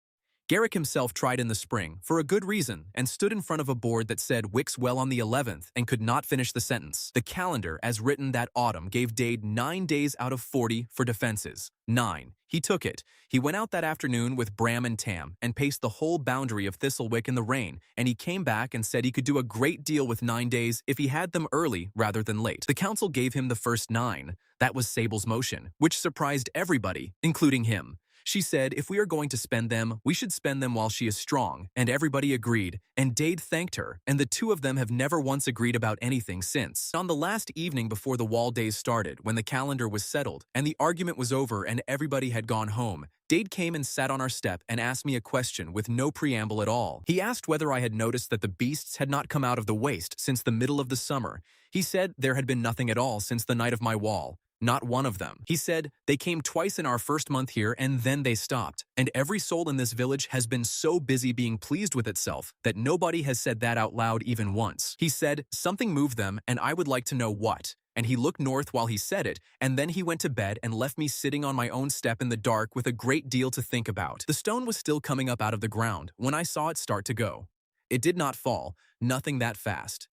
Garrick himself tried in the spring, for a good reason, and stood in front of a board that said Wicks well on the 11th and could not finish the sentence. The calendar, as written that autumn, gave Dade 9 days out of 40 for defenses. 9. He took it. He went out that afternoon with Bram and Tam and paced the whole boundary of Thistlewick in the rain, and he came back and said he could do a great deal with 9 days if he had them early rather than late. The council gave him the first 9. That was Sable's motion, which surprised everybody, including him. She said if we are going to spend them, we should spend them while she is strong, and everybody agreed, and Dade thanked her, and the 2 of them have never once agreed about anything since. On the last evening before the wall days started, when the calendar was settled, and the argument was over and everybody had gone home, Dade came and sat on our step and asked me a question with no preamble at all. He asked whether I had noticed that the beasts had not come out of the waste since the middle of the summer. He said there had been nothing at all since the night of my wall. Not one of them. He said, they came twice in our first month here and then they stopped. And every soul in this village has been so busy being pleased with itself that nobody has said that out loud even once. He said, something moved them and I would like to know what. And he looked north while he said it, and then he went to bed and left me sitting on my own step in the dark with a great deal to think about. The stone was still coming up out of the ground when I saw it start to go. It did not fall, nothing that fast.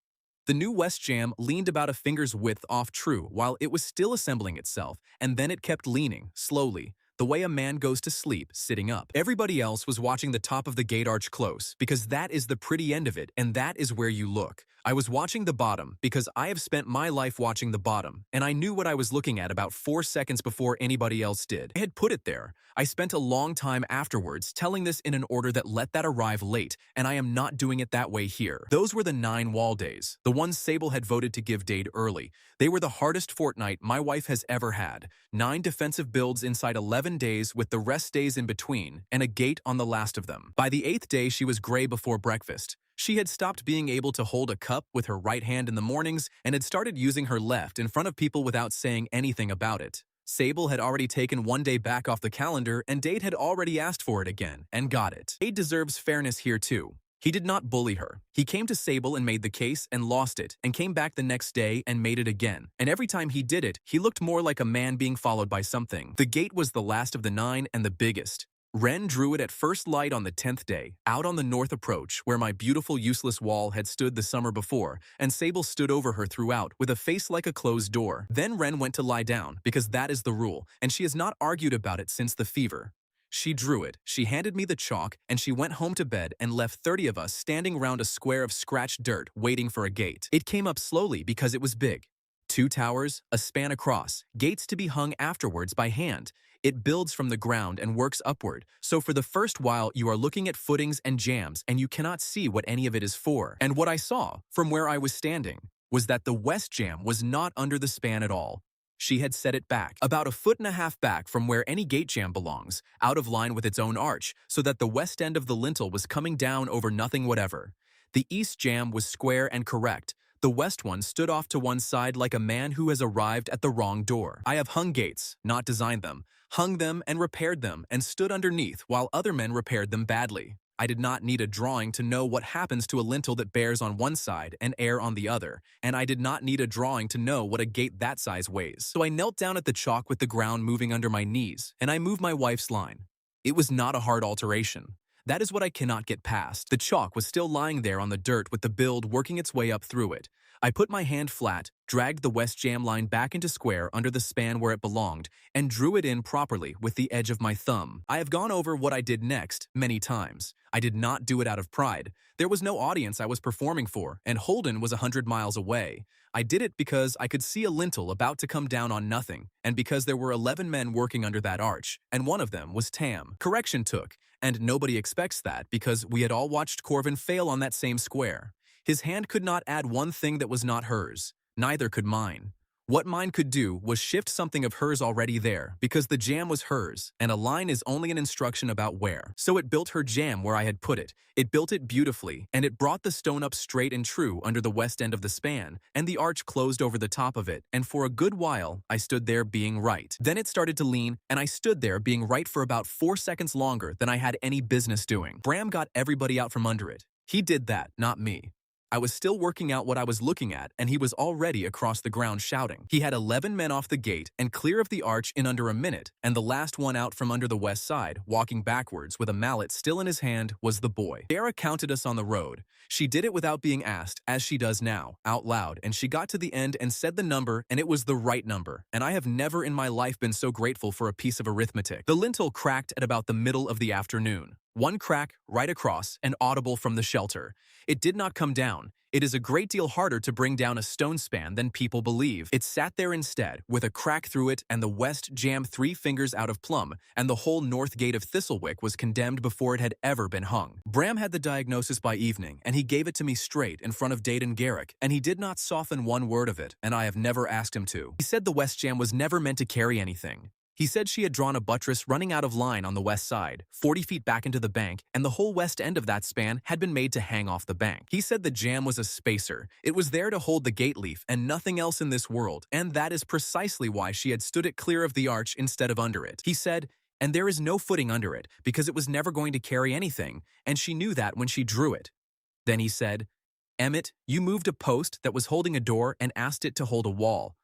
The new West Jam leaned about a finger's width off true while it was still assembling itself, and then it kept leaning, slowly, the way a man goes to sleep, sitting up. Everybody else was watching the top of the gate arch close, because that is the pretty end of it, and that is where you look. I was watching the bottom because I have spent my life watching the bottom, and I knew what I was looking at about 4 seconds before anybody else did. I had put it there. I spent a long time afterwards telling this in an order that let that arrive late, and I am not doing it that way here. Those were the 9 wall days, the ones Sable had voted to give Dade early. They were the hardest fortnight my wife has ever had. 9 defensive builds inside 11 days with the rest days in between, and a gate on the last of them. By the 8th day, she was gray before breakfast. She had stopped being able to hold a cup with her right hand in the mornings and had started using her left in front of people without saying anything about it. Sable had already taken 1 day back off the calendar, and Dade had already asked for it again, and got it. Dade deserves fairness here too. He did not bully her. He came to Sable and made the case and lost it, and came back the next day and made it again. And every time he did it, he looked more like a man being followed by something. The gate was the last of the 9 and the biggest. Wren drew it at first light on the 10th day, out on the north approach where my beautiful useless wall had stood the summer before, and Sable stood over her throughout with a face like a closed door. Then Wren went to lie down, because that is the rule, and she has not argued about it since the fever. She drew it, she handed me the chalk, and she went home to bed and left 30 of us standing round a square of scratched dirt waiting for a gate. It came up slowly because it was big. 2 towers, a span across, gates to be hung afterwards by hand. It builds from the ground and works upward, so for the first while you are looking at footings and jambs and you cannot see what any of it is for. And what I saw, from where I was standing, was that the west jamb was not under the span at all. She had set it back, about 1.5 feet back from where any gate jamb belongs, out of line with its own arch, so that the west end of the lintel was coming down over nothing whatever. The east jamb was square and correct. The west one stood off to one side like a man who has arrived at the wrong door. I have hung gates, not designed them, hung them and repaired them, and stood underneath while other men repaired them badly. I did not need a drawing to know what happens to a lintel that bears on one side and air on the other, and I did not need a drawing to know what a gate that size weighs. So I knelt down at the chalk with the ground moving under my knees, and I moved my wife's line. It was not a hard alteration. That is what I cannot get past. The chalk was still lying there on the dirt with the build working its way up through it. I put my hand flat, dragged the west jamb line back into square under the span where it belonged, and drew it in properly with the edge of my thumb. I have gone over what I did next many times. I did not do it out of pride. There was no audience I was performing for, and Holden was 100 miles away. I did it because I could see a lintel about to come down on nothing, and because there were 11 men working under that arch, and one of them was Tam. Correction took, and nobody expects that because we had all watched Corvin fail on that same square. His hand could not add one thing that was not hers. Neither could mine. What mine could do was shift something of hers already there, because the jam was hers, and a line is only an instruction about where. So it built her jam where I had put it. It built it beautifully, and it brought the stone up straight and true under the west end of the span, and the arch closed over the top of it, and for a good while I stood there being right. Then it started to lean, and I stood there being right for about 4 seconds longer than I had any business doing. Bram got everybody out from under it. He did that, not me. I was still working out what I was looking at, and he was already across the ground shouting. He had 11 men off the gate and clear of the arch in under a minute, and the last one out from under the west side, walking backwards with a mallet still in his hand, was the boy. Dara counted us on the road. She did it without being asked, as she does now, out loud, and she got to the end and said the number, and it was the right number, and I have never in my life been so grateful for a piece of arithmetic. The lintel cracked at about the middle of the afternoon. One crack right across and audible from the shelter. It did not come down. It is a great deal harder to bring down a stone span than people believe. It sat there instead, with a crack through it and the west jamb 3 fingers out of plumb, and the whole north gate of Thistlewick was condemned before it had ever been hung. Bram had the diagnosis by evening, and he gave it to me straight in front of Dade and Garrick, and he did not soften one word of it, and I have never asked him to. He said the west jamb was never meant to carry anything. He said she had drawn a buttress running out of line on the west side, 40 feet back into the bank, and the whole west end of that span had been made to hang off the bank. He said the jam was a spacer. It was there to hold the gate leaf and nothing else in this world, and that is precisely why she had stood it clear of the arch instead of under it. He said, and there is no footing under it, because it was never going to carry anything, and she knew that when she drew it. Then he said, Emmet, you moved a post that was holding a door and asked it to hold a wall.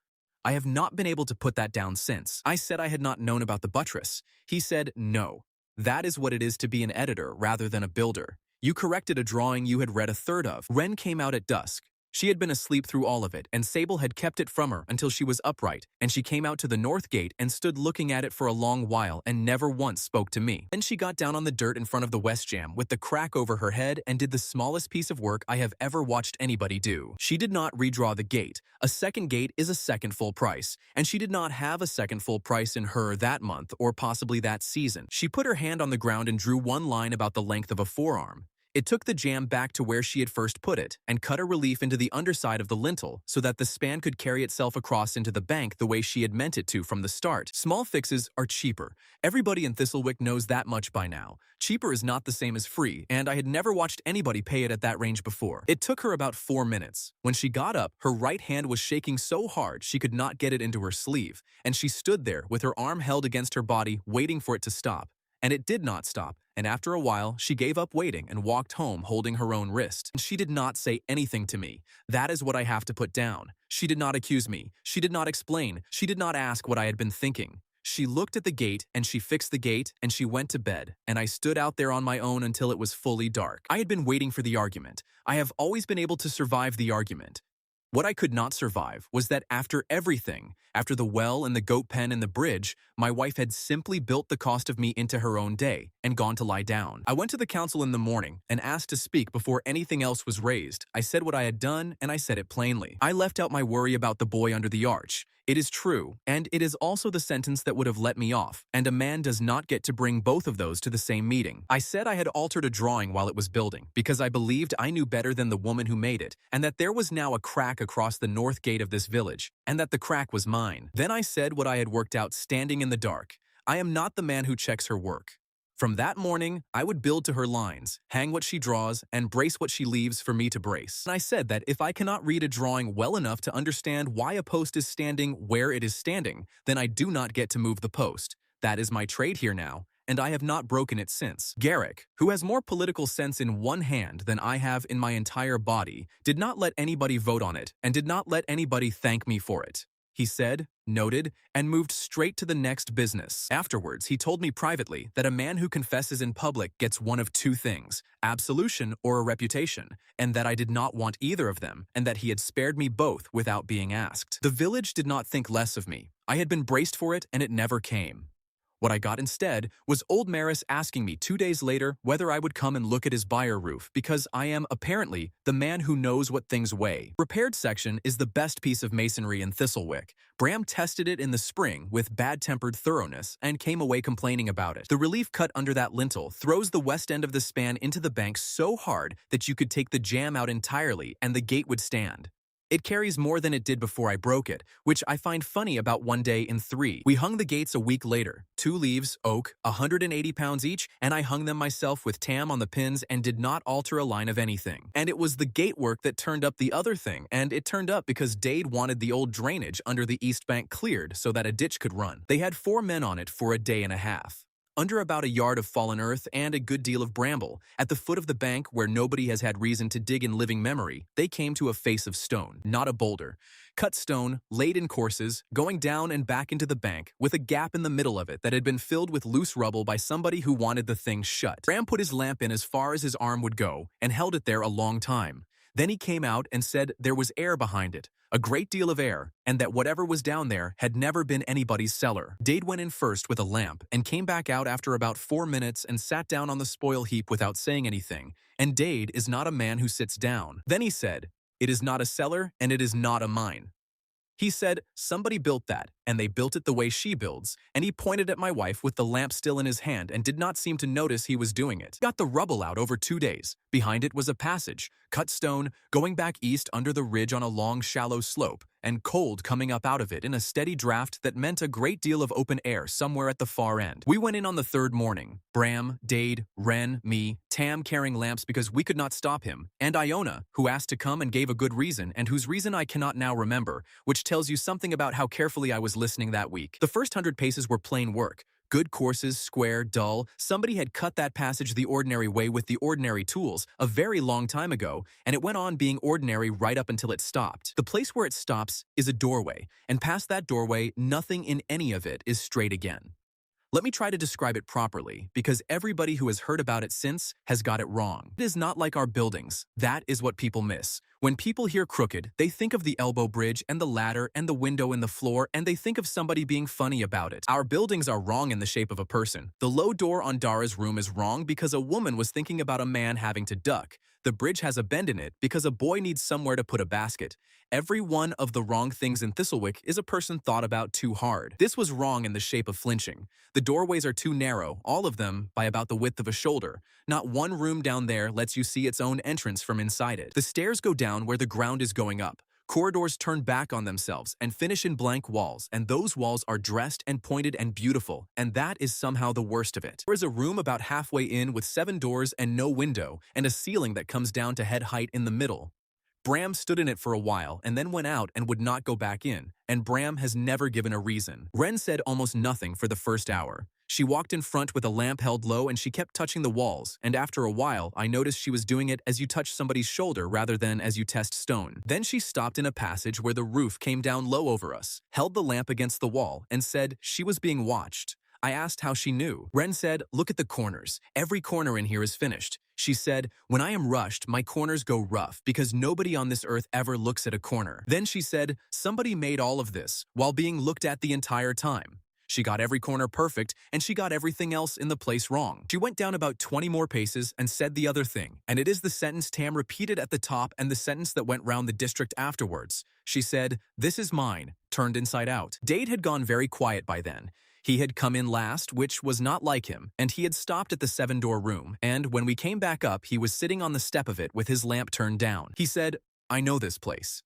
I have not been able to put that down since. I said I had not known about the buttress. He said, no. That is what it is to be an editor rather than a builder. You corrected a drawing you had read a third of. Wren came out at dusk. She had been asleep through all of it, and Sable had kept it from her until she was upright, and she came out to the north gate and stood looking at it for a long while and never once spoke to me. Then she got down on the dirt in front of the West Jam with the crack over her head and did the smallest piece of work I have ever watched anybody do. She did not redraw the gate. A second gate is a second full price, and she did not have a second full price in her that month or possibly that season. She put her hand on the ground and drew one line about the length of a forearm. It took the jam back to where she had first put it and cut a relief into the underside of the lintel so that the span could carry itself across into the bank the way she had meant it to from the start. Small fixes are cheaper. Everybody in Thistlewick knows that much by now. Cheaper is not the same as free, and I had never watched anybody pay it at that range before. It took her about 4 minutes. When she got up, her right hand was shaking so hard she could not get it into her sleeve, and she stood there with her arm held against her body waiting for it to stop. And it did not stop, and after a while, she gave up waiting and walked home holding her own wrist. She did not say anything to me. That is what I have to put down. She did not accuse me. She did not explain. She did not ask what I had been thinking. She looked at the gate, and she fixed the gate, and she went to bed, and I stood out there on my own until it was fully dark. I had been waiting for the argument. I have always been able to survive the argument. What I could not survive was that after everything, after the well and the goat pen and the bridge, my wife had simply built the cost of me into her own day and gone to lie down. I went to the council in the morning and asked to speak before anything else was raised. I said what I had done, and I said it plainly. I left out my worry about the boy under the arch. It is true, and it is also the sentence that would have let me off, and a man does not get to bring both of those to the same meeting. I said I had altered a drawing while it was building, because I believed I knew better than the woman who made it, and that there was now a crack across the north gate of this village, and that the crack was mine. Then I said what I had worked out standing in the dark. I am not the man who checks her work. From that morning, I would build to her lines, hang what she draws, and brace what she leaves for me to brace. And I said that if I cannot read a drawing well enough to understand why a post is standing where it is standing, then I do not get to move the post. That is my trade here now, and I have not broken it since. Garrick, who has more political sense in one hand than I have in my entire body, did not let anybody vote on it, and did not let anybody thank me for it. He said, noted, and moved straight to the next business. Afterwards, he told me privately that a man who confesses in public gets one of two things, absolution or a reputation, and that I did not want either of them, and that he had spared me both without being asked. The village did not think less of me. I had been braced for it, and it never came. What I got instead was old Maris asking me 2 days later whether I would come and look at his byre roof because I am, apparently, the man who knows what things weigh. Repaired section is the best piece of masonry in Thistlewick. Bram tested it in the spring with bad-tempered thoroughness and came away complaining about it. The relief cut under that lintel throws the west end of the span into the bank so hard that you could take the jam out entirely and the gate would stand. It carries more than it did before I broke it, which I find funny about 1 day in 3. We hung the gates a week later. 2 leaves, oak, 180 pounds each, and I hung them myself with Tam on the pins and did not alter a line of anything. And it was the gate work that turned up the other thing, and it turned up because Dade wanted the old drainage under the east bank cleared so that a ditch could run. They had 4 men on it for a day and a half. Under about a yard of fallen earth and a good deal of bramble, at the foot of the bank where nobody has had reason to dig in living memory, they came to a face of stone, not a boulder. Cut stone, laid in courses, going down and back into the bank, with a gap in the middle of it that had been filled with loose rubble by somebody who wanted the thing shut. Bram put his lamp in as far as his arm would go, and held it there a long time. Then he came out and said there was air behind it, a great deal of air, and that whatever was down there had never been anybody's cellar. Dade went in first with a lamp and came back out after about 4 minutes and sat down on the spoil heap without saying anything, and Dade is not a man who sits down. Then he said, "It is not a cellar and it is not a mine." He said, somebody built that, and they built it the way she builds, and he pointed at my wife with the lamp still in his hand and did not seem to notice he was doing it. Got the rubble out over 2 days. Behind it was a passage, cut stone, going back east under the ridge on a long, shallow slope, and cold coming up out of it in a steady draft that meant a great deal of open air somewhere at the far end. We went in on the 3rd morning. Bram, Dade, Wren, me, Tam carrying lamps because we could not stop him, and Iona, who asked to come and gave a good reason and whose reason I cannot now remember, which tells you something about how carefully I was listening that week. The first 100 paces were plain work. Good courses, square, dull. Somebody had cut that passage the ordinary way with the ordinary tools a very long time ago, and it went on being ordinary right up until it stopped. The place where it stops is a doorway, and past that doorway, nothing in any of it is straight again. Let me try to describe it properly, because everybody who has heard about it since has got it wrong. It is not like our buildings. That is what people miss. When people hear crooked, they think of the elbow bridge and the ladder and the window in the floor, and they think of somebody being funny about it. Our buildings are wrong in the shape of a person. The low door on Dara's room is wrong because a woman was thinking about a man having to duck. The bridge has a bend in it because a boy needs somewhere to put a basket. Every one of the wrong things in Thistlewick is a person thought about too hard. This was wrong in the shape of flinching. The doorways are too narrow, all of them by about the width of a shoulder. Not one room down there lets you see its own entrance from inside it. The stairs go down where the ground is going up. Corridors turn back on themselves and finish in blank walls, and those walls are dressed and pointed and beautiful, and that is somehow the worst of it. There is a room about halfway in with 7 doors and no window, and a ceiling that comes down to head height in the middle. Bram stood in it for a while and then went out and would not go back in, and Bram has never given a reason. Wren said almost nothing for the first hour. She walked in front with a lamp held low and she kept touching the walls, and after a while I noticed she was doing it as you touch somebody's shoulder rather than as you test stone. Then she stopped in a passage where the roof came down low over us, held the lamp against the wall, and said she was being watched. I asked how she knew. Wren said, "Look at the corners. Every corner in here is finished." She said, "When I am rushed, my corners go rough because nobody on this earth ever looks at a corner." Then she said, "Somebody made all of this while being looked at the entire time." She got every corner perfect, and she got everything else in the place wrong. She went down about 20 more paces and said the other thing, and it is the sentence Tam repeated at the top and the sentence that went round the district afterwards. She said, "This is mine," turned inside out. Dade had gone very quiet by then. He had come in last, which was not like him, and he had stopped at the 7-door room, and when we came back up, he was sitting on the step of it with his lamp turned down. He said, "I know this place."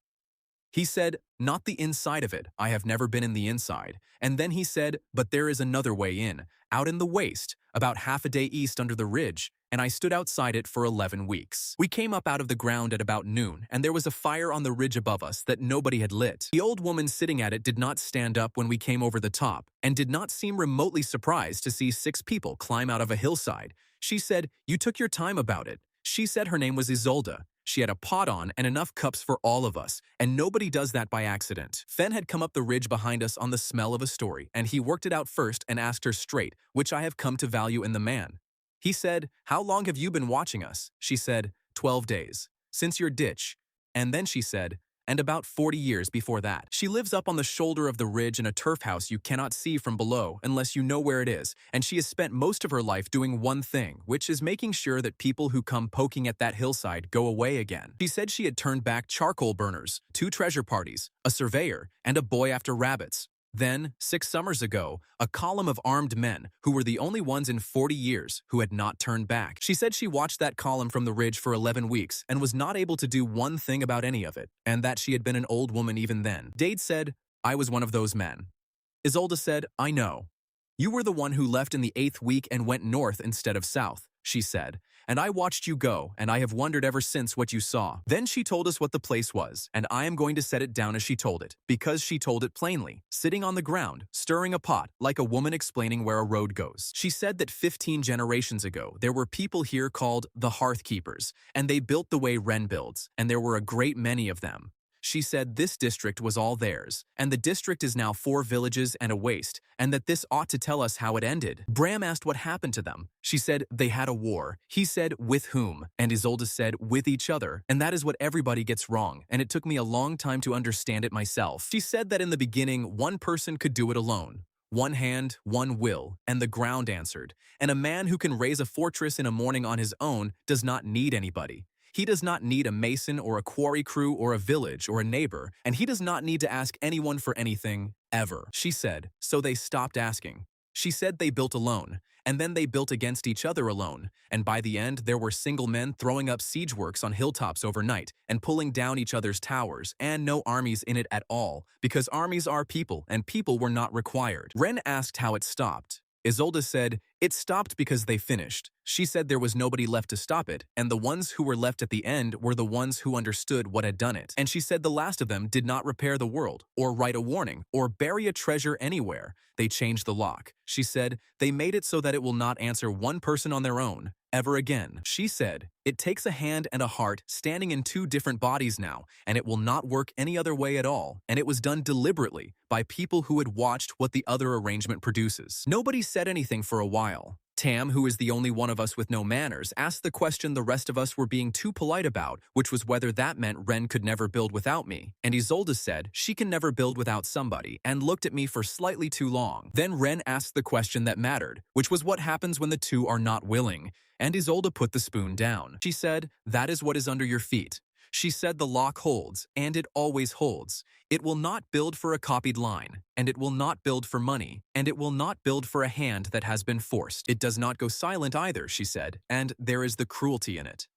He said, "Not the inside of it. I have never been in the inside." And then he said, "But there is another way in, out in the waste, about half a day east under the ridge, and I stood outside it for 11 weeks. We came up out of the ground at about noon, and there was a fire on the ridge above us that nobody had lit. The old woman sitting at it did not stand up when we came over the top, and did not seem remotely surprised to see 6 people climb out of a hillside. She said, 'You took your time about it.' She said her name was Isolde. She had a pot on and enough cups for all of us, and nobody does that by accident. Fen had come up the ridge behind us on the smell of a story, and he worked it out first and asked her straight, which I have come to value in the man. He said, 'How long have you been watching us?' She said, 12 days. 'Since your ditch.' And then she said, 'And about 40 years before that.' She lives up on the shoulder of the ridge in a turf house you cannot see from below unless you know where it is, and she has spent most of her life doing one thing, which is making sure that people who come poking at that hillside go away again. She said she had turned back charcoal burners, 2 treasure parties, a surveyor, and a boy after rabbits. Then, 6 summers ago, a column of armed men, who were the only ones in 40 years who had not turned back. She said she watched that column from the ridge for 11 weeks and was not able to do one thing about any of it, and that she had been an old woman even then. Dade said, 'I was one of those men.' Isolde said, 'I know. You were the one who left in the 8th week and went north instead of south,' she said. 'And I watched you go, and I have wondered ever since what you saw.' Then she told us what the place was, and I am going to set it down as she told it, because she told it plainly, sitting on the ground, stirring a pot, like a woman explaining where a road goes. She said that 15 generations ago there were people here called the Hearth Keepers, and they built the way Wren builds, and there were a great many of them. She said this district was all theirs, and the district is now 4 villages and a waste, and that this ought to tell us how it ended. Bram asked what happened to them. She said they had a war. He said, with whom? And Isolde said, with each other. And that is what everybody gets wrong, and it took me a long time to understand it myself. She said that in the beginning, one person could do it alone. One hand, one will, and the ground answered. And a man who can raise a fortress in a morning on his own does not need anybody. He does not need a mason or a quarry crew or a village or a neighbor, and he does not need to ask anyone for anything, ever. She said, so they stopped asking. She said they built alone, and then they built against each other alone, and by the end there were single men throwing up siege works on hilltops overnight and pulling down each other's towers, and no armies in it at all, because armies are people, and people were not required. Wren asked how it stopped. Isolde said, it stopped because they finished. She said there was nobody left to stop it, and the ones who were left at the end were the ones who understood what had done it. And she said the last of them did not repair the world, or write a warning, or bury a treasure anywhere. They changed the lock. She said, they made it so that it will not answer one person on their own, ever again. She said, it takes a hand and a heart standing in 2 different bodies now, and it will not work any other way at all, and it was done deliberately by people who had watched what the other arrangement produces. Nobody said anything for a while. Tam, who is the only one of us with no manners, asked the question the rest of us were being too polite about, which was whether that meant Wren could never build without me. And Isolde said she can never build without somebody, and looked at me for slightly too long. Then Wren asked the question that mattered, which was what happens when the two are not willing. And Isolde put the spoon down. She said, "That is what is under your feet." She said the lock holds, and it always holds. It will not build for a copied line, and it will not build for money, and it will not build for a hand that has been forced. It does not go silent either, she said, and there is the cruelty in it.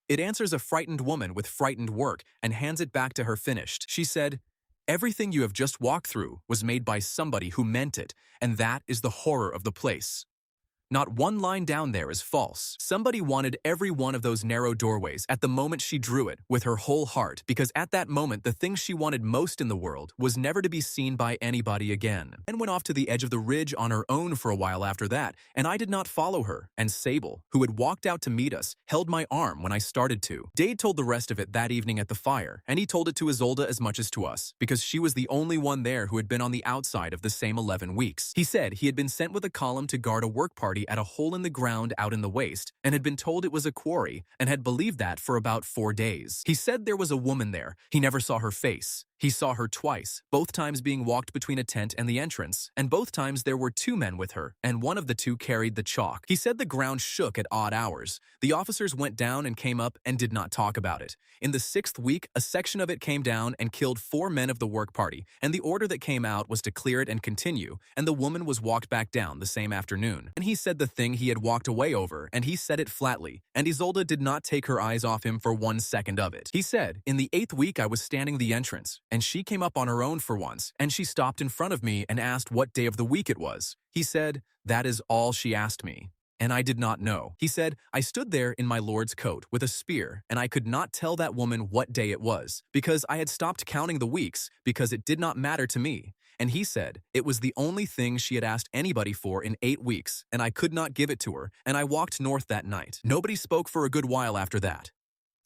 It answers a frightened woman with frightened work and hands it back to her finished. She said, "Everything you have just walked through was made by somebody who meant it, and that is the horror of the place. Not one line down there is false. Somebody wanted every one of those narrow doorways at the moment she drew it with her whole heart, because at that moment the thing she wanted most in the world was never to be seen by anybody again. And went off to the edge of the ridge on her own for a while after that, and I did not follow her. And Sable, who had walked out to meet us, held my arm when I started to." Dade told the rest of it that evening at the fire, and he told it to Isolde as much as to us, because she was the only one there who had been on the outside of the same 11 weeks. He said he had been sent with a column to guard a work party at a hole in the ground out in the waste, and had been told it was a quarry, and had believed that for about 4 days. He said there was a woman there. He never saw her face. He saw her twice, both times being walked between a tent and the entrance, and both times there were 2 men with her, and one of the 2 carried the chalk. He said the ground shook at odd hours. The officers went down and came up and did not talk about it. In the 6th week, a section of it came down and killed 4 men of the work party, and the order that came out was to clear it and continue, and the woman was walked back down the same afternoon. And he said the thing he had walked away over, and he said it flatly, and Isolde did not take her eyes off him for 1 second of it. He said, "In the 8th week I was standing the entrance, and she came up on her own for once, and she stopped in front of me and asked what day of the week it was." He said, "That is all she asked me." And I did not know. He said, "I stood there in my lord's coat with a spear, and I could not tell that woman what day it was, because I had stopped counting the weeks, because it did not matter to me." And he said, it was the only thing she had asked anybody for in 8 weeks, and I could not give it to her, and I walked north that night. Nobody spoke for a good while after that.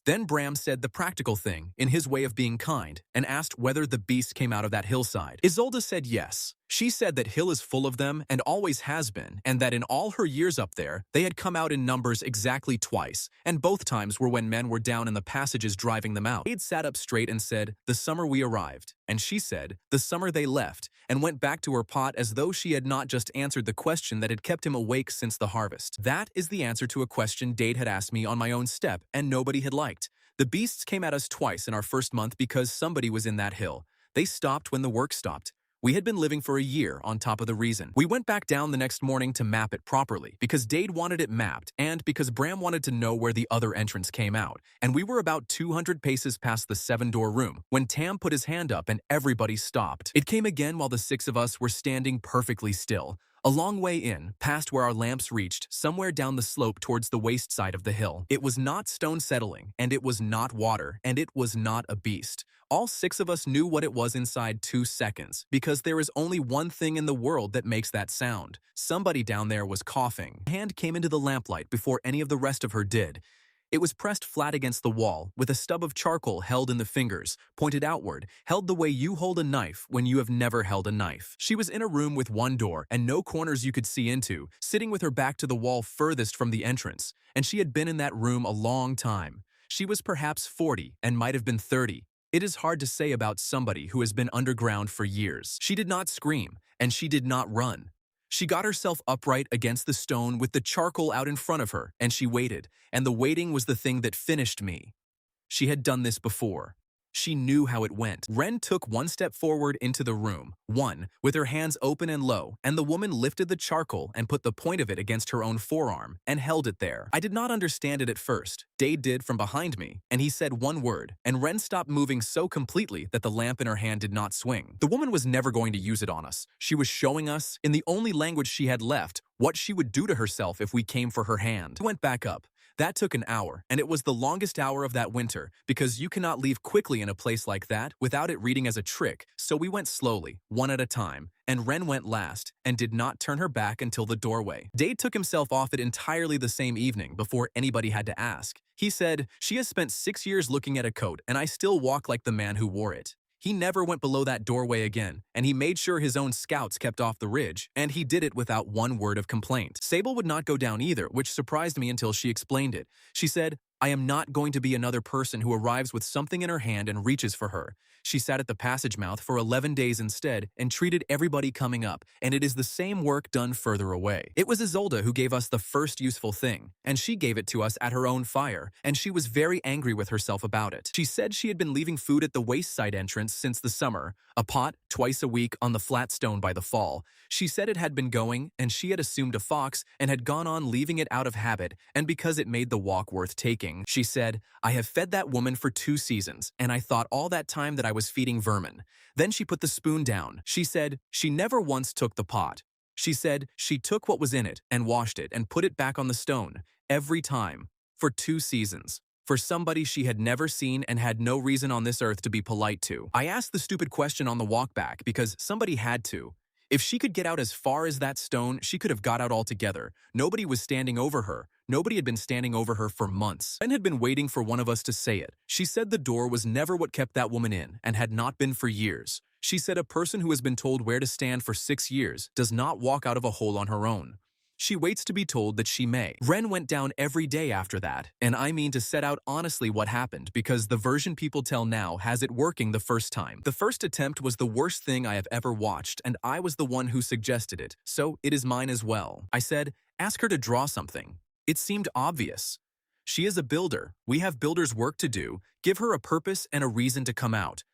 Then Bram said the practical thing, in his way of being kind, and asked whether the beast came out of that hillside. Isolde said yes. She said that hill is full of them and always has been, and that in all her years up there, they had come out in numbers exactly twice, and both times were when men were down in the passages driving them out. Aid sat up straight and said, "The summer we arrived." And she said, "The summer they left," and went back to her pot as though she had not just answered the question that had kept him awake since the harvest. That is the answer to a question Dade had asked me on my own step, and nobody had liked. The beasts came at us twice in our first month because somebody was in that hill. They stopped when the work stopped. We had been living for a year on top of the reason. We went back down the next morning to map it properly, because Dade wanted it mapped, and because Bram wanted to know where the other entrance came out. And we were about 200 paces past the 7-door room, when Tam put his hand up and everybody stopped. It came again while the 6 of us were standing perfectly still. A long way in, past where our lamps reached, somewhere down the slope towards the waste side of the hill. It was not stone settling, and it was not water, and it was not a beast. All 6 of us knew what it was inside 2 seconds, because there is only one thing in the world that makes that sound. Somebody down there was coughing. Her hand came into the lamplight before any of the rest of her did. It was pressed flat against the wall, with a stub of charcoal held in the fingers, pointed outward, held the way you hold a knife when you have never held a knife. She was in a room with one door and no corners you could see into, sitting with her back to the wall furthest from the entrance, and she had been in that room a long time. She was perhaps 40 and might have been 30. It is hard to say about somebody who has been underground for years. She did not scream, and she did not run. She got herself upright against the stone with the charcoal out in front of her, and she waited, and the waiting was the thing that finished me. She had done this before. She knew how it went. Wren took 1 step forward into the room, one, with her hands open and low, and the woman lifted the charcoal and put the point of it against her own forearm, and held it there. I did not understand it at first. Dade did from behind me, and he said one word, and Wren stopped moving so completely that the lamp in her hand did not swing. The woman was never going to use it on us. She was showing us, in the only language she had left, what she would do to herself if we came for her hand. We went back up. That took an hour, and it was the longest hour of that winter, because you cannot leave quickly in a place like that without it reading as a trick, so we went slowly, one at a time, and Wren went last, and did not turn her back until the doorway. Dade took himself off it entirely the same evening, before anybody had to ask. He said, "She has spent 6 years looking at a coat, and I still walk like the man who wore it." He never went below that doorway again, and he made sure his own scouts kept off the ridge, and he did it without one word of complaint. Sable would not go down either, which surprised me until she explained it. She said, "I am not going to be another person who arrives with something in her hand and reaches for her." She sat at the passage mouth for 11 days instead and treated everybody coming up, and it is the same work done further away. It was Isolde who gave us the first useful thing, and she gave it to us at her own fire, and she was very angry with herself about it. She said she had been leaving food at the wayside entrance since the summer, a pot twice a week on the flat stone by the fall. She said it had been going, and she had assumed a fox and had gone on leaving it out of habit and because it made the walk worth taking. She said, "I have fed that woman for 2 seasons, and I thought all that time that I was feeding vermin." Then she put the spoon down. She said she never once took the pot. She said she took what was in it and washed it and put it back on the stone, every time, for 2 seasons. For somebody she had never seen and had no reason on this earth to be polite to. I asked the stupid question on the walk back because somebody had to. If she could get out as far as that stone, she could have got out altogether. Nobody was standing over her. Nobody had been standing over her for months. Wren had been waiting for one of us to say it. She said the door was never what kept that woman in and had not been for years. She said a person who has been told where to stand for 6 years does not walk out of a hole on her own. She waits to be told that she may. Wren went down every day after that, and I mean to set out honestly what happened because the version people tell now has it working the first time. The first attempt was the worst thing I have ever watched, and I was the one who suggested it, so it is mine as well. I said, "Ask her to draw something." It seemed obvious. She is a builder. We have builders' work to do. Give her a purpose and a reason to come out.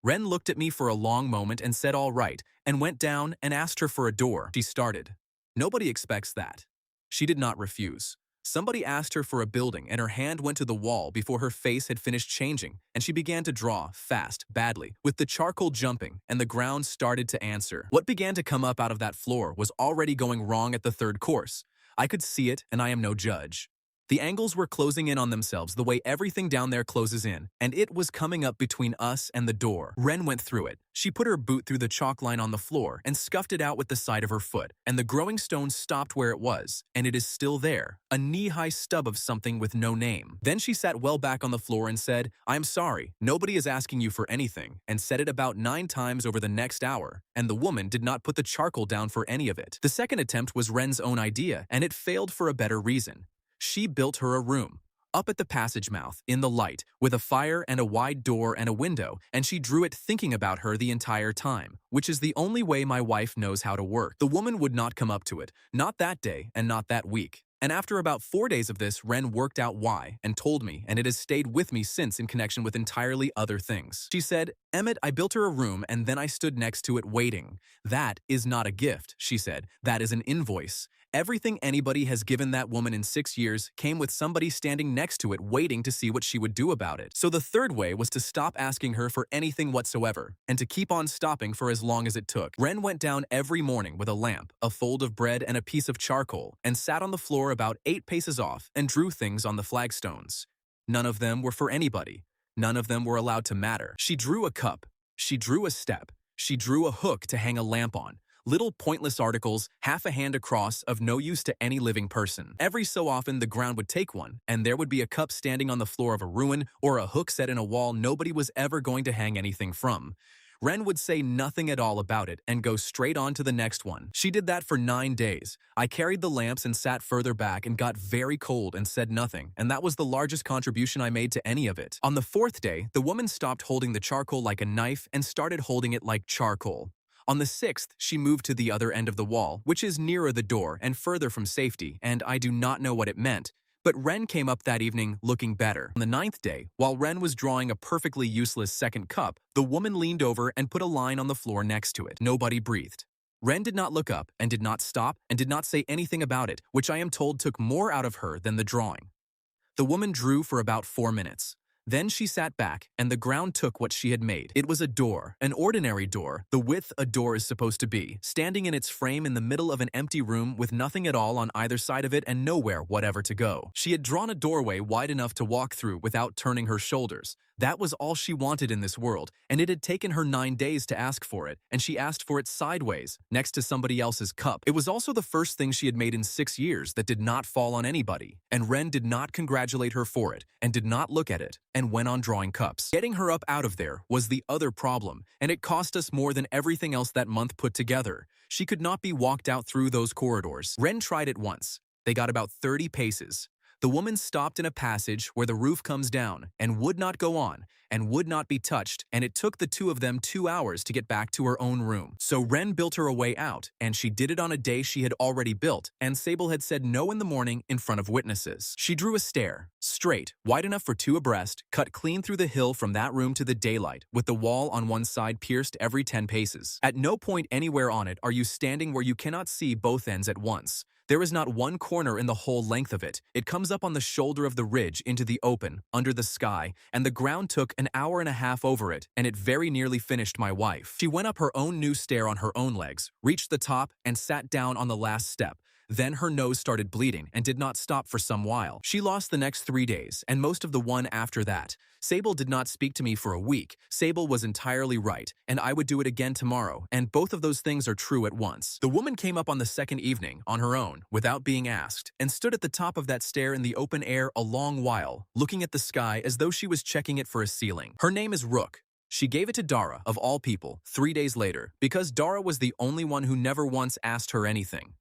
Wren looked at me for a long moment and said all right, and went down and asked her for a door. She started. Nobody expects that. She did not refuse. Somebody asked her for a building and her hand went to the wall before her face had finished changing, and she began to draw, fast, badly, with the charcoal jumping, and the ground started to answer. What began to come up out of that floor was already going wrong at the 3rd course. I could see it, and I am no judge. The angles were closing in on themselves the way everything down there closes in, and it was coming up between us and the door. Wren went through it. She put her boot through the chalk line on the floor and scuffed it out with the side of her foot, and the growing stone stopped where it was, and it is still there, a knee-high stub of something with no name. Then she sat well back on the floor and said, "I'm sorry, nobody is asking you for anything," and said it about 9 times over the next hour, and the woman did not put the charcoal down for any of it. The second attempt was Wren's own idea, and it failed for a better reason. She built her a room, up at the passage mouth, in the light, with a fire and a wide door and a window, and she drew it thinking about her the entire time, which is the only way my wife knows how to work. The woman would not come up to it, not that day and not that week. And after about 4 days of this, Wren worked out why and told me, and it has stayed with me since in connection with entirely other things. She said, "Emmet, I built her a room and then I stood next to it waiting. That is not a gift," she said. "That is an invoice. Everything anybody has given that woman in 6 years came with somebody standing next to it waiting to see what she would do about it." So the third way was to stop asking her for anything whatsoever, and to keep on stopping for as long as it took. Wren went down every morning with a lamp, a fold of bread, and a piece of charcoal, and sat on the floor about 8 paces off and drew things on the flagstones. None of them were for anybody. None of them were allowed to matter. She drew a cup. She drew a step. She drew a hook to hang a lamp on. Little pointless articles, half a hand across, of no use to any living person. Every so often the ground would take one, and there would be a cup standing on the floor of a ruin or a hook set in a wall nobody was ever going to hang anything from. Wren would say nothing at all about it and go straight on to the next one. She did that for 9 days. I carried the lamps and sat further back and got very cold and said nothing, and that was the largest contribution I made to any of it. On the 4th day, the woman stopped holding the charcoal like a knife and started holding it like charcoal. On the 6th, she moved to the other end of the wall, which is nearer the door and further from safety, and I do not know what it meant. But Wren came up that evening looking better. On the 9th day, while Wren was drawing a perfectly useless second cup, the woman leaned over and put a line on the floor next to it. Nobody breathed. Wren did not look up and did not stop and did not say anything about it, which I am told took more out of her than the drawing. The woman drew for about 4 minutes. Then she sat back, and the ground took what she had made. It was a door, an ordinary door, the width a door is supposed to be, standing in its frame in the middle of an empty room with nothing at all on either side of it and nowhere whatever to go. She had drawn a doorway wide enough to walk through without turning her shoulders. That was all she wanted in this world, and it had taken her 9 days to ask for it, and she asked for it sideways, next to somebody else's cup. It was also the first thing she had made in 6 years that did not fall on anybody, and Wren did not congratulate her for it, and did not look at it, and went on drawing cups. Getting her up out of there was the other problem, and it cost us more than everything else that month put together. She could not be walked out through those corridors. Wren tried it once. They got about 30 paces. The woman stopped in a passage where the roof comes down and would not go on and would not be touched, and it took the two of them 2 hours to get back to her own room. So Wren built her a way out, and she did it on a day she had already built, and Sable had said no in the morning in front of witnesses. She drew a stair, straight, wide enough for 2 abreast, cut clean through the hill from that room to the daylight, with the wall on one side pierced every 10 paces. At no point anywhere on it are you standing where you cannot see both ends at once. There is not one corner in the whole length of it. It comes up on the shoulder of the ridge into the open, under the sky, and the ground took an hour and a half over it, and it very nearly finished my wife. She went up her own new stair on her own legs, reached the top, and sat down on the last step. Then her nose started bleeding and did not stop for some while. She lost the next 3 days, and most of the one after that. Sable did not speak to me for a week. Sable was entirely right, and I would do it again tomorrow, and both of those things are true at once. The woman came up on the second evening, on her own, without being asked, and stood at the top of that stair in the open air a long while, looking at the sky as though she was checking it for a ceiling. Her name is Rook. She gave it to Dara, of all people, 3 days later, because Dara was the only one who never once asked her anything.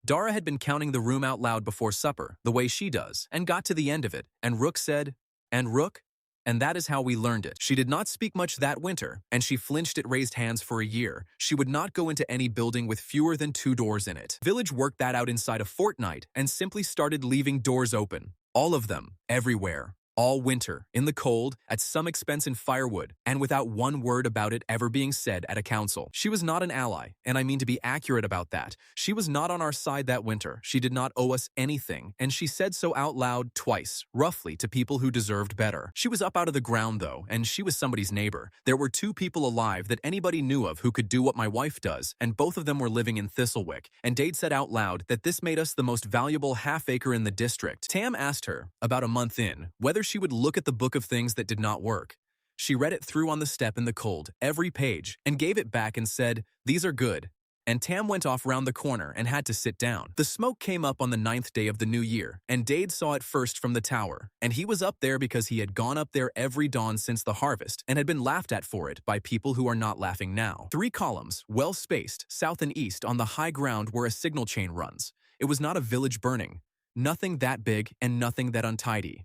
Dara had been counting the room out loud before supper, the way she does, and got to the end of it, and Rook said, "And Rook?" And that is how we learned it. She did not speak much that winter, and she flinched at raised hands for a year. She would not go into any building with fewer than 2 doors in it. Village worked that out inside a fortnight and simply started leaving doors open. All of them, everywhere. All winter, in the cold, at some expense in firewood, and without one word about it ever being said at a council. She was not an ally, and I mean to be accurate about that. She was not on our side that winter. She did not owe us anything, and she said so out loud twice, roughly, to people who deserved better. She was up out of the ground, though, and she was somebody's neighbor. There were 2 people alive that anybody knew of who could do what my wife does, and both of them were living in Thistlewick, and Dade said out loud that this made us the most valuable half-acre in the district. Tam asked her, about a month in, whether she would look at the book of things that did not work. She read it through on the step in the cold, every page, and gave it back and said, "These are good." And Tam went off round the corner and had to sit down. The smoke came up on the 9th day of the new year, and Dade saw it first from the tower, and he was up there because he had gone up there every dawn since the harvest and had been laughed at for it by people who are not laughing now. 3 columns, well spaced, south and east on the high ground where a signal chain runs. It was not a village burning. Nothing that big and nothing that untidy.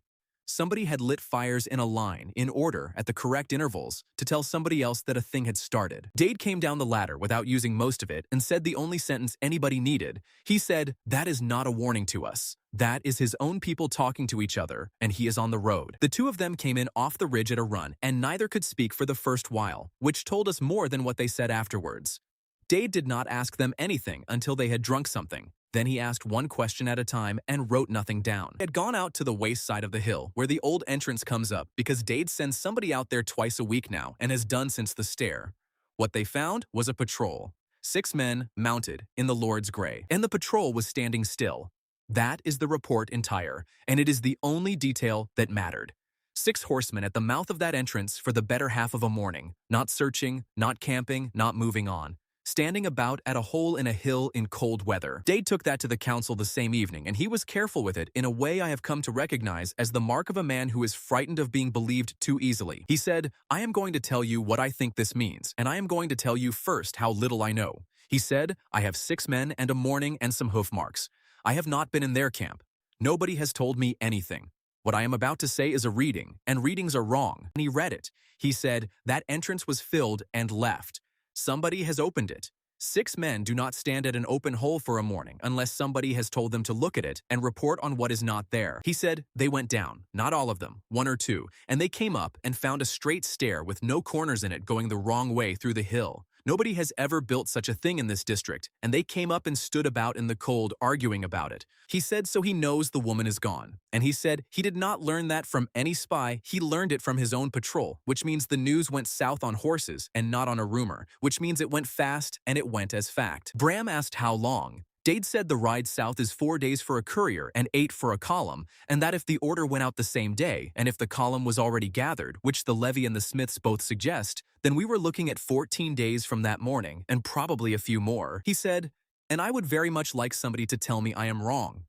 Somebody had lit fires in a line, in order, at the correct intervals, to tell somebody else that a thing had started. Dade came down the ladder without using most of it and said the only sentence anybody needed. He said, "That is not a warning to us. That is his own people talking to each other, and he is on the road." The 2 of them came in off the ridge at a run, and neither could speak for the first while, which told us more than what they said afterwards. Dade did not ask them anything until they had drunk something. Then he asked one question at a time and wrote nothing down. He had gone out to the west side of the hill, where the old entrance comes up, because Dade sends somebody out there twice a week now, and has done since the stair. What they found was a patrol. 6 men, mounted, in the Lord's grey, and the patrol was standing still. That is the report entire, and it is the only detail that mattered. 6 horsemen at the mouth of that entrance for the better half of a morning, not searching, not camping, not moving on. Standing about at a hole in a hill in cold weather. Dade took that to the council the same evening, and he was careful with it in a way I have come to recognize as the mark of a man who is frightened of being believed too easily. He said, "I am going to tell you what I think this means, and I am going to tell you first how little I know." He said, "I have 6 men and a morning and some hoof marks. I have not been in their camp. Nobody has told me anything. What I am about to say is a reading, and readings are wrong." And he read it. He said, "That entrance was filled and left. Somebody has opened it. 6 men do not stand at an open hole for a morning unless somebody has told them to look at it and report on what is not there." He said, "They went down, not all of them, 1 or 2, and they came up and found a straight stair with no corners in it going the wrong way through the hill. Nobody has ever built such a thing in this district, and they came up and stood about in the cold arguing about it." He said, "So he knows the woman is gone." And he said he did not learn that from any spy, he learned it from his own patrol, which means the news went south on horses and not on a rumor, which means it went fast and it went as fact. Bram asked how long, Dade said the ride south is 4 days for a courier and 8 for a column, and that if the order went out the same day, and if the column was already gathered, which the Levy and the Smiths both suggest, then we were looking at 14 days from that morning, and probably a few more. He said, and I would very much like somebody to tell me I am wrong.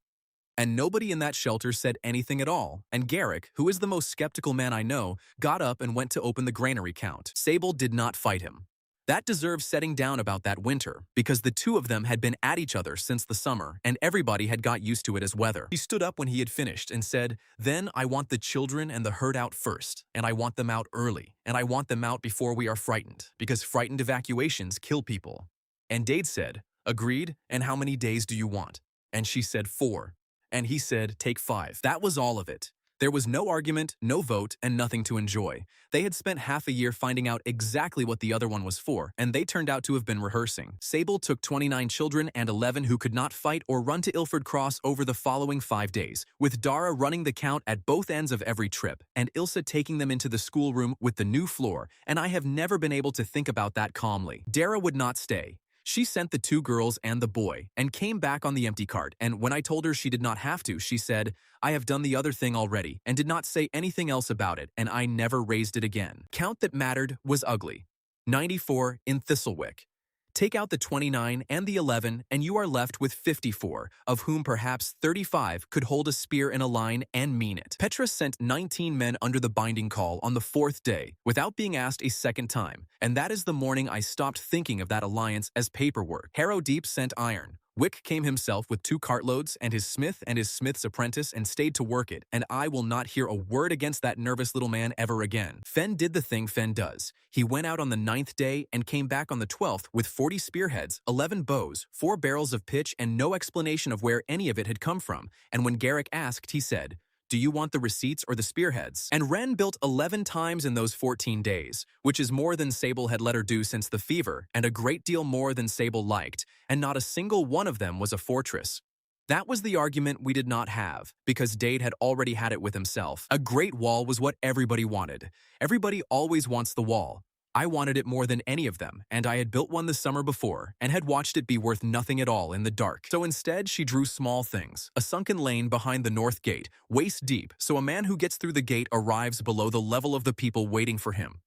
And nobody in that shelter said anything at all, and Garrick, who is the most skeptical man I know, got up and went to open the granary count. Sable did not fight him. That deserves setting down about that winter, because the two of them had been at each other since the summer, and everybody had got used to it as weather. He stood up when he had finished and said, "Then I want the children and the herd out first, and I want them out early, and I want them out before we are frightened, because frightened evacuations kill people." And Dade said, "Agreed, and how many days do you want?" And she said 4. And he said, "Take 5. That was all of it. There was no argument, no vote, and nothing to enjoy. They had spent half a year finding out exactly what the other one was for, and they turned out to have been rehearsing. Sable took 29 children and 11 who could not fight or run to Ilford Cross over the following 5 days, with Dara running the count at both ends of every trip, and Ilsa taking them into the schoolroom with the new floor, and I have never been able to think about that calmly. Dara would not stay. She sent the 2 girls and the boy, and came back on the empty cart, and when I told her she did not have to, she said, "I have done the other thing already," and did not say anything else about it, and I never raised it again. Count that mattered was ugly. 94 in Thistlewick. Take out the 29 and the 11, and you are left with 54, of whom perhaps 35 could hold a spear in a line and mean it. Petra sent 19 men under the binding call on the 4th day, without being asked a second time, and that is the morning I stopped thinking of that alliance as paperwork. Harrow Deep sent iron. Wick came himself with 2 cartloads and his smith's apprentice and stayed to work it, and I will not hear a word against that nervous little man ever again. Fenn did the thing Fenn does. He went out on the 9th day and came back on the 12th with 40 spearheads, 11 bows, 4 barrels of pitch, and no explanation of where any of it had come from, and when Garrick asked, he said, "Do you want the receipts or the spearheads?" And Wren built 11 times in those 14 days, which is more than Sable had let her do since the fever, and a great deal more than Sable liked, and not a single one of them was a fortress. That was the argument we did not have, because Dade had already had it with himself. A great wall was what everybody wanted. Everybody always wants the wall. I wanted it more than any of them, and I had built one the summer before, and had watched it be worth nothing at all in the dark. So instead, she drew small things, a sunken lane behind the north gate, waist deep, so a man who gets through the gate arrives below the level of the people waiting for him.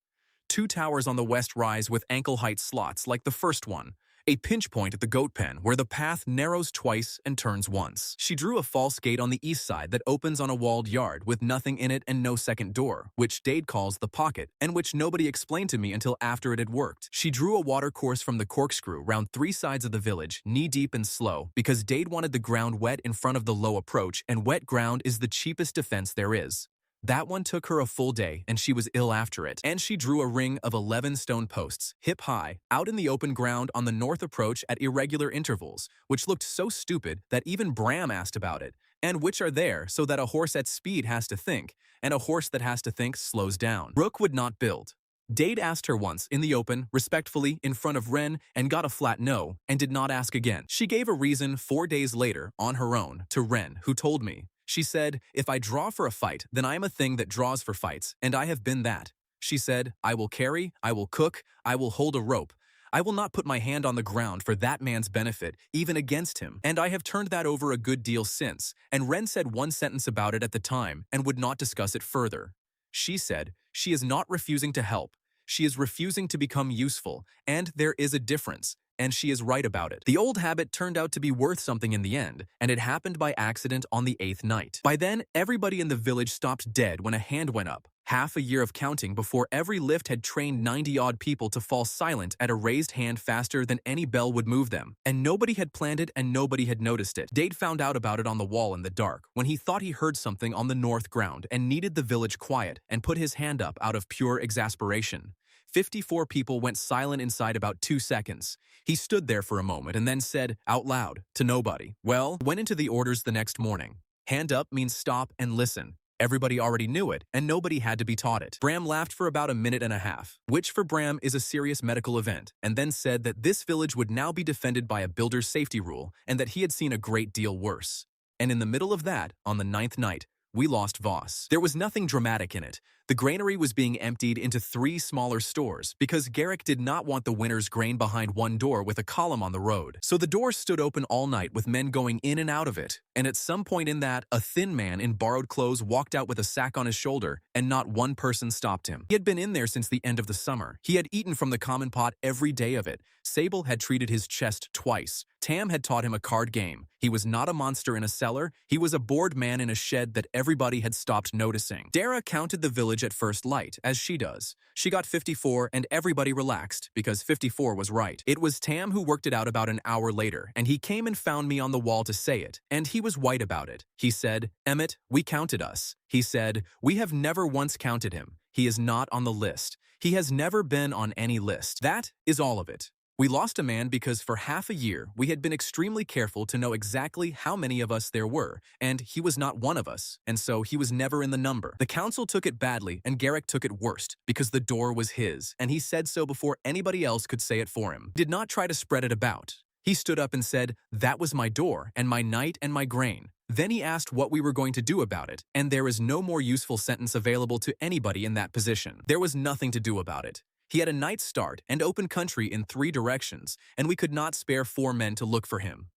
2 towers on the west rise with ankle-height slots like the first one. A pinch point at the goat pen where the path narrows twice and turns once. She drew a false gate on the east side that opens on a walled yard with nothing in it and no second door, which Dade calls the pocket, and which nobody explained to me until after it had worked. She drew a water course from the corkscrew round 3 sides of the village, knee-deep and slow, because Dade wanted the ground wet in front of the low approach, and wet ground is the cheapest defense there is. That one took her a full day, and she was ill after it. And she drew a ring of 11 stone posts, hip-high, out in the open ground on the north approach at irregular intervals, which looked so stupid that even Bram asked about it, and which are there so that a horse at speed has to think, and a horse that has to think slows down. Brooke would not build. Dade asked her once, in the open, respectfully, in front of Wren, and got a flat no, and did not ask again. She gave a reason 4 days later, on her own, to Wren, who told me. She said, "If I draw for a fight, then I am a thing that draws for fights, and I have been that." She said, "I will carry, I will cook, I will hold a rope. I will not put my hand on the ground for that man's benefit, even against him." And I have turned that over a good deal since, and Wren said one sentence about it at the time and would not discuss it further. She said, "She is not refusing to help. She is refusing to become useful, and there is a difference. And she is right about it." The old habit turned out to be worth something in the end, and it happened by accident on the 8th night. By then, everybody in the village stopped dead when a hand went up. Half a year of counting before every lift had trained 90-odd people to fall silent at a raised hand faster than any bell would move them. And nobody had planned it and nobody had noticed it. Dade found out about it on the wall in the dark, when he thought he heard something on the north ground and needed the village quiet, and put his hand up out of pure exasperation. 54 people went silent inside about 2 seconds. He stood there for a moment and then said, out loud, to nobody, "Well," went into the orders the next morning. Hand up means stop and listen. Everybody already knew it, and nobody had to be taught it. Bram laughed for about a minute and a half, which for Bram is a serious medical event, and then said that this village would now be defended by a builder's safety rule, and that he had seen a great deal worse. And in the middle of that, on the 9th night, we lost Voss. There was nothing dramatic in it. The granary was being emptied into 3 smaller stores because Garrick did not want the winter's grain behind one door with a column on the road. So the door stood open all night with men going in and out of it, and at some point in that, a thin man in borrowed clothes walked out with a sack on his shoulder, and not one person stopped him. He had been in there since the end of the summer. He had eaten from the common pot every day of it. Sable had treated his chest twice. Tam had taught him a card game. He was not a monster in a cellar. He was a bored man in a shed that everybody had stopped noticing. Dara counted the village at first light, as she does. She got 54, and everybody relaxed, because 54 was right. It was Tam who worked it out about an hour later, and he came and found me on the wall to say it, and he was white about it. He said, "Emmet, we counted us." He said, "We have never once counted him. He is not on the list. He has never been on any list." That is all of it. We lost a man because for half a year we had been extremely careful to know exactly how many of us there were, and he was not one of us, and so he was never in the number. The council took it badly, and Garrick took it worst, because the door was his, and he said so before anybody else could say it for him. He did not try to spread it about. He stood up and said, "That was my door, and my night and my grain." Then he asked what we were going to do about it, and there is no more useful sentence available to anybody in that position. There was nothing to do about it. He had a night start and open country in 3 directions, and we could not spare 4 men to look for him.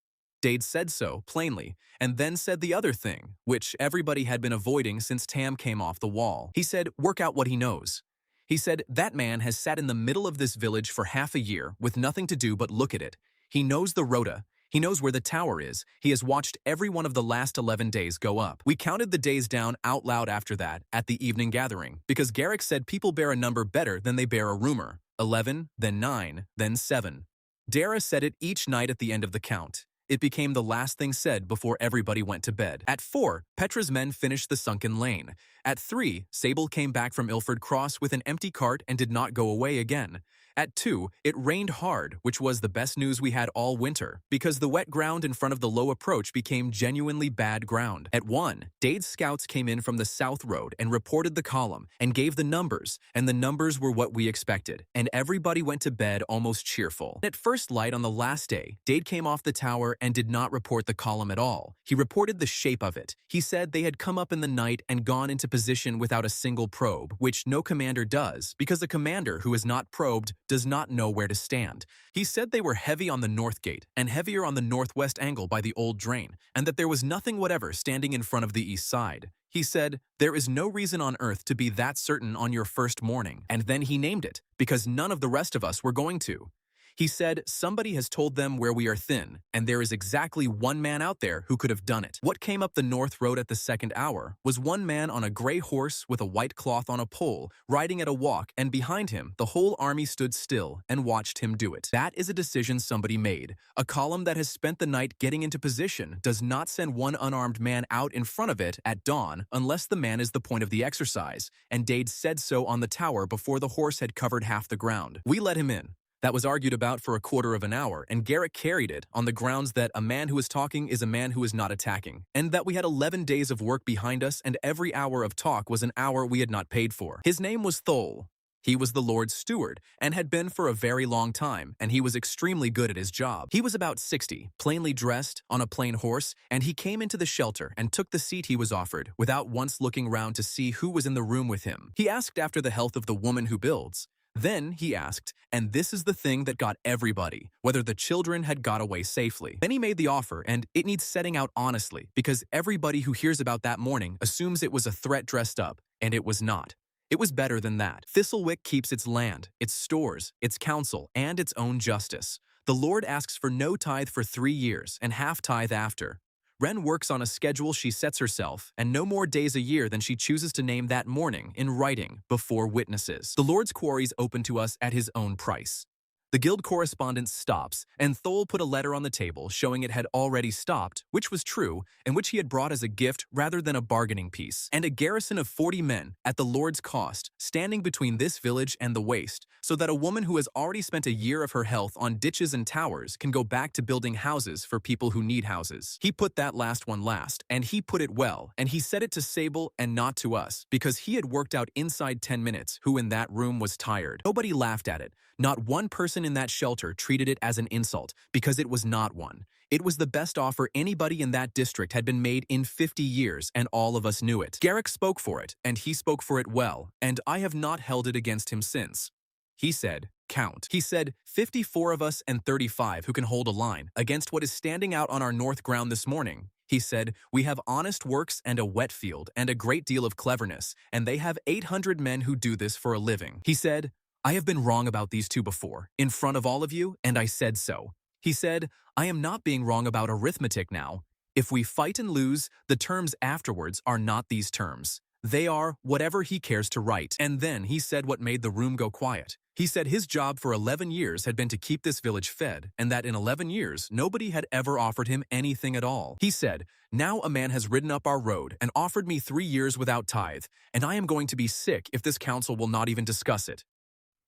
Dade said so, plainly, and then said the other thing, which everybody had been avoiding since Tam came off the wall. He said, "Work out what he knows." He said, "That man has sat in the middle of this village for half a year with nothing to do but look at it. He knows the rota. He knows where the tower is. He has watched every one of the last 11 days go up." We counted the days down out loud after that at the evening gathering, because Garrick said people bear a number better than they bear a rumor. 11, then 9, then 7. Dara said it each night at the end of the count. It became the last thing said before everybody went to bed. At 4, Petra's men finished the sunken lane. At 3, Sable came back from Ilford Cross with an empty cart and did not go away again. At 2, it rained hard, which was the best news we had all winter, because the wet ground in front of the low approach became genuinely bad ground. At 1, Dade's scouts came in from the south road and reported the column and gave the numbers, and the numbers were what we expected, and everybody went to bed almost cheerful. At first light on the last day, Dade came off the tower and did not report the column at all. He reported the shape of it. He said they had come up in the night and gone into position without a single probe, which no commander does, because a commander who is not probed does not know where to stand. He said they were heavy on the north gate and heavier on the northwest angle by the old drain, and that there was nothing whatever standing in front of the east side. He said, "There is no reason on earth to be that certain on your first morning," and then he named it, because none of the rest of us were going to. He said, "Somebody has told them where we are thin, and there is exactly 1 man out there who could have done it." What came up the north road at the 2nd hour was 1 man on a gray horse with a white cloth on a pole, riding at a walk, and behind him the whole army stood still and watched him do it. That is a decision somebody made. A column that has spent the night getting into position does not send 1 unarmed man out in front of it at dawn unless the man is the point of the exercise, and Dade said so on the tower before the horse had covered half the ground. We let him in. That was argued about for a quarter of an hour, and Garrick carried it on the grounds that a man who is talking is a man who is not attacking, and that we had 11 days of work behind us, and every hour of talk was an hour we had not paid for. His name was Thole. He was the Lord's steward, and had been for a very long time, and he was extremely good at his job. He was about 60, plainly dressed, on a plain horse, and he came into the shelter and took the seat he was offered, without once looking round to see who was in the room with him. He asked after the health of the woman who builds. Then he asked, and this is the thing that got everybody, whether the children had got away safely. Then he made the offer, and it needs setting out honestly, because everybody who hears about that morning assumes it was a threat dressed up, and it was not. It was better than that. Thistlewick keeps its land, its stores, its council, and its own justice. The Lord asks for no tithe for 3 years, and half tithe after. Wren works on a schedule she sets herself, and no more days a year than she chooses to name that morning in writing before witnesses. The Lord's quarries open to us at his own price. The guild correspondence stops, and Thole put a letter on the table showing it had already stopped, which was true, and which he had brought as a gift rather than a bargaining piece. And a garrison of 40 men, at the Lord's cost, standing between this village and the waste, so that a woman who has already spent a year of her health on ditches and towers can go back to building houses for people who need houses. He put that last one last, and he put it well, and he said it to Sable and not to us, because he had worked out inside 10 minutes who in that room was tired. Nobody laughed at it. Not one person person in that shelter treated it as an insult because it was not one. It was the best offer anybody in that district had been made in 50 years, and all of us knew it. Garrick spoke for it, and he spoke for it well, and I have not held it against him since. He said, count. He said, 54 of us and 35 who can hold a line against what is standing out on our north ground this morning. He said, we have honest works and a wet field and a great deal of cleverness, and they have 800 men who do this for a living. He said, I have been wrong about these two before, in front of all of you, and I said so. He said, I am not being wrong about arithmetic now. If we fight and lose, the terms afterwards are not these terms. They are whatever he cares to write. And then he said what made the room go quiet. He said his job for 11 years had been to keep this village fed, and that in 11 years, nobody had ever offered him anything at all. He said, now a man has ridden up our road and offered me 3 years without tithe, and I am going to be sick if this council will not even discuss it.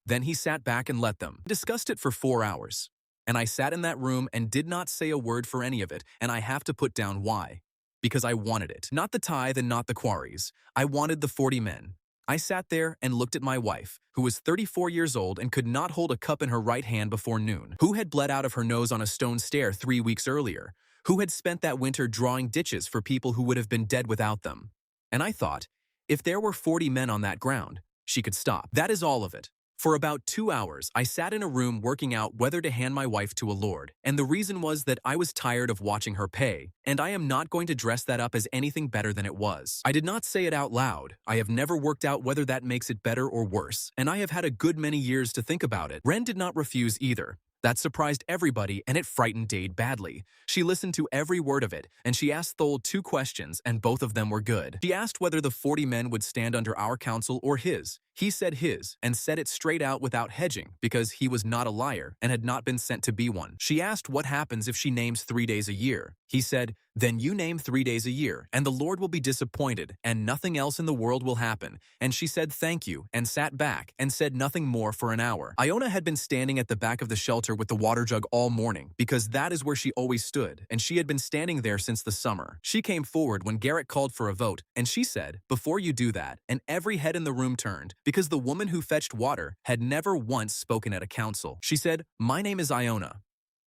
Then he sat back and let them. Discussed it for 4 hours. And I sat in that room and did not say a word for any of it, and I have to put down why. Because I wanted it. Not the tithe and not the quarries. I wanted the 40 men. I sat there and looked at my wife, who was 34 years old and could not hold a cup in her right hand before noon, who had bled out of her nose on a stone stair 3 weeks earlier, who had spent that winter drawing ditches for people who would have been dead without them. And I thought, if there were 40 men on that ground, she could stop. That is all of it. For about 2 hours, I sat in a room working out whether to hand my wife to a lord, and the reason was that I was tired of watching her pay, and I am not going to dress that up as anything better than it was. I did not say it out loud. I have never worked out whether that makes it better or worse, and I have had a good many years to think about it. Wren did not refuse either. That surprised everybody, and it frightened Dade badly. She listened to every word of it, and she asked Thole 2 questions, and both of them were good. She asked whether the 40 men would stand under our counsel or his. He said his, and said it straight out without hedging, because he was not a liar and had not been sent to be one. She asked what happens if she names 3 days a year. He said, then you name 3 days a year, and the Lord will be disappointed, and nothing else in the world will happen. And she said thank you, and sat back, and said nothing more for an hour. Iona had been standing at the back of the shelter with the water jug all morning, because that is where she always stood, and she had been standing there since the summer. She came forward when Garrick called for a vote, and she said, before you do that, and every head in the room turned, because the woman who fetched water had never once spoken at a council. She said, my name is Iona.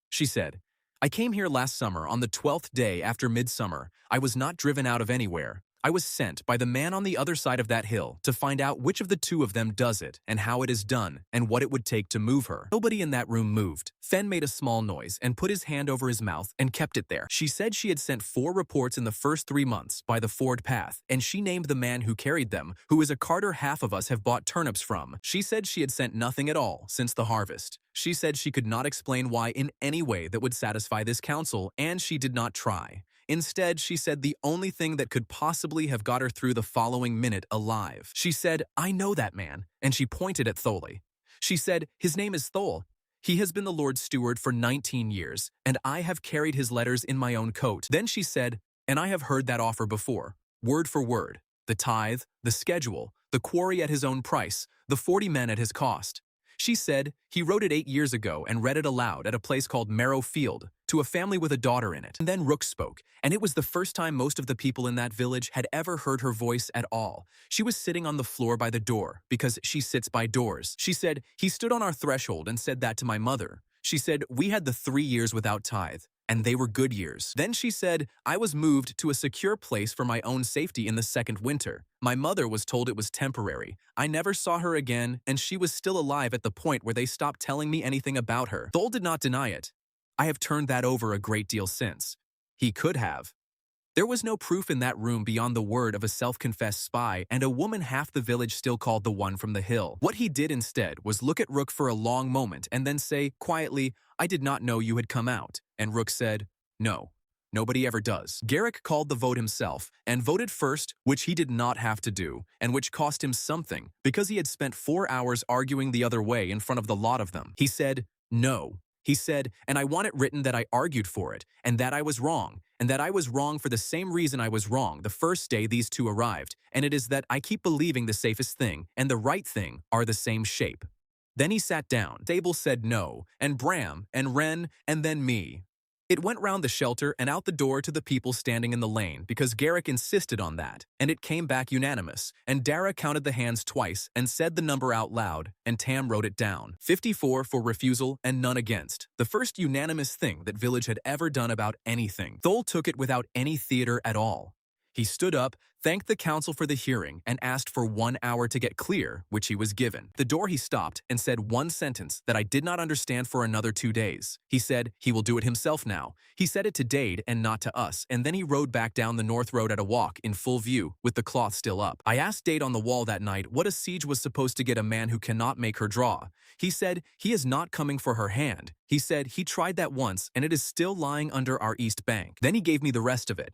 She said, I came here last summer on the 12th day after midsummer. I was not driven out of anywhere. I was sent by the man on the other side of that hill to find out which of the 2 of them does it and how it is done and what it would take to move her. Nobody in that room moved. Fen made a small noise and put his hand over his mouth and kept it there. She said she had sent 4 reports in the first 3 months by the Ford path, and she named the man who carried them, who is a carter half of us have bought turnips from. She said she had sent nothing at all since the harvest. She said she could not explain why in any way that would satisfy this council, and she did not try. Instead, she said the only thing that could possibly have got her through the following minute alive. She said, I know that man, and she pointed at Thole. She said, his name is Thole. He has been the Lord's steward for 19 years, and I have carried his letters in my own coat. Then she said, and I have heard that offer before, word for word, the tithe, the schedule, the quarry at his own price, the 40 men at his cost. She said he wrote it 8 years ago and read it aloud at a place called Marrow Field to a family with a daughter in it. And then Rook spoke, and it was the first time most of the people in that village had ever heard her voice at all. She was sitting on the floor by the door, because she sits by doors. She said, he stood on our threshold and said that to my mother. She said, we had the 3 years without tithe, and they were good years. Then she said, I was moved to a secure place for my own safety in the 2nd winter. My mother was told it was temporary. I never saw her again, and she was still alive at the point where they stopped telling me anything about her. Thole did not deny it. I have turned that over a great deal since. He could have. There was no proof in that room beyond the word of a self-confessed spy and a woman half the village still called the one from the hill. What he did instead was look at Rook for a long moment and then say, quietly, I did not know you had come out. And Rook said, no, nobody ever does. Garrick called the vote himself and voted first, which he did not have to do, and which cost him something, because he had spent 4 hours arguing the other way in front of the lot of them. He said, no. He said, and I want it written that I argued for it, and that I was wrong, and that I was wrong for the same reason I was wrong the first day these 2 arrived, and it is that I keep believing the safest thing and the right thing are the same shape. Then he sat down. Sable said no, and Bram, and Wren, and then me. It went round the shelter and out the door to the people standing in the lane because Garrick insisted on that, and it came back unanimous, and Dara counted the hands twice and said the number out loud, and Tam wrote it down. 54 for refusal and none against. The first unanimous thing that Village had ever done about anything. Thole took it without any theater at all. He stood up, thanked the council for the hearing, and asked for 1 hour to get clear, which he was given. At the door he stopped and said one sentence that I did not understand for another 2 days. He said he will do it himself now. He said it to Dade and not to us, and then he rode back down the north road at a walk in full view, with the cloth still up. I asked Dade on the wall that night what a siege was supposed to get a man who cannot make her draw. He said he is not coming for her hand. He said he tried that once and it is still lying under our east bank. Then he gave me the rest of it.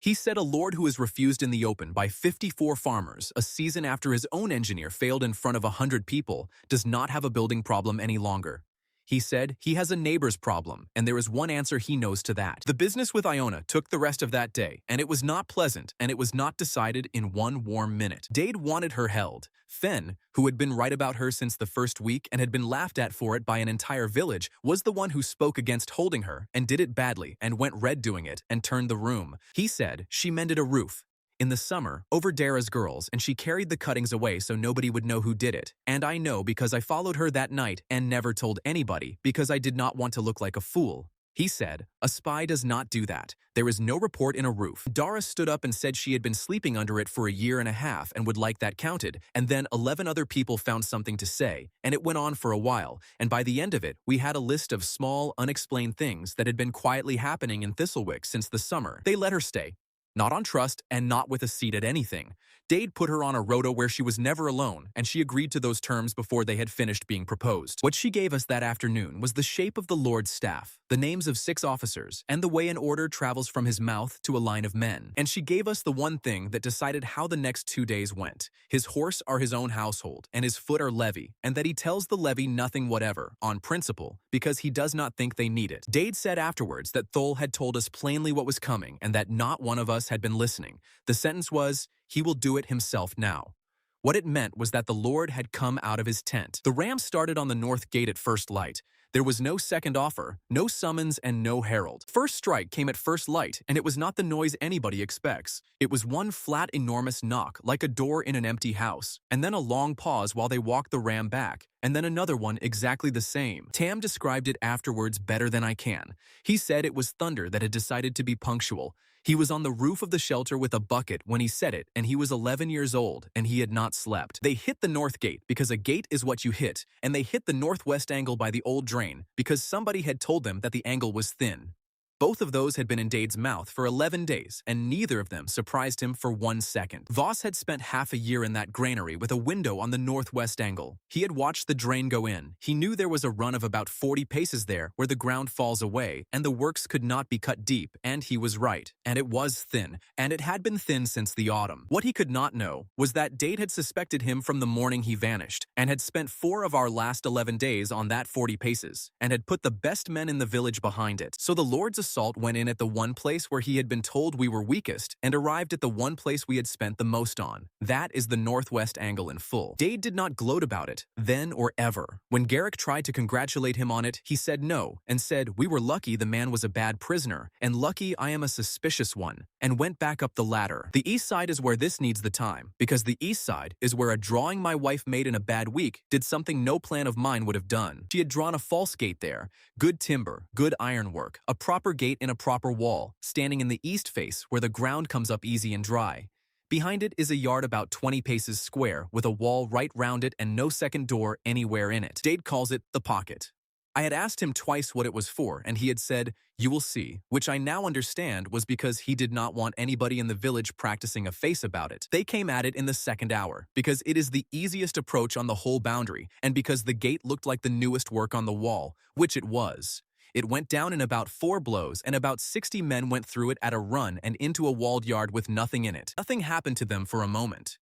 He said a lord who is refused in the open by 54 farmers a season after his own engineer failed in front of 100 people does not have a building problem any longer. He said he has a neighbor's problem, and there is one answer he knows to that. The business with Iona took the rest of that day, and it was not pleasant, and it was not decided in one warm minute. Dade wanted her held. Fen, who had been right about her since the first week and had been laughed at for it by an entire village, was the one who spoke against holding her and did it badly and went red doing it and turned the room. He said she mended a roof in the summer over Dara's girls, and she carried the cuttings away so nobody would know who did it. And I know because I followed her that night and never told anybody because I did not want to look like a fool. He said, a spy does not do that. There is no report in a roof. Dara stood up and said she had been sleeping under it for a year and a half and would like that counted, and then 11 other people found something to say, and it went on for a while, and by the end of it, we had a list of small, unexplained things that had been quietly happening in Thistlewick since the summer. They let her stay. Not on trust and not with a seat at anything. Dade put her on a rota where she was never alone, and she agreed to those terms before they had finished being proposed. What she gave us that afternoon was the shape of the Lord's staff, the names of 6 officers, and the way an order travels from his mouth to a line of men. And she gave us the one thing that decided how the next 2 days went. His horse are his own household, and his foot are levy, and that he tells the levy nothing whatever, on principle, because he does not think they need it. Dade said afterwards that Thole had told us plainly what was coming, and that not one of us had been listening. The sentence was, he will do it himself now. What it meant was that the Lord had come out of his tent. The ram started on the north gate at first light. There was no second offer, no summons, and no herald. First strike came at first light, and it was not the noise anybody expects. It was one flat, enormous knock, like a door in an empty house, and then a long pause while they walked the ram back, and then another one exactly the same. Tam described it afterwards better than I can. He said it was thunder that had decided to be punctual. He was on the roof of the shelter with a bucket when he said it, and he was 11 years old, and he had not slept. They hit the north gate because a gate is what you hit, and they hit the northwest angle by the old drain because somebody had told them that the angle was thin. Both of those had been in Dade's mouth for 11 days, and neither of them surprised him for 1 second. Voss had spent half a year in that granary with a window on the northwest angle. He had watched the drain go in. He knew there was a run of about 40 paces there where the ground falls away, and the works could not be cut deep, and he was right. And it was thin, and it had been thin since the autumn. What he could not know was that Dade had suspected him from the morning he vanished, and had spent 4 of our last 11 days on that 40 paces, and had put the best men in the village behind it. So the Lord's assault went in at the one place where he had been told we were weakest, and arrived at the one place we had spent the most on. That is the northwest angle in full. Dade did not gloat about it, then or ever. When Garrick tried to congratulate him on it, he said no, and said we were lucky the man was a bad prisoner, and lucky I am a suspicious one, and went back up the ladder. The east side is where this needs the time, because the east side is where a drawing my wife made in a bad week did something no plan of mine would have done. She had drawn a false gate there, good timber, good ironwork, a proper gate in a proper wall, standing in the east face where the ground comes up easy and dry. Behind it is a yard about 20 paces square with a wall right round it and no second door anywhere in it. Dade calls it the pocket. I had asked him twice what it was for, and he had said, "You will see," which I now understand was because he did not want anybody in the village practicing a face about it. They came at it in the second hour, because it is the easiest approach on the whole boundary, and because the gate looked like the newest work on the wall, which it was. It went down in about 4 blows, and about 60 men went through it at a run and into a walled yard with nothing in it. Nothing happened to them for a moment.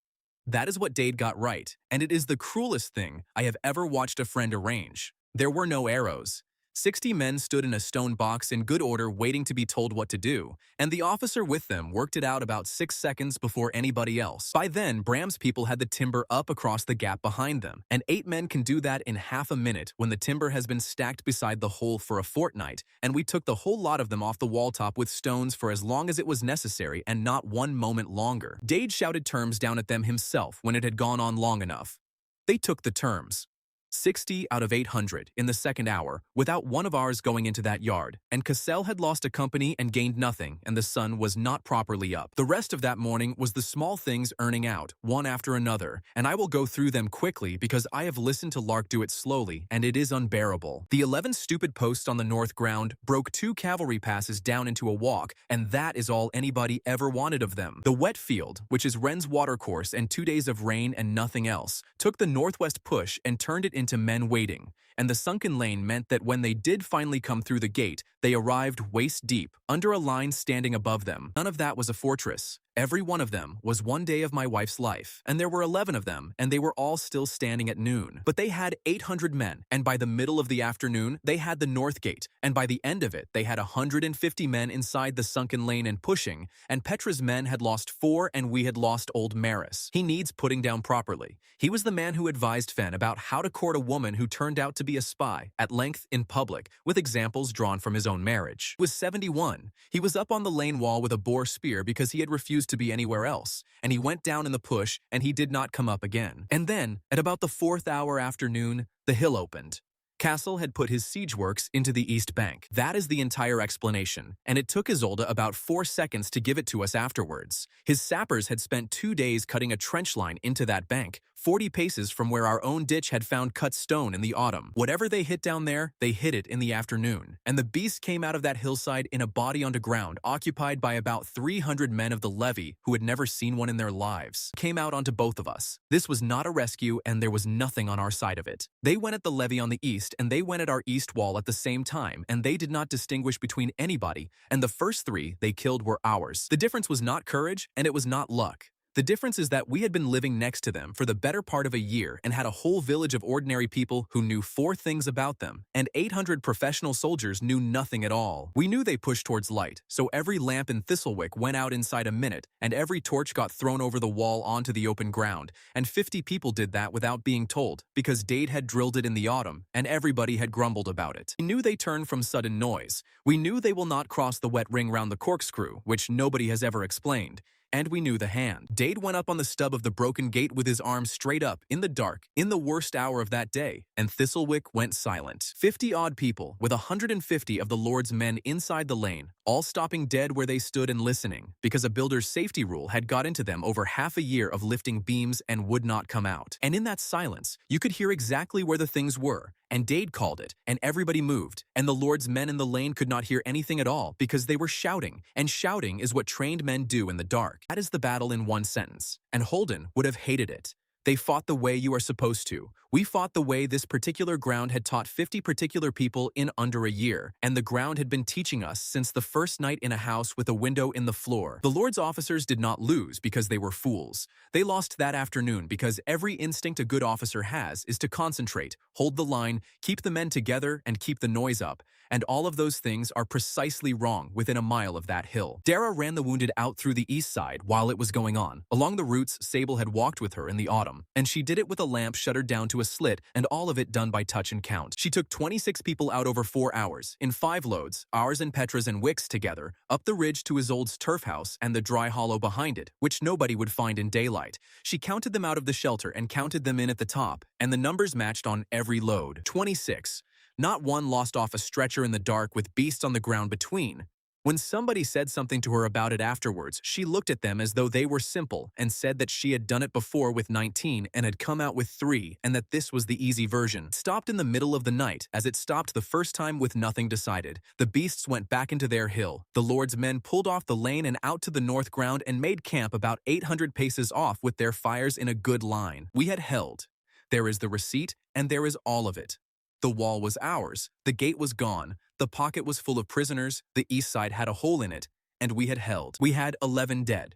That is what Dade got right, and it is the cruelest thing I have ever watched a friend arrange. There were no arrows. 60 men stood in a stone box in good order waiting to be told what to do, and the officer with them worked it out about 6 seconds before anybody else. By then, Bram's people had the timber up across the gap behind them, and 8 men can do that in half a minute when the timber has been stacked beside the hole for a fortnight, and we took the whole lot of them off the wall top with stones for as long as it was necessary and not one moment longer. Dade shouted terms down at them himself when it had gone on long enough. They took the terms. 60 out of 800 in the second hour, without one of ours going into that yard, and Cassell had lost a company and gained nothing, and the sun was not properly up. The rest of that morning was the small things earning out, one after another, and I will go through them quickly because I have listened to Lark do it slowly, and it is unbearable. The 11 stupid posts on the north ground broke 2 cavalry passes down into a walk, and that is all anybody ever wanted of them. The wet field, which is Wren's watercourse and 2 days of rain and nothing else, took the northwest push and turned it into men waiting, and the sunken lane meant that when they did finally come through the gate, they arrived waist deep, under a line standing above them. None of that was a fortress. Every one of them was one day of my wife's life, and there were 11 of them, and they were all still standing at noon. But they had 800 men, and by the middle of the afternoon, they had the north gate, and by the end of it, they had 150 men inside the sunken lane and pushing, and Petra's men had lost 4, and we had lost old Maris. He needs putting down properly. He was the man who advised Fenn about how to court a woman who turned out to be a spy, at length in public, with examples drawn from his own marriage. He was 71. He was up on the lane wall with a boar spear because he had refused to be anywhere else, and he went down in the push, and he did not come up again. And then, at about the 4th hour afternoon, the hill opened. Castle had put his siege works into the east bank. That is the entire explanation, and it took Isolde about 4 seconds to give it to us afterwards. His sappers had spent 2 days cutting a trench line into that bank, 40 paces from where our own ditch had found cut stone in the autumn. Whatever they hit down there, they hit it in the afternoon, and the beasts came out of that hillside in a body onto ground occupied by about 300 men of the levy who had never seen one in their lives. Came out onto both of us. This was not a rescue, and there was nothing on our side of it. They went at the levy on the east, and they went at our east wall at the same time, and they did not distinguish between anybody, and the first 3 they killed were ours. The difference was not courage, and it was not luck. The difference is that we had been living next to them for the better part of a year and had a whole village of ordinary people who knew 4 things about them, and 800 professional soldiers knew nothing at all. We knew they pushed towards light, so every lamp in Thistlewick went out inside a minute, and every torch got thrown over the wall onto the open ground, and 50 people did that without being told, because Dade had drilled it in the autumn, and everybody had grumbled about it. We knew they turned from sudden noise. We knew they will not cross the wet ring round the corkscrew, which nobody has ever explained. And we knew the hand. Dade went up on the stub of the broken gate with his arms straight up, in the dark, in the worst hour of that day, and Thistlewick went silent. 50-odd people, with 150 of the Lord's men inside the lane, all stopping dead where they stood and listening, because a builder's safety rule had got into them over half a year of lifting beams and would not come out. And in that silence, you could hear exactly where the things were, and Dade called it, and everybody moved, and the Lord's men in the lane could not hear anything at all because they were shouting, and shouting is what trained men do in the dark. That is the battle in one sentence, and Holden would have hated it. They fought the way you are supposed to. We fought the way this particular ground had taught 50 particular people in under a year, and the ground had been teaching us since the first night in a house with a window in the floor. The Lord's officers did not lose because they were fools. They lost that afternoon because every instinct a good officer has is to concentrate, hold the line, keep the men together, and keep the noise up. And all of those things are precisely wrong within a mile of that hill. Dara ran the wounded out through the east side while it was going on, along the routes Sable had walked with her in the autumn, and she did it with a lamp shuttered down to a slit, and all of it done by touch and count. She took 26 people out over 4 hours, in 5 loads, ours and Petra's and Wick's together, up the ridge to Isolde's turf house and the dry hollow behind it, which nobody would find in daylight. She counted them out of the shelter and counted them in at the top, and the numbers matched on every load. 26. Not one lost off a stretcher in the dark with beasts on the ground between. When somebody said something to her about it afterwards, she looked at them as though they were simple and said that she had done it before with 19 and had come out with 3 and that this was the easy version. It stopped in the middle of the night as it stopped the first time with nothing decided. The beasts went back into their hill. The Lord's men pulled off the lane and out to the north ground and made camp about 800 paces off with their fires in a good line. We had held. There is the receipt and there is all of it. The wall was ours, the gate was gone, the pocket was full of prisoners, the east side had a hole in it, and we had held. We had 11 dead.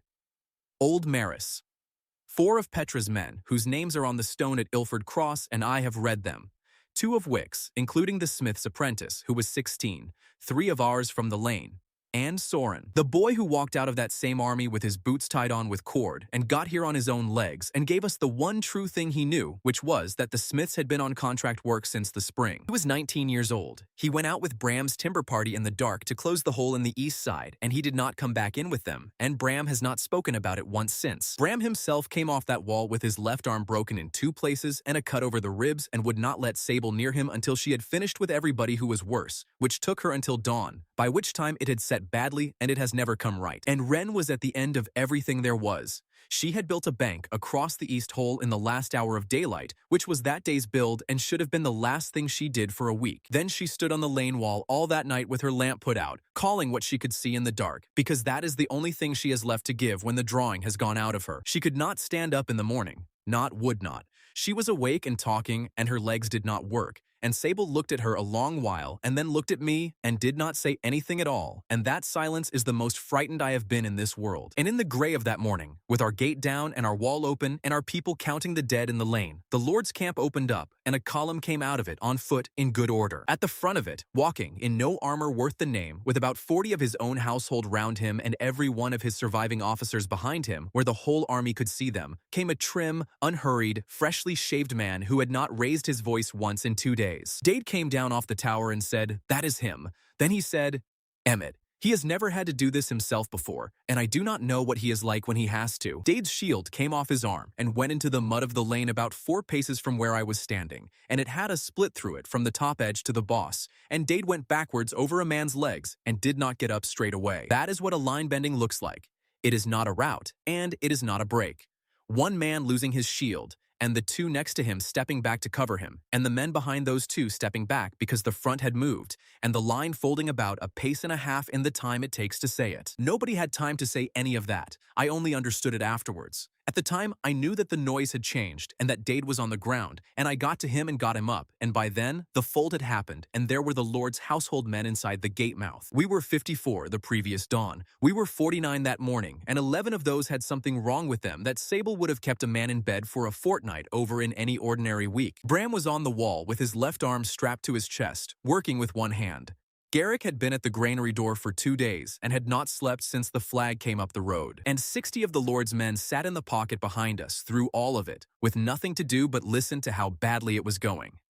Old Maris. 4 of Petra's men, whose names are on the stone at Ilford Cross, and I have read them. 2 of Wick's, including the smith's apprentice, who was 16, 3 of ours from the lane, and Soren, the boy who walked out of that same army with his boots tied on with cord and got here on his own legs and gave us the one true thing he knew, which was that the Smiths had been on contract work since the spring. He was 19 years old. He went out with Bram's timber party in the dark to close the hole in the east side, and he did not come back in with them, and Bram has not spoken about it once since. Bram himself came off that wall with his left arm broken in 2 places and a cut over the ribs and would not let Sable near him until she had finished with everybody who was worse, which took her until dawn, by which time it had set badly and it has never come right. And Wren was at the end of everything there was. She had built a bank across the east hole in the last hour of daylight, which was that day's build and should have been the last thing she did for a week. Then she stood on the lane wall all that night with her lamp put out, calling what she could see in the dark, because that is the only thing she has left to give when the drawing has gone out of her. She could not stand up in the morning. Would not. She was awake and talking, and her legs did not work. And Sable looked at her a long while and then looked at me and did not say anything at all, and that silence is the most frightened I have been in this world. And in the gray of that morning, with our gate down and our wall open and our people counting the dead in the lane, the Lord's camp opened up and a column came out of it on foot in good order. At the front of it, walking in no armor worth the name, with about 40 of his own household round him and every one of his surviving officers behind him, where the whole army could see them, came a trim, unhurried, freshly shaved man who had not raised his voice once in 2 days. Dade came down off the tower and said, "That is him." Then he said, "Emmet, he has never had to do this himself before, and I do not know what he is like when he has to." Dade's shield came off his arm and went into the mud of the lane about 4 paces from where I was standing, and it had a split through it from the top edge to the boss, and Dade went backwards over a man's legs and did not get up straight away. That is what a line bending looks like. It is not a rout, and it is not a break. One man losing his shield, and the 2 next to him stepping back to cover him, and the men behind those 2 stepping back because the front had moved, and the line folding about a pace and a half in the time it takes to say it. Nobody had time to say any of that. I only understood it afterwards. At the time, I knew that the noise had changed and that Dade was on the ground, and I got to him and got him up, and by then, the fold had happened, and there were the Lord's household men inside the gate mouth. We were 54 the previous dawn. We were 49 that morning, and 11 of those had something wrong with them that Sable would have kept a man in bed for a fortnight over in any ordinary week. Bram was on the wall with his left arm strapped to his chest, working with one hand. Garrick had been at the granary door for 2 days and had not slept since the flag came up the road. And 60 of the Lord's men sat in the pocket behind us through all of it, with nothing to do but listen to how badly it was going.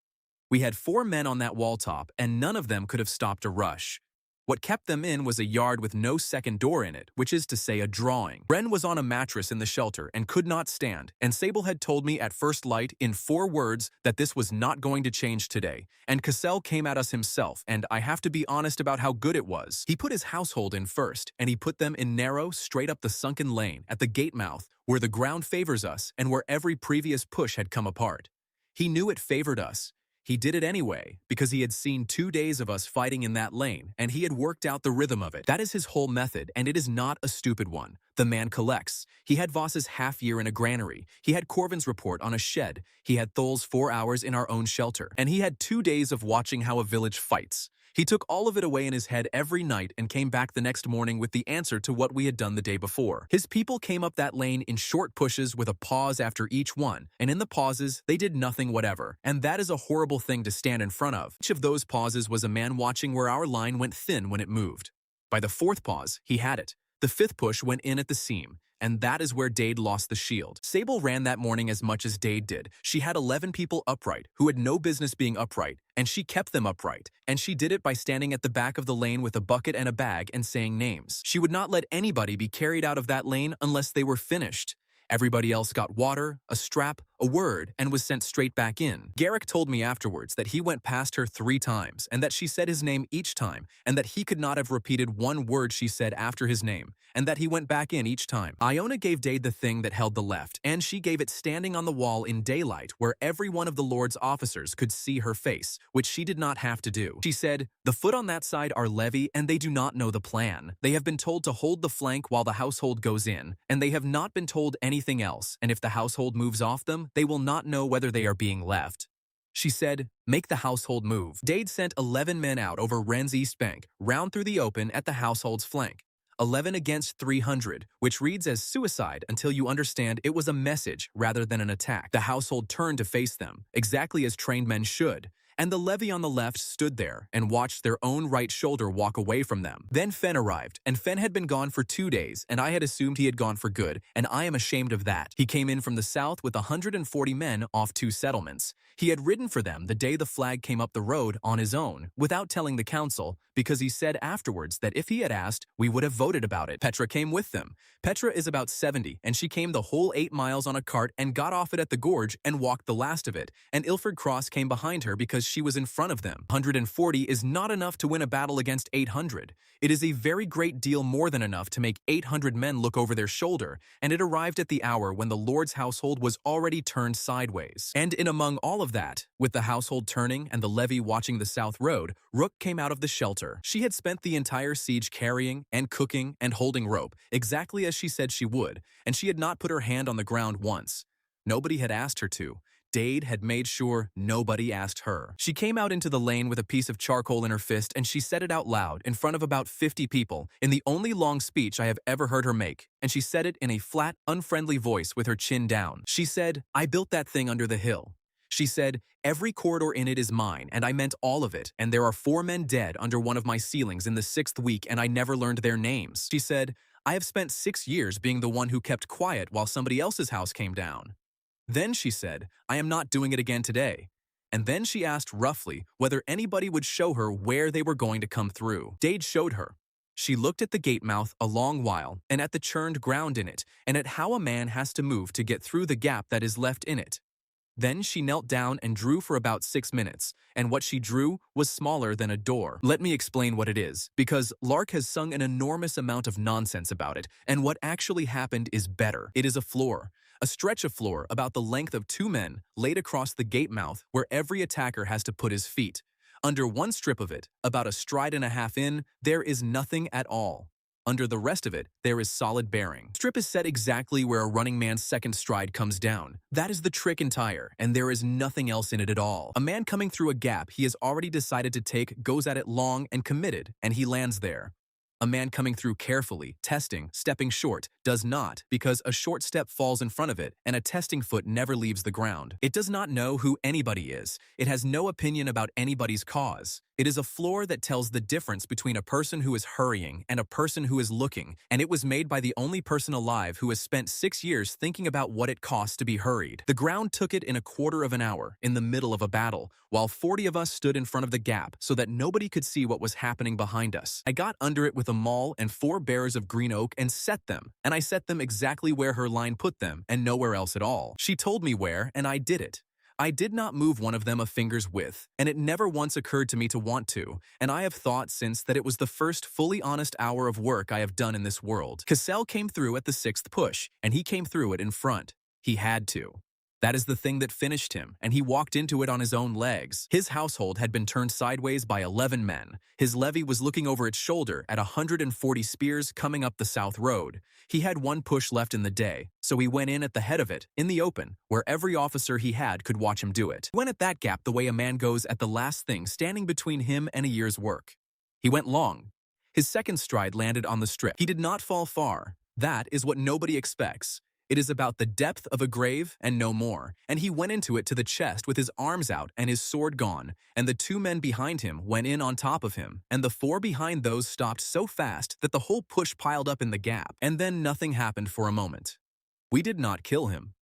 We had 4 men on that wall top, and none of them could have stopped a rush. What kept them in was a yard with no second door in it, which is to say a drawing. Wren was on a mattress in the shelter and could not stand, and Sable had told me at first light in 4 words that this was not going to change today. And Cassell came at us himself, and I have to be honest about how good it was. He put his household in first, and he put them in narrow, straight up the sunken lane at the gate mouth, where the ground favors us and where every previous push had come apart. He knew it favored us. He did it anyway, because he had seen 2 days of us fighting in that lane, and he had worked out the rhythm of it. That is his whole method, and it is not a stupid one. The man collects. He had Voss's half-year in a granary. He had Corvin's report on a shed. He had Thul's 4 hours in our own shelter. And he had 2 days of watching how a village fights. He took all of it away in his head every night and came back the next morning with the answer to what we had done the day before. His people came up that lane in short pushes with a pause after each one, and in the pauses, they did nothing whatever. And that is a horrible thing to stand in front of. Each of those pauses was a man watching where our line went thin when it moved. By the 4th pause, he had it. The 5th push went in at the seam, and that is where Dade lost the shield. Sable ran that morning as much as Dade did. She had 11 people upright, who had no business being upright, and she kept them upright, and she did it by standing at the back of the lane with a bucket and a bag and saying names. She would not let anybody be carried out of that lane unless they were finished. Everybody else got water, a strap, a word, and was sent straight back in. Garrick told me afterwards that he went past her 3 times, and that she said his name each time, and that he could not have repeated one word she said after his name, and that he went back in each time. Iona gave Dade the thing that held the left, and she gave it standing on the wall in daylight where every one of the Lord's officers could see her face, which she did not have to do. She said, "The foot on that side are levy, and they do not know the plan. They have been told to hold the flank while the household goes in, and they have not been told anything else, and if the household moves off them, they will not know whether they are being left." She said, "Make the household move." Dade sent 11 men out over Wren's east bank, round through the open at the household's flank. 11 against 300, which reads as suicide until you understand it was a message rather than an attack. The household turned to face them, exactly as trained men should, And the levy on the left stood there and watched their own right shoulder walk away from them. Then Fen arrived, and Fen had been gone for 2 days, and I had assumed he had gone for good, and I am ashamed of that. He came in from the south with 140 men off 2 settlements. He had ridden for them the day the flag came up the road on his own, without telling the council, because he said afterwards that if he had asked, we would have voted about it. Petra came with them. Petra is about 70, and she came the whole 8 miles on a cart and got off it at the gorge and walked the last of it, and Ilford Cross came behind her because she was in front of them. 140 is not enough to win a battle against 800. It is a very great deal more than enough to make 800 men look over their shoulder, and it arrived at the hour when the Lord's household was already turned sideways. And in among all of that, with the household turning and the levy watching the south road, Rook came out of the shelter. She had spent the entire siege carrying and cooking and holding rope, exactly as she said she would, and she had not put her hand on the ground once. Nobody had asked her to. Dade had made sure nobody asked her. She came out into the lane with a piece of charcoal in her fist, and she said it out loud in front of about 50 people in the only long speech I have ever heard her make, and she said it in a flat, unfriendly voice with her chin down. She said, "I built that thing under the hill." She said, "Every corridor in it is mine, and I meant all of it, and there are 4 men dead under one of my ceilings in the 6th week, and I never learned their names." She said, "I have spent 6 years being the one who kept quiet while somebody else's house came down." Then she said, "I am not doing it again today." And then she asked roughly whether anybody would show her where they were going to come through. Dade showed her. She looked at the gate mouth a long while, and at the churned ground in it, and at how a man has to move to get through the gap that is left in it. Then she knelt down and drew for about 6 minutes, and what she drew was smaller than a door. Let me explain what it is, because Lark has sung an enormous amount of nonsense about it, and what actually happened is better. It is a floor. A stretch of floor about the length of 2 men laid across the gate mouth where every attacker has to put his feet. Under one strip of it, about a stride and a half in, there is nothing at all. Under the rest of it, there is solid bearing. Strip is set exactly where a running man's second stride comes down. That is the trick entire, and there is nothing else in it at all. A man coming through a gap he has already decided to take goes at it long and committed, and he lands there. A man coming through carefully, testing, stepping short, does not, because a short step falls in front of it, and a testing foot never leaves the ground. It does not know who anybody is. It has no opinion about anybody's cause. It is a floor that tells the difference between a person who is hurrying and a person who is looking, and it was made by the only person alive who has spent 6 years thinking about what it costs to be hurried. The ground took it in a quarter of an hour, in the middle of a battle, while 40 of us stood in front of the gap so that nobody could see what was happening behind us. I got under it with a maul and 4 bears of green oak and set them, and I set them exactly where her line put them, and nowhere else at all. She told me where, and I did it. I did not move one of them a finger's width, and it never once occurred to me to want to, and I have thought since that it was the first fully honest hour of work I have done in this world. Cassell came through at the 6th push, and he came through it in front. He had to. That is the thing that finished him, and he walked into it on his own legs. His household had been turned sideways by 11 men. His levy was looking over its shoulder at 140 spears coming up the south road. He had 1 push left in the day, so he went in at the head of it, in the open, where every officer he had could watch him do it. He went at that gap the way a man goes at the last thing standing between him and a year's work. He went long. His second stride landed on the strip. He did not fall far. That is what nobody expects. It is about the depth of a grave and no more, and he went into it to the chest with his arms out and his sword gone, and the 2 men behind him went in on top of him, and the 4 behind those stopped so fast that the whole push piled up in the gap, and then nothing happened for a moment. We did not kill him.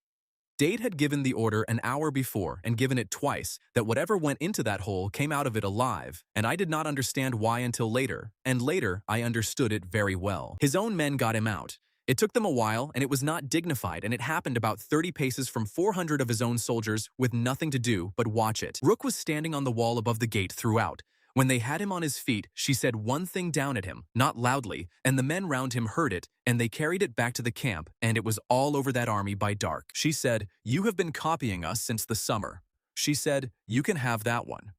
Dade had given the order an hour before and given it twice that whatever went into that hole came out of it alive, and I did not understand why until later, and later I understood it very well. His own men got him out. It took them a while, and it was not dignified, and it happened about 30 paces from 400 of his own soldiers with nothing to do but watch it. Rook was standing on the wall above the gate throughout. When they had him on his feet, she said one thing down at him, not loudly, and the men round him heard it, and they carried it back to the camp, and it was all over that army by dark. She said, "You have been copying us since the summer." She said, "You can have that one."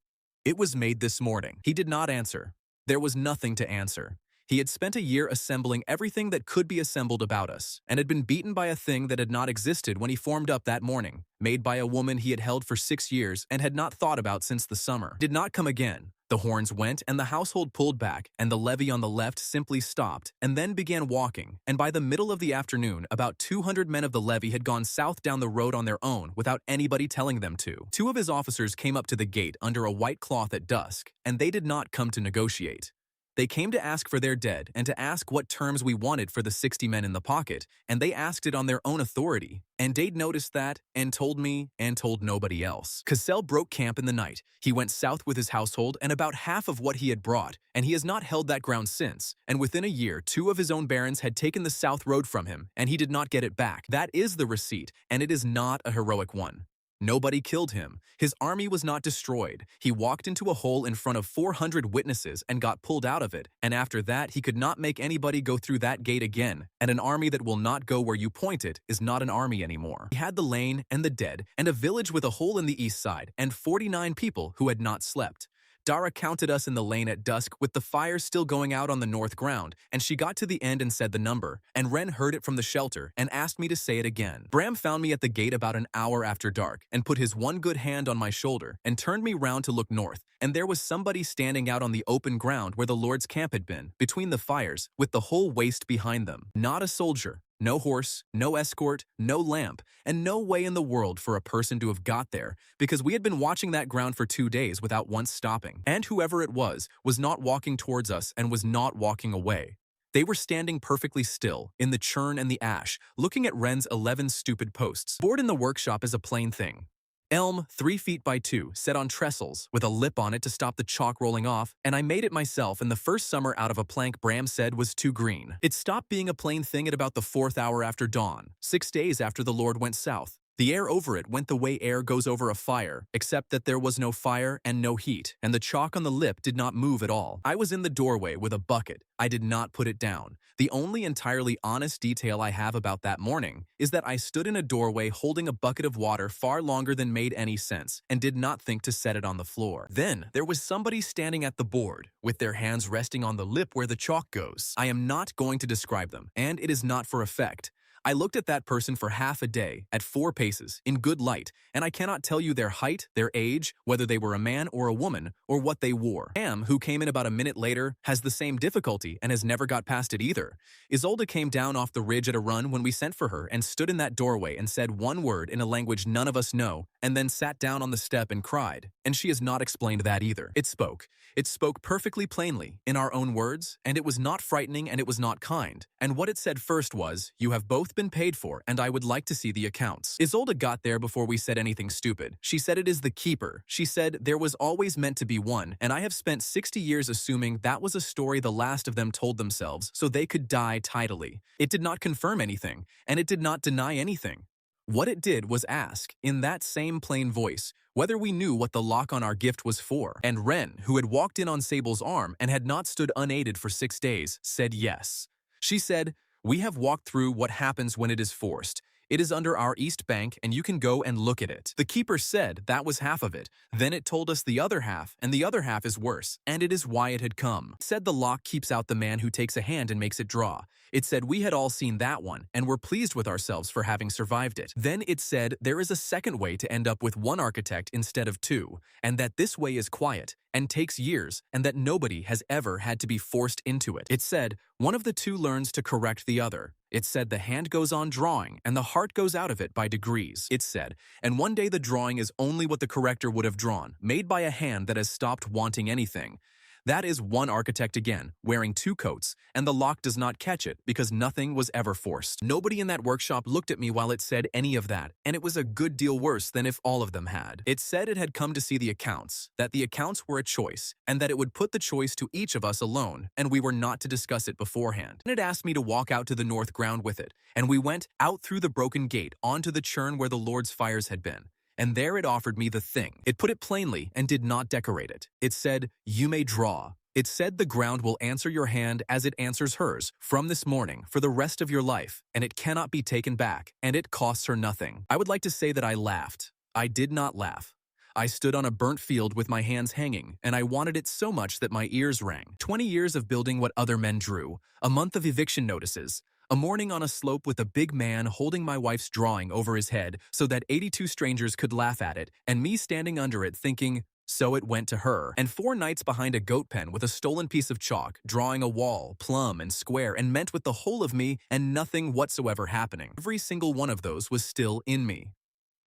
It was made this morning. He did not answer. There was nothing to answer. He had spent a year assembling everything that could be assembled about us, and had been beaten by a thing that had not existed when he formed up that morning, made by a woman he had held for 6 years and had not thought about since the summer. Did not come again. The horns went and the household pulled back and the levee on the left simply stopped and then began walking, and by the middle of the afternoon, about 200 men of the levee had gone south down the road on their own without anybody telling them to. Two of his officers came up to the gate under a white cloth at dusk, and they did not come to negotiate. They came to ask for their dead and to ask what terms we wanted for the 60 men in the pocket, and they asked it on their own authority. And they'd noticed that and told me and told nobody else. Cassell broke camp in the night. He went south with his household and about half of what he had brought, and he has not held that ground since. And within a year, 2 of his own barons had taken the south road from him, and he did not get it back. That is the receipt, and it is not a heroic one. Nobody killed him. His army was not destroyed. He walked into a hole in front of 400 witnesses and got pulled out of it, and after that he could not make anybody go through that gate again, and an army that will not go where you point it is not an army anymore. He had the lane and the dead, and a village with a hole in the east side, and 49 people who had not slept. Dara counted us in the lane at dusk with the fire still going out on the north ground, and she got to the end and said the number, and Wren heard it from the shelter and asked me to say it again. Bram found me at the gate about an hour after dark and put his one good hand on my shoulder and turned me round to look north, and there was somebody standing out on the open ground where the Lord's camp had been, between the fires, with the whole waste behind them. Not a soldier. No horse, no escort, no lamp, and no way in the world for a person to have got there, because we had been watching that ground for 2 days without once stopping. And whoever it was not walking towards us and was not walking away. They were standing perfectly still, in the churn and the ash, looking at Wren's 11 stupid posts. Board in the workshop is a plain thing. Elm, 3 feet by 2, set on trestles, with a lip on it to stop the chalk rolling off, and I made it myself in the first summer out of a plank Bram said was too green. It stopped being a plain thing at about the 4th hour after dawn, 6 days after the Lord went south. The air over it went the way air goes over a fire, except that there was no fire and no heat, and the chalk on the lip did not move at all. I was in the doorway with a bucket. I did not put it down. The only entirely honest detail I have about that morning is that I stood in a doorway holding a bucket of water far longer than made any sense, and did not think to set it on the floor. Then there was somebody standing at the board, with their hands resting on the lip where the chalk goes. I am not going to describe them, and it is not for effect. I looked at that person for half a day, at 4 paces, in good light, and I cannot tell you their height, their age, whether they were a man or a woman, or what they wore. Am, who came in about a minute later, has the same difficulty and has never got past it either. Isolde came down off the ridge at a run when we sent for her and stood in that doorway and said one word in a language none of us know, and then sat down on the step and cried, and she has not explained that either. It spoke. It spoke perfectly plainly, in our own words, and it was not frightening and it was not kind. And what it said first was, "You have both been paid for, and I would like to see the accounts." Isolde got there before we said anything stupid. She said it is the keeper. She said there was always meant to be one, and I have spent 60 years assuming that was a story the last of them told themselves so they could die tidily. It did not confirm anything, and it did not deny anything. What it did was ask, in that same plain voice, whether we knew what the lock on our gift was for, and Wren, who had walked in on Sable's arm and had not stood unaided for 6 days, said yes. She said, "We have walked through what happens when it is forced. It is under our east bank, and you can go and look at it." The keeper said that was half of it. Then it told us the other half, and the other half is worse, and it is why it had come. It said the lock keeps out the man who takes a hand and makes it draw. It said we had all seen that one, and were pleased with ourselves for having survived it. Then it said there is a second way to end up with 1 architect instead of 2, and that this way is quiet, and takes years, and that nobody has ever had to be forced into it. It said one of the 2 learns to correct the other. It said the hand goes on drawing, and the heart goes out of it by degrees. It said, and one day the drawing is only what the corrector would have drawn, made by a hand that has stopped wanting anything. That is 1 architect again, wearing 2 coats, and the lock does not catch it because nothing was ever forced. Nobody in that workshop looked at me while it said any of that, and it was a good deal worse than if all of them had. It said it had come to see the accounts, that the accounts were a choice, and that it would put the choice to each of us alone, and we were not to discuss it beforehand. And it asked me to walk out to the north ground with it, and we went out through the broken gate onto the churn where the Lord's fires had been. And there it offered me the thing. It put it plainly and did not decorate it. It said, "You may draw." It said the ground will answer your hand as it answers hers from this morning for the rest of your life, and it cannot be taken back, and it costs her nothing. I would like to say that I laughed. I did not laugh. I stood on a burnt field with my hands hanging, and I wanted it so much that my ears rang. 20 years of building what other men drew, a month of eviction notices, a morning on a slope with a big man holding my wife's drawing over his head so that 82 strangers could laugh at it, and me standing under it thinking, So it went to her, and 4 nights behind a goat pen with a stolen piece of chalk, drawing a wall, plumb and square, and meant with the whole of me and nothing whatsoever happening. Every single one of those was still in me.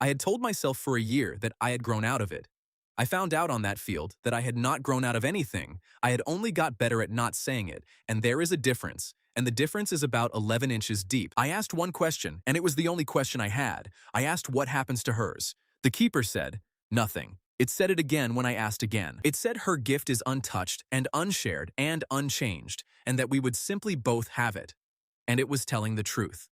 I had told myself for a year that I had grown out of it. I found out on that field that I had not grown out of anything. I had only got better at not saying it, and there is a difference. And the difference is about 11 inches deep. I asked one question, and it was the only question I had. I asked what happens to hers. The keeper said, nothing. It said it again when I asked again. It said her gift is untouched and unshared and unchanged, and that we would simply both have it. And it was telling the truth.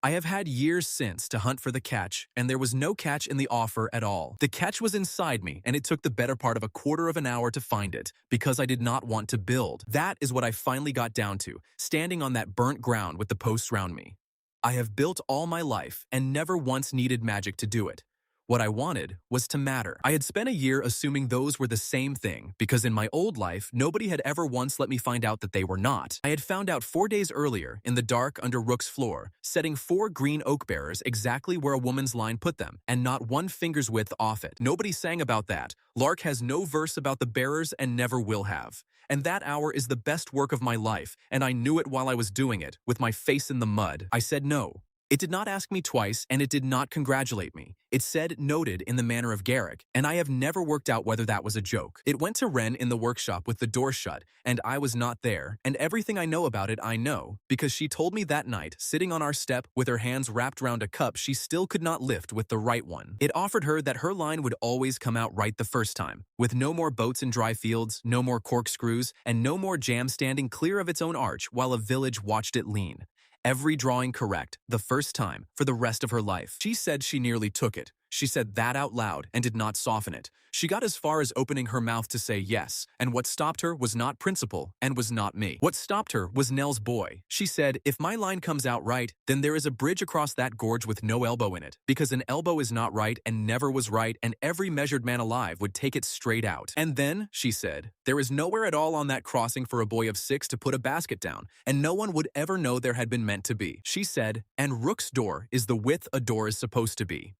I have had years since to hunt for the catch, and there was no catch in the offer at all. The catch was inside me, and it took the better part of a quarter of an hour to find it, because I did not want to build. That is what I finally got down to, standing on that burnt ground with the posts round me. I have built all my life, and never once needed magic to do it. What I wanted was to matter. I had spent a year assuming those were the same thing, because in my old life, nobody had ever once let me find out that they were not. I had found out 4 days earlier, in the dark under Rook's floor, setting 4 green oak bearers exactly where a woman's line put them, and not one finger's width off it. Nobody sang about that. Lark has no verse about the bearers and never will have. And that hour is the best work of my life, and I knew it while I was doing it, with my face in the mud. I said no. It did not ask me twice, and it did not congratulate me. It said noted in the manner of Garrick, and I have never worked out whether that was a joke. It went to Wren in the workshop with the door shut, and I was not there, and everything I know about it I know, because she told me that night, sitting on our step with her hands wrapped round a cup she still could not lift with the right one. It offered her that her line would always come out right the first time, with no more boats in dry fields, no more corkscrews, and no more jam standing clear of its own arch while a village watched it lean. Every drawing correct, the first time, for the rest of her life. She said she nearly took it. She said that out loud and did not soften it. She got as far as opening her mouth to say yes, and what stopped her was not principle and was not me. What stopped her was Nell's boy. She said, if my line comes out right, then there is a bridge across that gorge with no elbow in it, because an elbow is not right and never was right, and every measured man alive would take it straight out. And then, she said, there is nowhere at all on that crossing for a boy of 6 to put a basket down, and no one would ever know there had been meant to be. She said, and Rook's door is the width a door is supposed to be.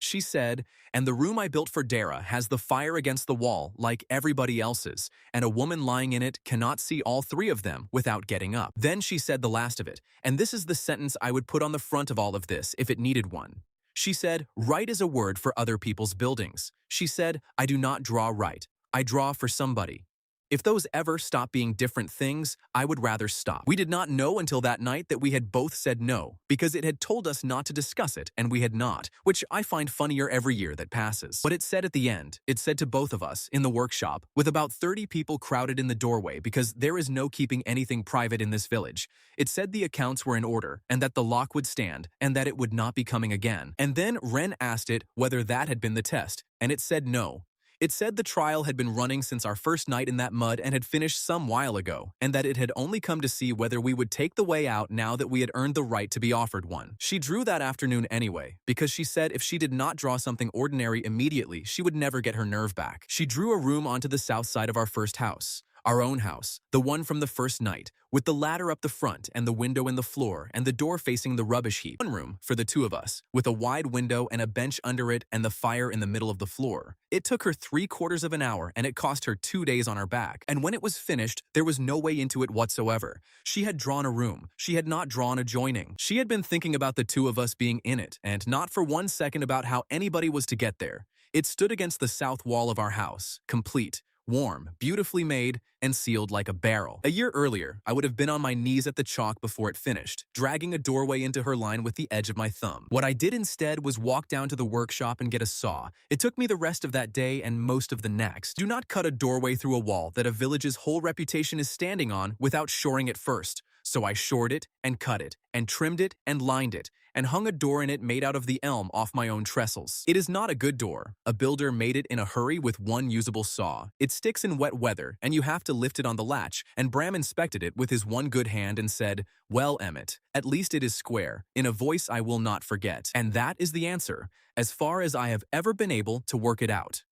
She said, and the room I built for Dara has the fire against the wall like everybody else's, and a woman lying in it cannot see all 3 of them without getting up. Then she said the last of it, and this is the sentence I would put on the front of all of this if it needed one. She said, right is a word for other people's buildings. She said, I do not draw right. I draw for somebody. If those ever stop being different things, I would rather stop. We did not know until that night that we had both said no, because it had told us not to discuss it, and we had not, which I find funnier every year that passes. But it said at the end, it said to both of us, in the workshop, with about 30 people crowded in the doorway because there is no keeping anything private in this village. It said the accounts were in order, and that the lock would stand, and that it would not be coming again. And then Wren asked it whether that had been the test, and it said no. It said the trial had been running since our first night in that mud and had finished some while ago, and that it had only come to see whether we would take the way out now that we had earned the right to be offered one. She drew that afternoon anyway, because she said if she did not draw something ordinary immediately, she would never get her nerve back. She drew a room onto the south side of our first house. Our own house, the one from the first night, with the ladder up the front and the window in the floor and the door facing the rubbish heap. One room for the 2 of us, with a wide window and a bench under it and the fire in the middle of the floor. It took her 3/4 of an hour and it cost her 2 days on her back. And when it was finished, there was no way into it whatsoever. She had drawn a room. She had not drawn a joining. She had been thinking about the 2 of us being in it, and not for 1 second about how anybody was to get there. It stood against the south wall of our house, complete, warm, beautifully made, and sealed like a barrel. A year earlier, I would have been on my knees at the chalk before it finished, dragging a doorway into her line with the edge of my thumb. What I did instead was walk down to the workshop and get a saw. It took me the rest of that day and most of the next. Do not cut a doorway through a wall that a village's whole reputation is standing on without shoring it first. So I shored it and cut it and trimmed it and lined it and hung a door in it made out of the elm off my own trestles. It is not a good door. A builder made it in a hurry with one usable saw. It sticks in wet weather and you have to lift it on the latch, and Bram inspected it with his one good hand and said, well, Emmet, at least it is square, in a voice I will not forget. And that is the answer, as far as I have ever been able to work it out.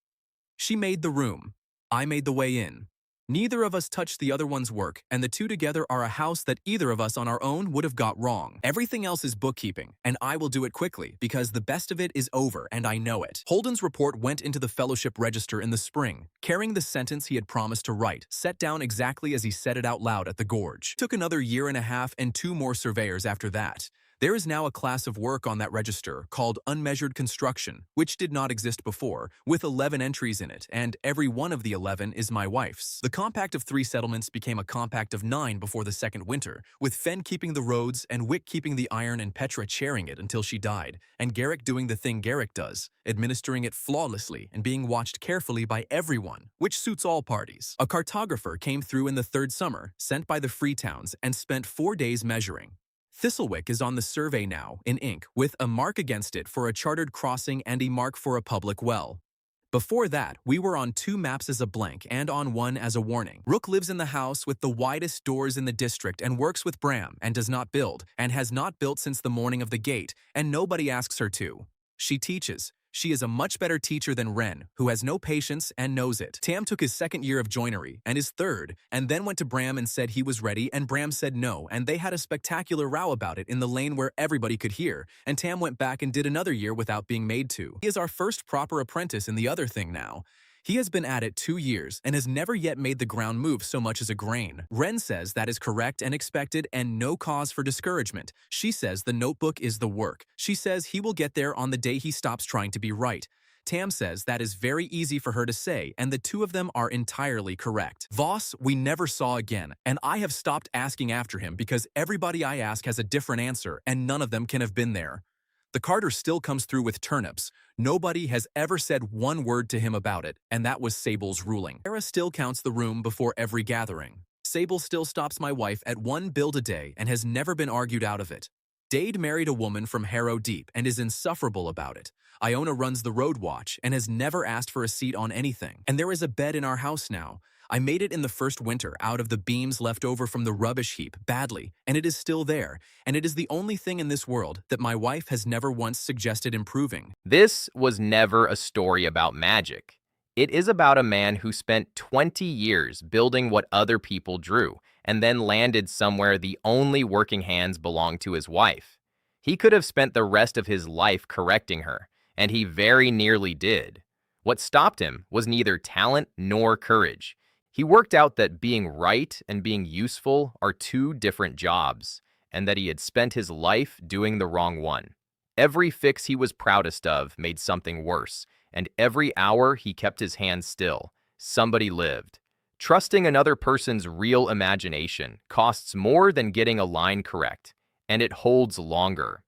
She made the room. I made the way in. Neither of us touched the other one's work, and the two together are a house that either of us on our own would have got wrong. Everything else is bookkeeping, and I will do it quickly because the best of it is over and I know it. Holden's report went into the fellowship register in the spring, carrying the sentence he had promised to write, set down exactly as he said it out loud at the gorge. Took another year and a half and 2 more surveyors after that. There is now a class of work on that register called unmeasured construction, which did not exist before, with 11 entries in it, and every one of the 11 is my wife's. The compact of 3 settlements became a compact of 9 before the second winter, with Fen keeping the roads and Wick keeping the iron and Petra chairing it until she died, and Garrick doing the thing Garrick does, administering it flawlessly and being watched carefully by everyone, which suits all parties. A cartographer came through in the 3rd summer, sent by the Free Towns, and spent 4 days measuring. Thistlewick is on the survey now, in ink, with a mark against it for a chartered crossing and a mark for a public well. Before that, we were on 2 maps as a blank and on one as a warning. Rook lives in the house with the widest doors in the district and works with Bram and does not build, and has not built since the morning of the gate, and nobody asks her to. She teaches. She is a much better teacher than Wren, who has no patience and knows it. Tam took his 2nd year of joinery, and his 3rd, and then went to Bram and said he was ready, and Bram said no, and they had a spectacular row about it in the lane where everybody could hear, and Tam went back and did another year without being made to. He is our first proper apprentice in the other thing now. He has been at it 2 years and has never yet made the ground move so much as a grain. Wren says that is correct and expected and no cause for discouragement. She says the notebook is the work. She says he will get there on the day he stops trying to be right. Tam says that is very easy for her to say, and the 2 of them are entirely correct. Voss we never saw again, and I have stopped asking after him because everybody I ask has a different answer and none of them can have been there. The carter still comes through with turnips. Nobody has ever said one word to him about it, and that was Sable's ruling. Sarah still counts the room before every gathering. Sable still stops my wife at 1 bill a day and has never been argued out of it. Dade married a woman from Harrow Deep and is insufferable about it. Iona runs the road watch and has never asked for a seat on anything. And there is a bed in our house now. I made it in the first winter out of the beams left over from the rubbish heap badly, and it is still there, and it is the only thing in this world that my wife has never once suggested improving.
This was never a story about magic. It is about a man who spent 20 years building what other people drew, and then landed somewhere the only working hands belonged to his wife. He could have spent the rest of his life correcting her, and he very nearly did. What stopped him was neither talent nor courage. He worked out that being right and being useful are 2 different jobs, and that he had spent his life doing the wrong one. Every fix he was proudest of made something worse, and every hour he kept his hands still, somebody lived. Trusting another person's real imagination costs more than getting a line correct, and it holds longer.